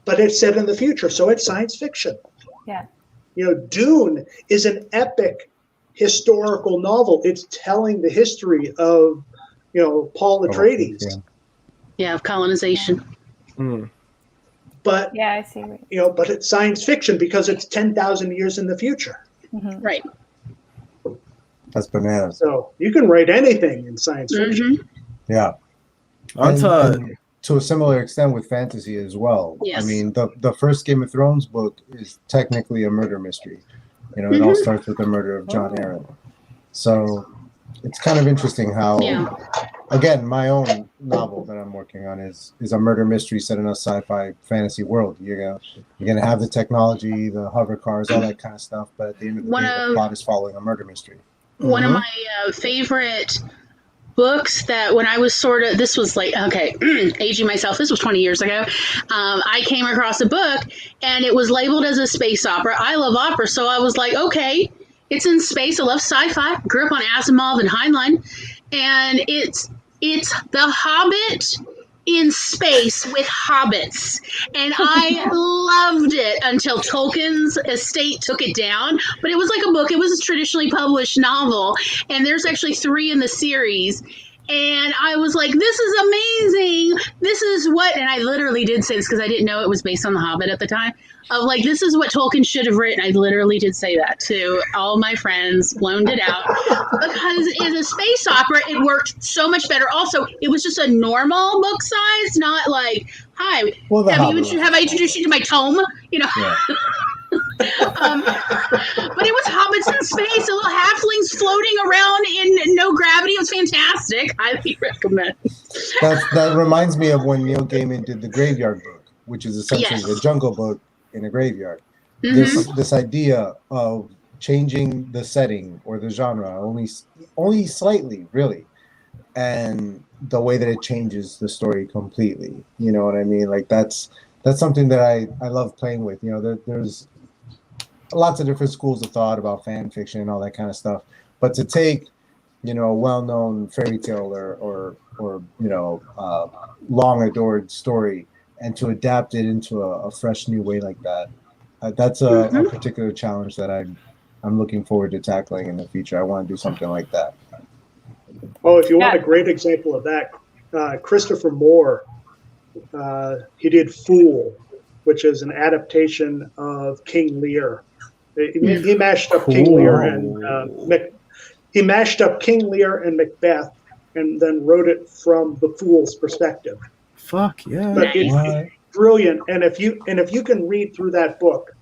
[SPEAKER 3] but it's set in the future, so it's science fiction.
[SPEAKER 5] Yeah,
[SPEAKER 3] Dune is an epic historical novel. It's telling the history of Paul Atreides.
[SPEAKER 4] Of colonization.
[SPEAKER 3] But
[SPEAKER 5] I see.
[SPEAKER 3] But it's science fiction because it's 10,000 years in the future.
[SPEAKER 4] Right.
[SPEAKER 1] That's bananas.
[SPEAKER 3] So you can write anything in science fiction.
[SPEAKER 1] Yeah. And to a similar extent with fantasy as well.
[SPEAKER 4] Yes.
[SPEAKER 1] I mean, the first Game of Thrones book is technically a murder mystery. It all starts with the murder of Jon Arryn. So it's kind of interesting how, again, my own novel that I'm working on is a murder mystery set in a sci-fi fantasy world. You're gonna have the technology, the hover cars, all that kind of stuff, but at the end of the day, the plot is following a murder mystery.
[SPEAKER 4] One of my favorite books that when I was this was like, okay, aging myself, this was 20 years ago. I came across a book and it was labeled as a space opera. I love opera, so I was like, okay, it's in space. I love sci-fi. Grew up on Asimov and Heinlein, and it's The Hobbit in space with hobbits, and I loved it until Tolkien's estate took it down. But it was like a book. It was a traditionally published novel, and there's actually 3 in the series. And I was like, this is amazing. This is what, and I literally did say this because I didn't know it was based on The Hobbit at the time. Of like, this is what Tolkien should have written. I literally did say that to all my friends, loaned it out. Because as a space opera, it worked so much better. Also, it was just a normal book size, not like, hi,
[SPEAKER 1] Well,
[SPEAKER 4] have I introduced you to my tome? You know?
[SPEAKER 1] Yeah.
[SPEAKER 4] But it was hobbits in space, little halflings floating around in no gravity. It was fantastic. Highly recommend.
[SPEAKER 1] That reminds me of when Neil Gaiman did the Graveyard Book, which is essentially
[SPEAKER 4] Yes.
[SPEAKER 1] the Jungle Book in a graveyard.
[SPEAKER 4] Mhm.
[SPEAKER 1] This idea of changing the setting or the genre only slightly, really, and the way that it changes the story completely. You know what I mean? Like that's something that I love playing with. You know, there's lots of different schools of thought about fan fiction and all that kind of stuff. But to take, you know, a well-known fairy tale or you know, long adored story and to adapt it into a fresh new way like that, that's a particular challenge that I'm looking forward to tackling in the future. I want to do something like that.
[SPEAKER 3] Well, if you want a great example of that, Christopher Moore, he did Fool, which is an adaptation of King Lear. He mashed up King Lear and he mashed up King Lear and Macbeth, and then wrote it from the Fool's perspective.
[SPEAKER 2] Fuck yeah!
[SPEAKER 3] But it's brilliant, and if you can read through that book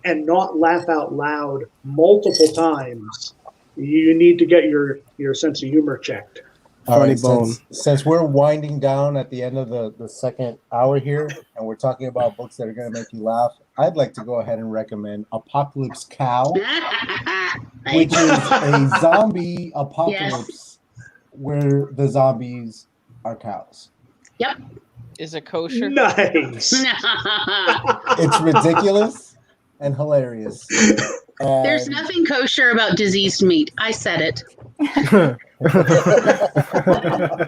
[SPEAKER 3] and not laugh out loud multiple times, you need to get your sense of humor checked.
[SPEAKER 1] All right,
[SPEAKER 2] Bone.
[SPEAKER 1] since we're winding down at the end of the second hour here, and we're talking about books that are going to make you laugh, I'd like to go ahead and recommend Apocalypse Cow, which is a zombie apocalypse where the zombies are cows.
[SPEAKER 4] Yep.
[SPEAKER 6] Is it kosher?
[SPEAKER 3] Nice.
[SPEAKER 1] It's ridiculous and hilarious. And
[SPEAKER 4] There's nothing kosher about diseased meat. I said it.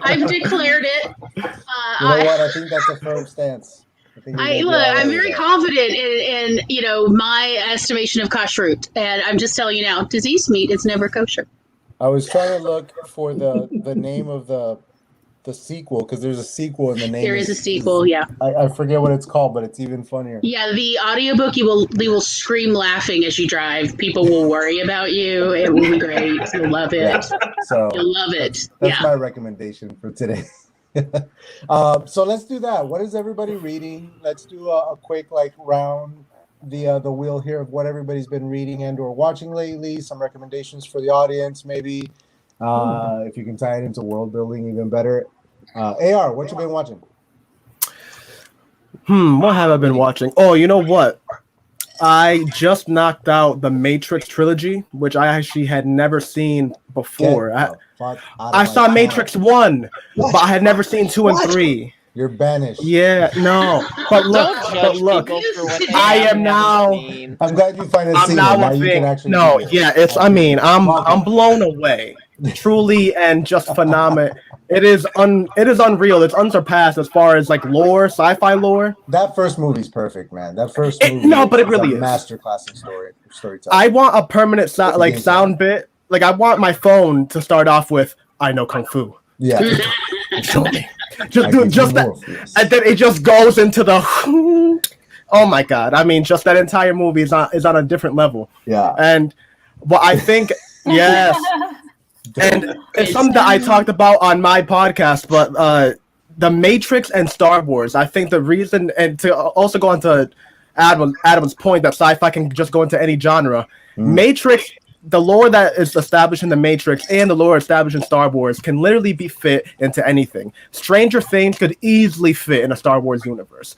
[SPEAKER 4] I've declared it.
[SPEAKER 1] You know what? I think that's a firm stance.
[SPEAKER 4] I'm very confident in you know, my estimation of kashrut, and I'm just telling you now, diseased meat is never kosher.
[SPEAKER 1] I was trying to look for the name of the sequel, because there's a sequel in the name.
[SPEAKER 4] There is a sequel, yeah.
[SPEAKER 1] I forget what it's called, but it's even funnier.
[SPEAKER 4] Yeah, the audiobook, you will scream laughing as you drive. People will worry about you. It will be great. You'll love it.
[SPEAKER 1] Yeah. So
[SPEAKER 4] You'll love it.
[SPEAKER 1] that's my recommendation for today. So let's do that. What is everybody reading? Let's do a quick round the wheel here of what everybody's been reading and or watching lately. Some recommendations for the audience, maybe. If you can tie it into world building, even better. AR, what you been watching?
[SPEAKER 2] What have I been watching? Oh, you know what? I just knocked out the Matrix trilogy, which I actually had never seen before. I saw Matrix 1, but I had never seen 2 and 3.
[SPEAKER 1] You're banished.
[SPEAKER 2] Yeah, no. But look, I am now.
[SPEAKER 1] I'm glad you finally
[SPEAKER 2] I'm
[SPEAKER 1] seen
[SPEAKER 2] now
[SPEAKER 1] it. Now
[SPEAKER 2] a
[SPEAKER 1] you
[SPEAKER 2] big,
[SPEAKER 1] can actually
[SPEAKER 2] no,
[SPEAKER 1] do it.
[SPEAKER 2] yeah, I'm blown away. Truly and just phenomenal. It is unreal. It's unsurpassed as far as lore, sci-fi lore.
[SPEAKER 1] That first movie's perfect, man. That first movie.
[SPEAKER 2] But it really is
[SPEAKER 1] masterclass in storytelling.
[SPEAKER 2] I want a permanent sound bit. I want my phone to start off with "I know kung fu."
[SPEAKER 1] Yeah.
[SPEAKER 2] Show me. Just that, and then it just goes into the. Oh my god! I mean, just that entire movie is on a different level.
[SPEAKER 1] Yeah.
[SPEAKER 2] And what I think, yes. And it's something that I talked about on my podcast, but the Matrix and Star Wars, I think the reason, and to also go on to Adam's point that sci-fi can just go into any genre, Matrix, the lore that is established in the Matrix and the lore established in Star Wars can literally be fit into anything. Stranger Things could easily fit in a Star Wars universe.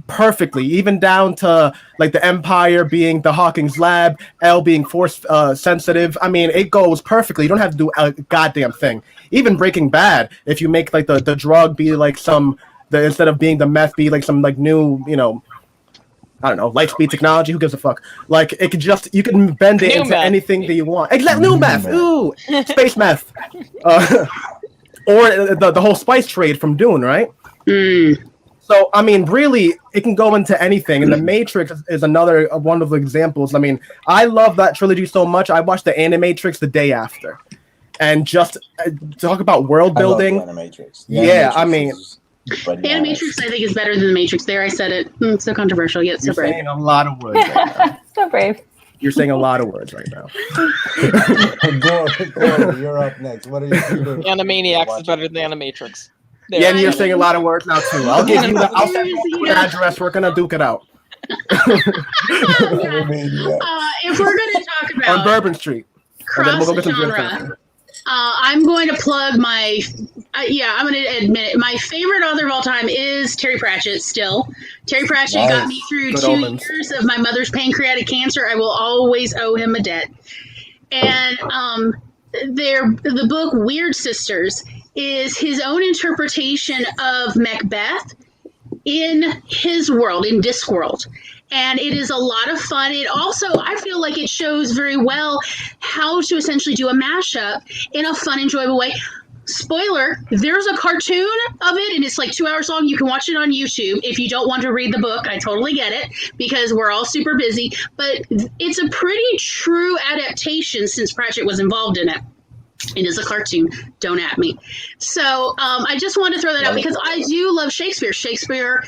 [SPEAKER 2] perfectly, even down to like the Empire being the Hawking's lab, L being force sensitive. I mean, it goes perfectly. You don't have to do a goddamn thing. Even Breaking Bad, if you make like the drug be like instead of being the meth be like some like new, you know, I don't know, light speed technology. Who gives a fuck? Like it could you can bend it into anything that you want. Exactly, new meth. Ooh, space meth. Or the whole spice trade from Dune, right? So, I mean, really, it can go into anything. And The Matrix is another one of the examples. I mean, I love that trilogy so much. I watched the Animatrix the day after. And just talk about world building.
[SPEAKER 1] I love the Animatrix.
[SPEAKER 2] I mean...
[SPEAKER 4] Animatrix, I think, is better than The Matrix. There, I said it. It's so controversial, yet so brave.
[SPEAKER 2] You're saying a lot of words right now.
[SPEAKER 5] So brave.
[SPEAKER 2] You're saying a lot of words right now.
[SPEAKER 1] Glory, you're up next. What are you doing?
[SPEAKER 7] Animaniacs is better than Animatrix.
[SPEAKER 2] Yeah, and you're saying a lot of words now too. I'll give you I'll send you an address. We're gonna duke it out.
[SPEAKER 4] If we're gonna talk about
[SPEAKER 2] on Bourbon Street,
[SPEAKER 4] cross genre, I'm going to plug my. I'm going to admit it. My favorite author of all time is Terry Pratchett. Still, Terry Pratchett got me through Good 2 omens. Years of my mother's pancreatic cancer. I will always owe him a debt. And the book Weird Sisters is his own interpretation of Macbeth in his world, in Discworld. And it is a lot of fun. It also, I feel like it shows very well how to essentially do a mashup in a fun, enjoyable way. Spoiler, there's a cartoon of it, and it's like 2 hours long. You can watch it on YouTube if you don't want to read the book. I totally get it, because we're all super busy. But it's a pretty true adaptation since Pratchett was involved in it. It is a cartoon. Don't at me. So I just wanted to throw that out because I do love Shakespeare. Shakespeare,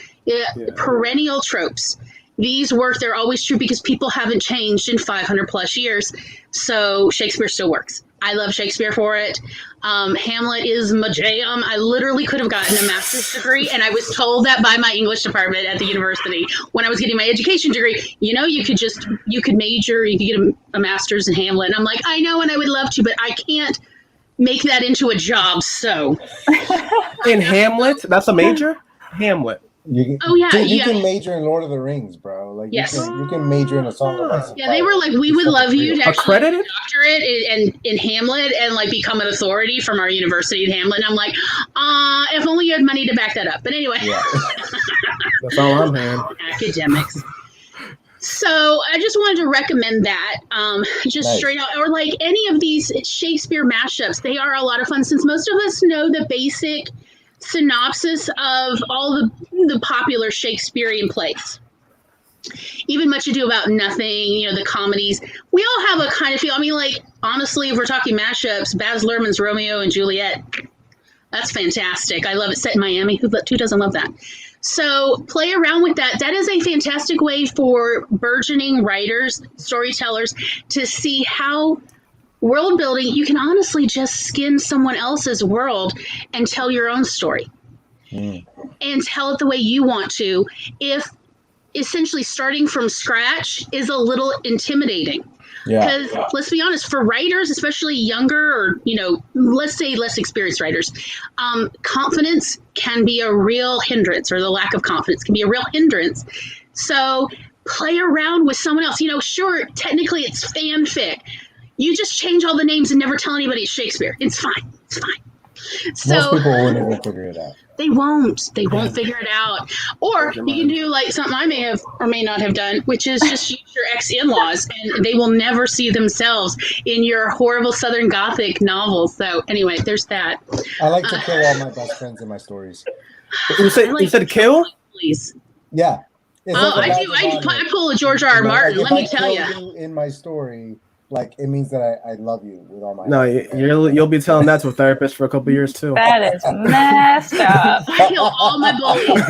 [SPEAKER 4] perennial tropes. These work, they're always true because people haven't changed in 500 plus years. So Shakespeare still works. I love Shakespeare for it. Hamlet is my jam. I literally could have gotten a master's degree, and I was told that by my English department at the university when I was getting my education degree. You know, you could major, you could get a master's in Hamlet. And I'm like, I know, and I would love to, but I can't make that into a job. So
[SPEAKER 2] in Hamlet, that's a major? Hamlet.
[SPEAKER 1] You can major in Lord of the Rings, bro. Like you can major in a Song of Ice and
[SPEAKER 4] Fire. They were like, we would love you to actually
[SPEAKER 2] accredited
[SPEAKER 4] doctorate in Hamlet and like become an authority from our university in Hamlet. And I'm like, if only you had money to back that up. But anyway,
[SPEAKER 2] that's all I'm hearing.
[SPEAKER 4] Academics. So I just wanted to recommend that, straight out, or like any of these Shakespeare mashups. They are a lot of fun since most of us know the basic synopsis of all the popular Shakespearean plays. Even Much Ado About Nothing, the comedies. We all have a kind of feel. I mean, like, honestly, if we're talking mashups, Baz Luhrmann's Romeo and Juliet, that's fantastic. I love it. Set in Miami. Who doesn't love that? So play around with that. That is a fantastic way for burgeoning writers, storytellers, to see how world building, you can honestly just skin someone else's world and tell your own story. And tell it the way you want to, if essentially starting from scratch is a little intimidating. Because let's be honest, for writers, especially younger or, let's say less experienced writers, confidence can be a real hindrance, or the lack of confidence can be a real hindrance. So play around with someone else. Sure, technically it's fanfic. You just change all the names and never tell anybody it's Shakespeare. It's fine. It's fine. So
[SPEAKER 1] most people won't even figure it out.
[SPEAKER 4] They won't. They won't figure it out. Or you can do like something I may have or may not have done, which is just use your ex-in-laws, and they will never see themselves in your horrible Southern Gothic novels. So anyway, there's that.
[SPEAKER 1] I like to kill all my best friends in my stories.
[SPEAKER 2] You said kill?
[SPEAKER 4] Please.
[SPEAKER 1] Yeah.
[SPEAKER 4] I do. I pull a George R. Martin. Let me tell you.
[SPEAKER 1] In my story, like it means that I love you with all my.
[SPEAKER 2] No, you'll be telling that to a therapist for a couple years too.
[SPEAKER 5] That is messed up.
[SPEAKER 4] I kill all my bullies.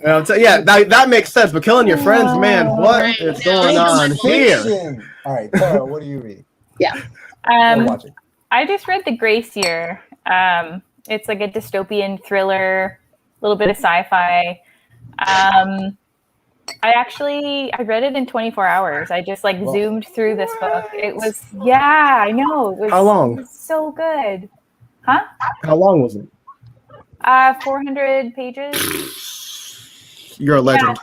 [SPEAKER 1] That
[SPEAKER 2] makes sense. But killing your friends, man, what is going on here?
[SPEAKER 1] All right, Tara, what do you read?
[SPEAKER 4] Yeah.
[SPEAKER 5] I just read The Grace Year. It's like a dystopian thriller, a little bit of sci-fi. I read it in 24 hours. I just zoomed through this book. It was, I know. It was,
[SPEAKER 2] how long?
[SPEAKER 5] It was so good. Huh?
[SPEAKER 2] How long was it?
[SPEAKER 5] 400 pages.
[SPEAKER 2] You're a legend.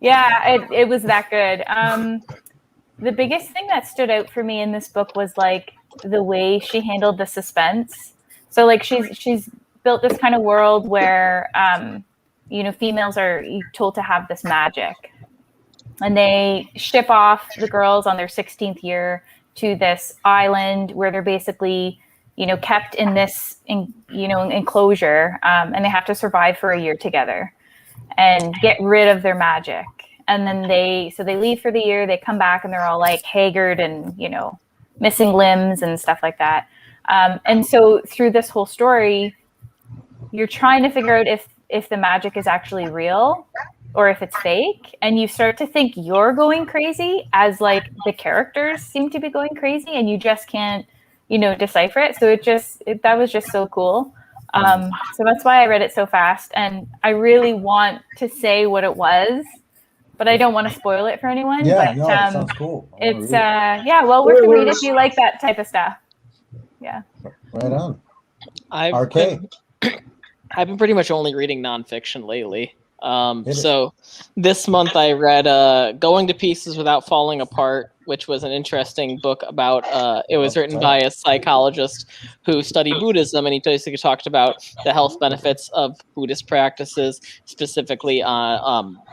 [SPEAKER 5] Yeah, it was that good. The biggest thing that stood out for me in this book was like the way she handled the suspense. So like she's built this kind of world where females are told to have this magic, and they ship off the girls on their 16th year to this island where they're basically kept in this enclosure, and they have to survive for a year together and get rid of their magic. And then they leave for the year, they come back and they're all like haggard and, missing limbs and stuff like that. And so through this whole story, you're trying to figure out if the magic is actually real or if it's fake. And you start to think you're going crazy as like the characters seem to be going crazy, and you just can't, decipher it. So that was just so cool. So that's why I read it so fast. And I really want to say what it was, but I don't want to spoil it for anyone.
[SPEAKER 1] Yeah,
[SPEAKER 5] but,
[SPEAKER 1] no, it sounds cool.
[SPEAKER 5] It's well worth the read if you like that type of stuff. Yeah.
[SPEAKER 1] Right on.
[SPEAKER 7] I've been pretty much only reading nonfiction lately. So this month I read Going to Pieces Without Falling Apart, which was an interesting book about, it was written by a psychologist who studied Buddhism, and he basically talked about the health benefits of Buddhist practices, specifically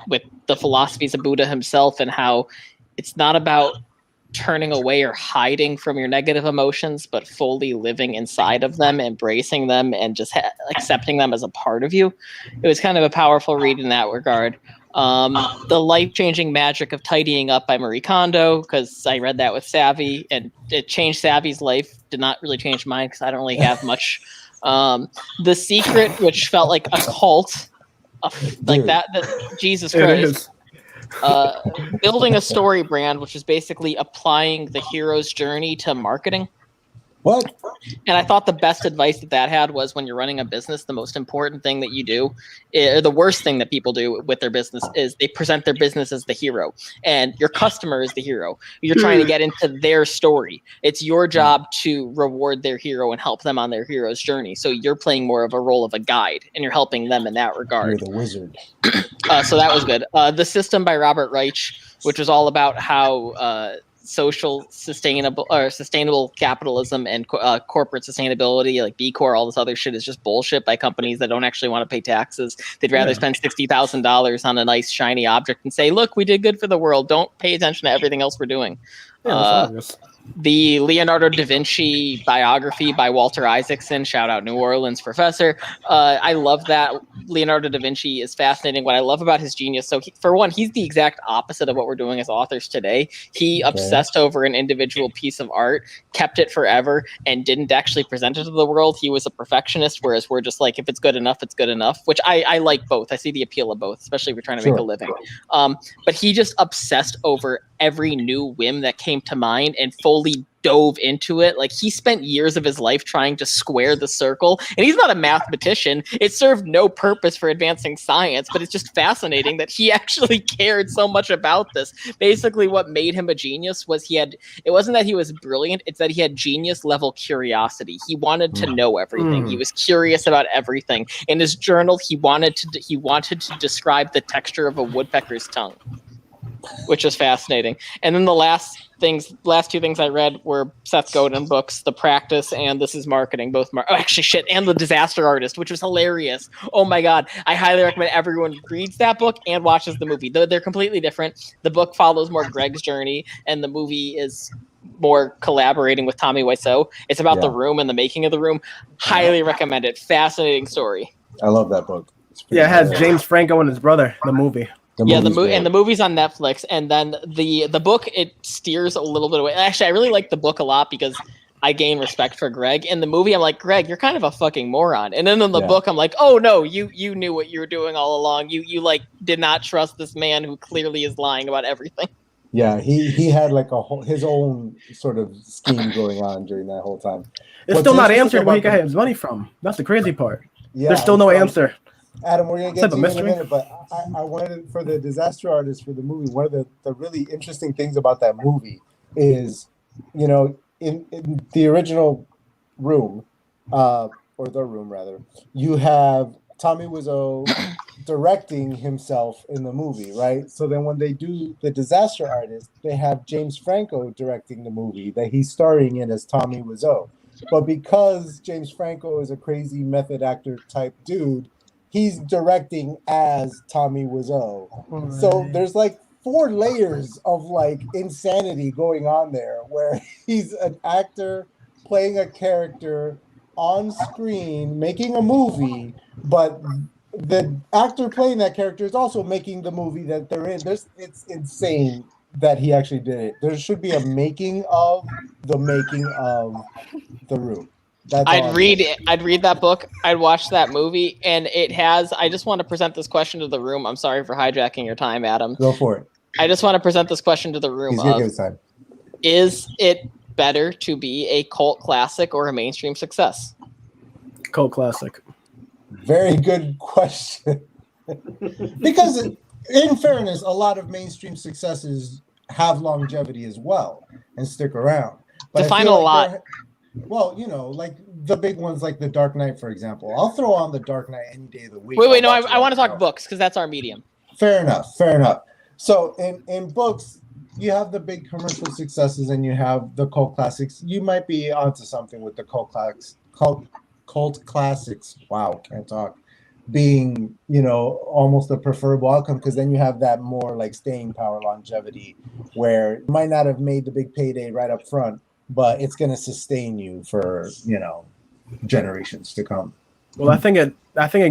[SPEAKER 7] with the philosophies of Buddha himself, and how it's not about turning away or hiding from your negative emotions, but fully living inside of them, embracing them, and just accepting them as a part of you. It was kind of a powerful read in that regard. The Life-Changing Magic of Tidying Up by Marie Kondo, because I read that with Savvy, and it changed Savvy's life. Did not really change mine because I don't really have much. The Secret, which felt like a cult, like that Jesus Christ. Building a story brand, which is basically applying the hero's journey to marketing.
[SPEAKER 1] What?
[SPEAKER 7] And I thought the best advice that had was, when you're running a business, the most important thing that you do, or the worst thing that people do with their business, is they present their business as the hero, and your customer is the hero. You're trying to get into their story. It's your job to reward their hero and help them on their hero's journey. So you're playing more of a role of a guide, and you're helping them in that regard.
[SPEAKER 1] You're the wizard.
[SPEAKER 7] So that was good. The System by Robert Reich, which was all about how social sustainable capitalism and corporate sustainability, like B Corp, all this other shit, is just bullshit by companies that don't actually want to pay taxes. They'd rather spend $60,000 on a nice shiny object and say, look, we did good for the world. Don't pay attention to everything else we're doing. The Leonardo da Vinci biography by Walter Isaacson, shout out New Orleans professor. I love that. Leonardo da Vinci is fascinating. What I love about his genius, so for one, he's the exact opposite of what we're doing as authors today. He obsessed over an individual piece of art, kept it forever, and didn't actually present it to the world. He was a perfectionist, whereas we're just like, if it's good enough, it's good enough, which I like both. I see the appeal of both, especially if you're trying to make a living. But he just obsessed over every new whim that came to mind and fully dove into it. Like, he spent years of his life trying to square the circle, and he's not a mathematician. It served no purpose for advancing science, but it's just fascinating that he actually cared so much about this. Basically, what made him a genius was it wasn't that he was brilliant, it's that he had genius level curiosity. He wanted to know everything. He was curious about everything. In his journal, he wanted to describe the texture of a woodpecker's tongue, which is fascinating. And then the last two things I read were Seth Godin books, The Practice and This Is Marketing, and The Disaster Artist, which was hilarious. Oh my God. I highly recommend everyone reads that book and watches the movie. They're completely different. The book follows more Greg's journey, and the movie is more collaborating with Tommy Wiseau. It's about the room and the making of the room. Highly recommend it. Fascinating story.
[SPEAKER 1] I love that book.
[SPEAKER 2] Yeah, it has James Franco and his brother, the movie.
[SPEAKER 7] The movie's on Netflix, and then the book, it steers a little bit away. Actually, I really like the book a lot because I gain respect for Greg. In the movie, I'm like, Greg, you're kind of a fucking moron. And then in the book, I'm like, oh no, you knew what you were doing all along. You like did not trust this man who clearly is lying about everything.
[SPEAKER 1] Yeah, he had like his own sort of scheme going on during that whole time.
[SPEAKER 2] It's still not answered where he got his money from. That's the crazy part.
[SPEAKER 1] Yeah,
[SPEAKER 2] there's still no answer.
[SPEAKER 1] Adam, we're going to get to you in a minute, but I wanted, for the Disaster Artist, for the movie, one of the really interesting things about that movie is, in the original room, or the room rather, you have Tommy Wiseau directing himself in the movie, right? So then when they do The Disaster Artist, they have James Franco directing the movie that he's starring in as Tommy Wiseau. But because James Franco is a crazy method actor type dude, he's directing as Tommy Wiseau. So there's like 4 layers of like insanity going on there, where he's an actor playing a character on screen, making a movie, but the actor playing that character is also making the movie that they're in. It's insane that he actually did it. There should be a making of The Room.
[SPEAKER 7] I'd read that book. I'd watch that movie, and it has. I just want to present this question to the room. I'm sorry for hijacking your time, Adam.
[SPEAKER 1] Go for it.
[SPEAKER 7] I just want to present this question to the room.
[SPEAKER 1] He's gonna get his time.
[SPEAKER 7] Is it better to be a cult classic or a mainstream success?
[SPEAKER 2] Cult classic.
[SPEAKER 1] Very good question. Because in fairness, a lot of mainstream successes have longevity as well and stick around. But
[SPEAKER 7] Define a lot.
[SPEAKER 1] Well, you know, like the big ones like The Dark Knight, for example. I'll throw on The Dark Knight any day of the week.
[SPEAKER 7] Wait, no, I want to talk books because that's our medium.
[SPEAKER 1] Fair enough. So in books, you have the big commercial successes and you have the cult classics. You might be onto something with the cult classics. Wow, can't talk. Being, you know, almost a preferable outcome, because then you have that more like staying power longevity where you might not have made the big payday right up front, but it's going to sustain you for, you know, generations to come.
[SPEAKER 2] Well, I think it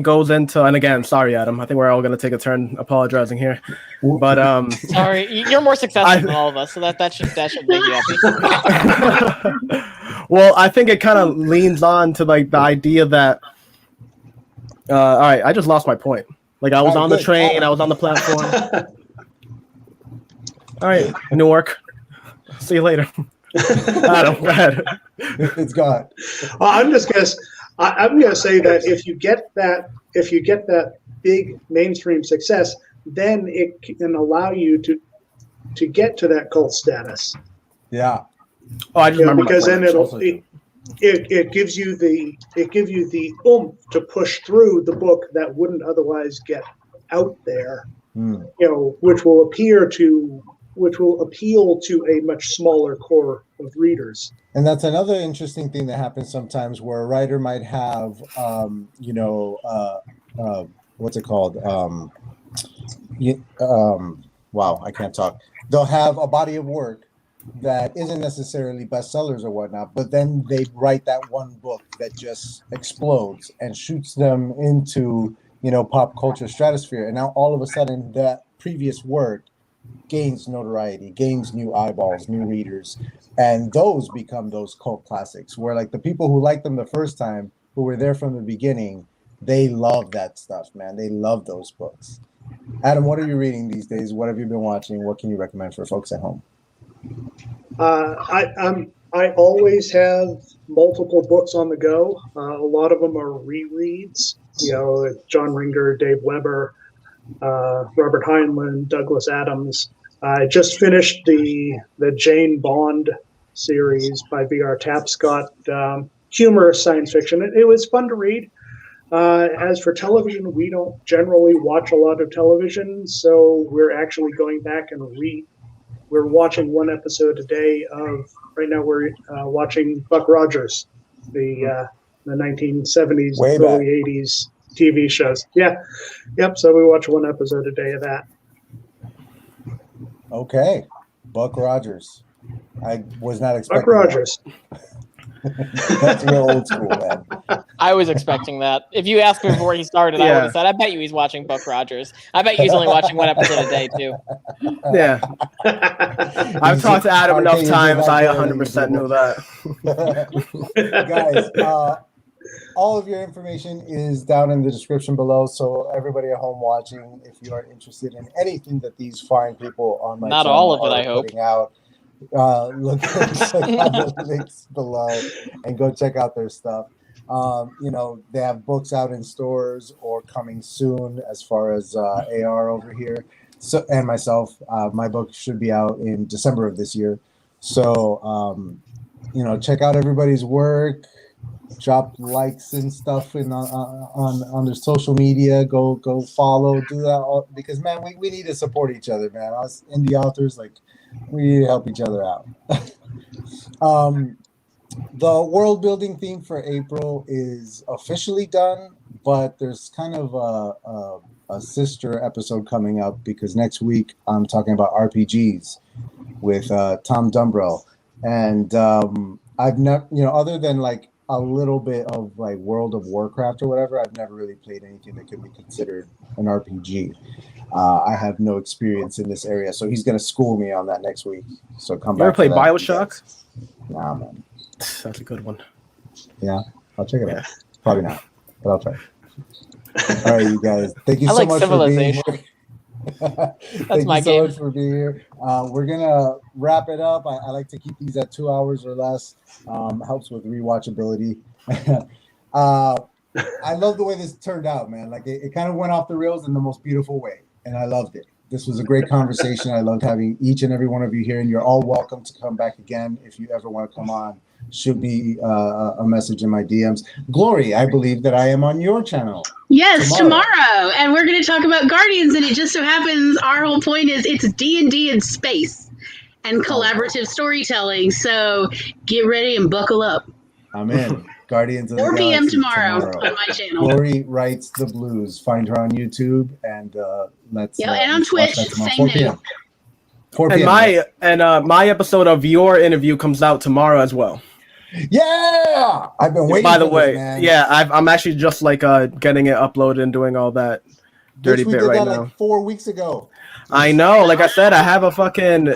[SPEAKER 2] goes into, and again, sorry, Adam. I think we're all going to take a turn apologizing here, but
[SPEAKER 7] sorry, you're more successful than all of us, so that should make you happy.
[SPEAKER 2] Well, I think it kind of leans on to like the idea that. All right, I just lost my point. Like I was on the train, I was on the platform. All right, Newark. See you later. Adam, go ahead.
[SPEAKER 1] It's gone.
[SPEAKER 3] I'm gonna say that if you get that big mainstream success, then it can allow you to get to that cult status.
[SPEAKER 1] Yeah.
[SPEAKER 2] Oh, I just remember
[SPEAKER 3] because then it gives you the oomph to push through the book that wouldn't otherwise get out there. You know, which will appeal to a much smaller core of readers.
[SPEAKER 1] And that's another interesting thing that happens sometimes, where a writer might have, what's it called? Wow, I can't talk. They'll have a body of work that isn't necessarily bestsellers or whatnot, but then they write that one book that just explodes and shoots them into, you know, pop culture stratosphere. And now all of a sudden that previous work gains notoriety, gains new eyeballs, new readers, and those become those cult classics where like the people who liked them the first time, who were there from the beginning, they love that stuff, man. They love those books. Adam, what are you reading these days? What have you been watching? What can you recommend for folks at home?
[SPEAKER 3] I always have multiple books on the go. A lot of them are rereads. You know, John Ringer, Dave Weber, Robert Heinlein, Douglas Adams. I just finished the Jane Bond series by V.R. Tapscott. Humorous science fiction. It was fun to read. As for television, we don't generally watch a lot of television, so we're actually going back and we're watching one episode a day of. Right now, we're watching Buck Rogers, the 1970s, early 80s TV shows. Yeah, yep. So we watch one episode a day of that.
[SPEAKER 1] Okay, Buck Rogers. I was not expecting
[SPEAKER 3] Buck Rogers.
[SPEAKER 1] That's real old school, man.
[SPEAKER 7] I was expecting that. If you asked me before he started, I would have said, I bet you he's watching Buck Rogers. I bet you he's only watching one episode a day, too.
[SPEAKER 2] Yeah. I've talked to Adam enough times. I 100% knew that.
[SPEAKER 1] Guys, all of your information is down in the description below. So everybody at home watching, if you are interested in anything that these fine people on my
[SPEAKER 7] Not
[SPEAKER 1] channel
[SPEAKER 7] all of it,
[SPEAKER 1] are
[SPEAKER 7] I hope.
[SPEAKER 1] putting out, look at the links below and go check out their stuff. You know, they have books out in stores or coming soon as far as AR over here. So, and myself, my book should be out in December of this year. So, you know, check out everybody's work. drop likes and stuff on their social media. Go follow, do that all, because man, we need to support each other, man. Us indie authors, like, we need to help each other out. The world building theme for April is officially done, but there's kind of a sister episode coming up, because next week I'm talking about RPGs with Tom Dumbrell, and I've never, other than like a little bit of like World of Warcraft or whatever, I've never really played anything that could be considered an RPG. I have no experience in this area, so he's gonna school me on that next week. So come back.
[SPEAKER 2] You ever play BioShock?
[SPEAKER 1] Nah, man.
[SPEAKER 2] That's a good one.
[SPEAKER 1] Yeah, I'll check it out. Probably not, but I'll try. All right, you guys. Thank you so much for being here. Thank you so much for being here. We're gonna wrap it up. I like to keep these at 2 hours or less. Helps with rewatchability. I love the way this turned out, man. Like it kind of went off the rails in the most beautiful way, and I loved it. This was a great conversation. I loved having each and every one of you here, and you're all welcome to come back again if you ever want to come on. Should be a message in my DMs. Glory, I believe that I am on your channel.
[SPEAKER 4] Yes, tomorrow. And we're going to talk about Guardians, and it just so happens our whole point is it's D&D in space and collaborative storytelling. So get ready and buckle up.
[SPEAKER 1] I'm in. Guardians of the
[SPEAKER 4] 4
[SPEAKER 1] Galaxy
[SPEAKER 4] p.m. tomorrow on my channel.
[SPEAKER 1] Glory Writes the Blues. Find her on YouTube, and let's.
[SPEAKER 4] Yeah, and on Twitch, same name.
[SPEAKER 1] 4 p.m.
[SPEAKER 2] And my episode of your interview comes out tomorrow as well.
[SPEAKER 1] Yeah, I've been waiting.
[SPEAKER 2] By the way,
[SPEAKER 1] this, man.
[SPEAKER 2] yeah, I'm actually just like getting it uploaded and doing all that dirty bit right now.
[SPEAKER 1] Like 4 weeks ago.
[SPEAKER 2] I know. Like I said, I have a fucking,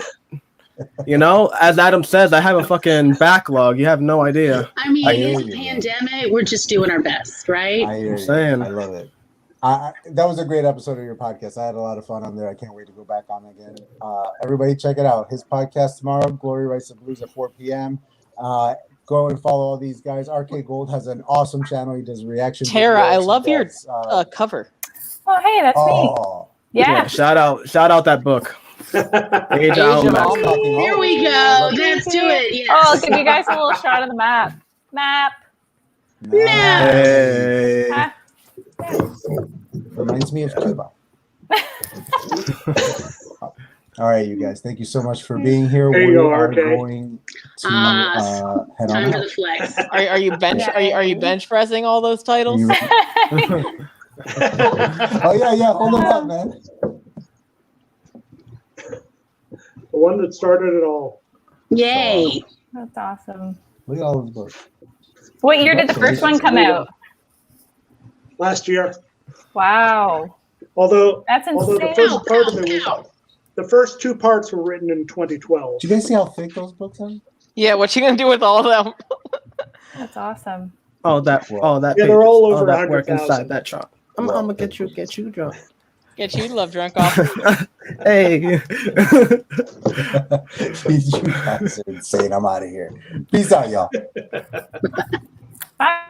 [SPEAKER 2] as Adam says, I have a fucking backlog. You have no idea.
[SPEAKER 4] I mean, it's a pandemic. We're just doing our best, right?
[SPEAKER 1] I hear you.
[SPEAKER 2] Saying.
[SPEAKER 1] I love it. That was a great episode of your podcast. I had a lot of fun on there. I can't wait to go back on again. Everybody check it out. His podcast tomorrow, Glory Writes the Blues at 4 p.m. Go and follow all these guys. RK Gold has an awesome channel. He does reactions.
[SPEAKER 7] Tara, I love your cover.
[SPEAKER 5] Oh, hey, that's me. Yeah.
[SPEAKER 2] Shout out that book. Age of Allmax.
[SPEAKER 4] Here we go. Let's do it. Yes.
[SPEAKER 5] Oh, I'll give you guys a little shot of the map. Map.
[SPEAKER 2] Hey.
[SPEAKER 1] Reminds me of Cuba. All right, you guys. Thank you so much for being here.
[SPEAKER 3] There you
[SPEAKER 1] we
[SPEAKER 3] go,
[SPEAKER 1] are
[SPEAKER 3] RK.
[SPEAKER 1] going to head
[SPEAKER 4] Time
[SPEAKER 1] on
[SPEAKER 4] for
[SPEAKER 1] out.
[SPEAKER 4] the flex.
[SPEAKER 7] Are you bench are you bench pressing all those titles?
[SPEAKER 1] Oh yeah. Hold them up, man.
[SPEAKER 3] The one that started it all.
[SPEAKER 4] Yay.
[SPEAKER 5] That's awesome.
[SPEAKER 1] Look at all those books.
[SPEAKER 5] What year did the first one come out?
[SPEAKER 3] Last year.
[SPEAKER 5] Wow.
[SPEAKER 3] Although
[SPEAKER 5] That's insane.
[SPEAKER 3] the first part of it was, the first 2 parts were written in 2012.
[SPEAKER 1] Do you guys see how thick those books are?
[SPEAKER 7] Yeah, what you gonna do with all of them?
[SPEAKER 5] That's awesome.
[SPEAKER 2] That
[SPEAKER 3] Yeah,
[SPEAKER 2] page.
[SPEAKER 3] they're all over
[SPEAKER 2] that work
[SPEAKER 3] 100,000.
[SPEAKER 2] inside that trunk. I'm gonna get you drunk.
[SPEAKER 7] Get you love drunk off.
[SPEAKER 2] Hey.
[SPEAKER 1] You guys are insane. I'm out of here. Peace out, y'all.
[SPEAKER 5] Bye.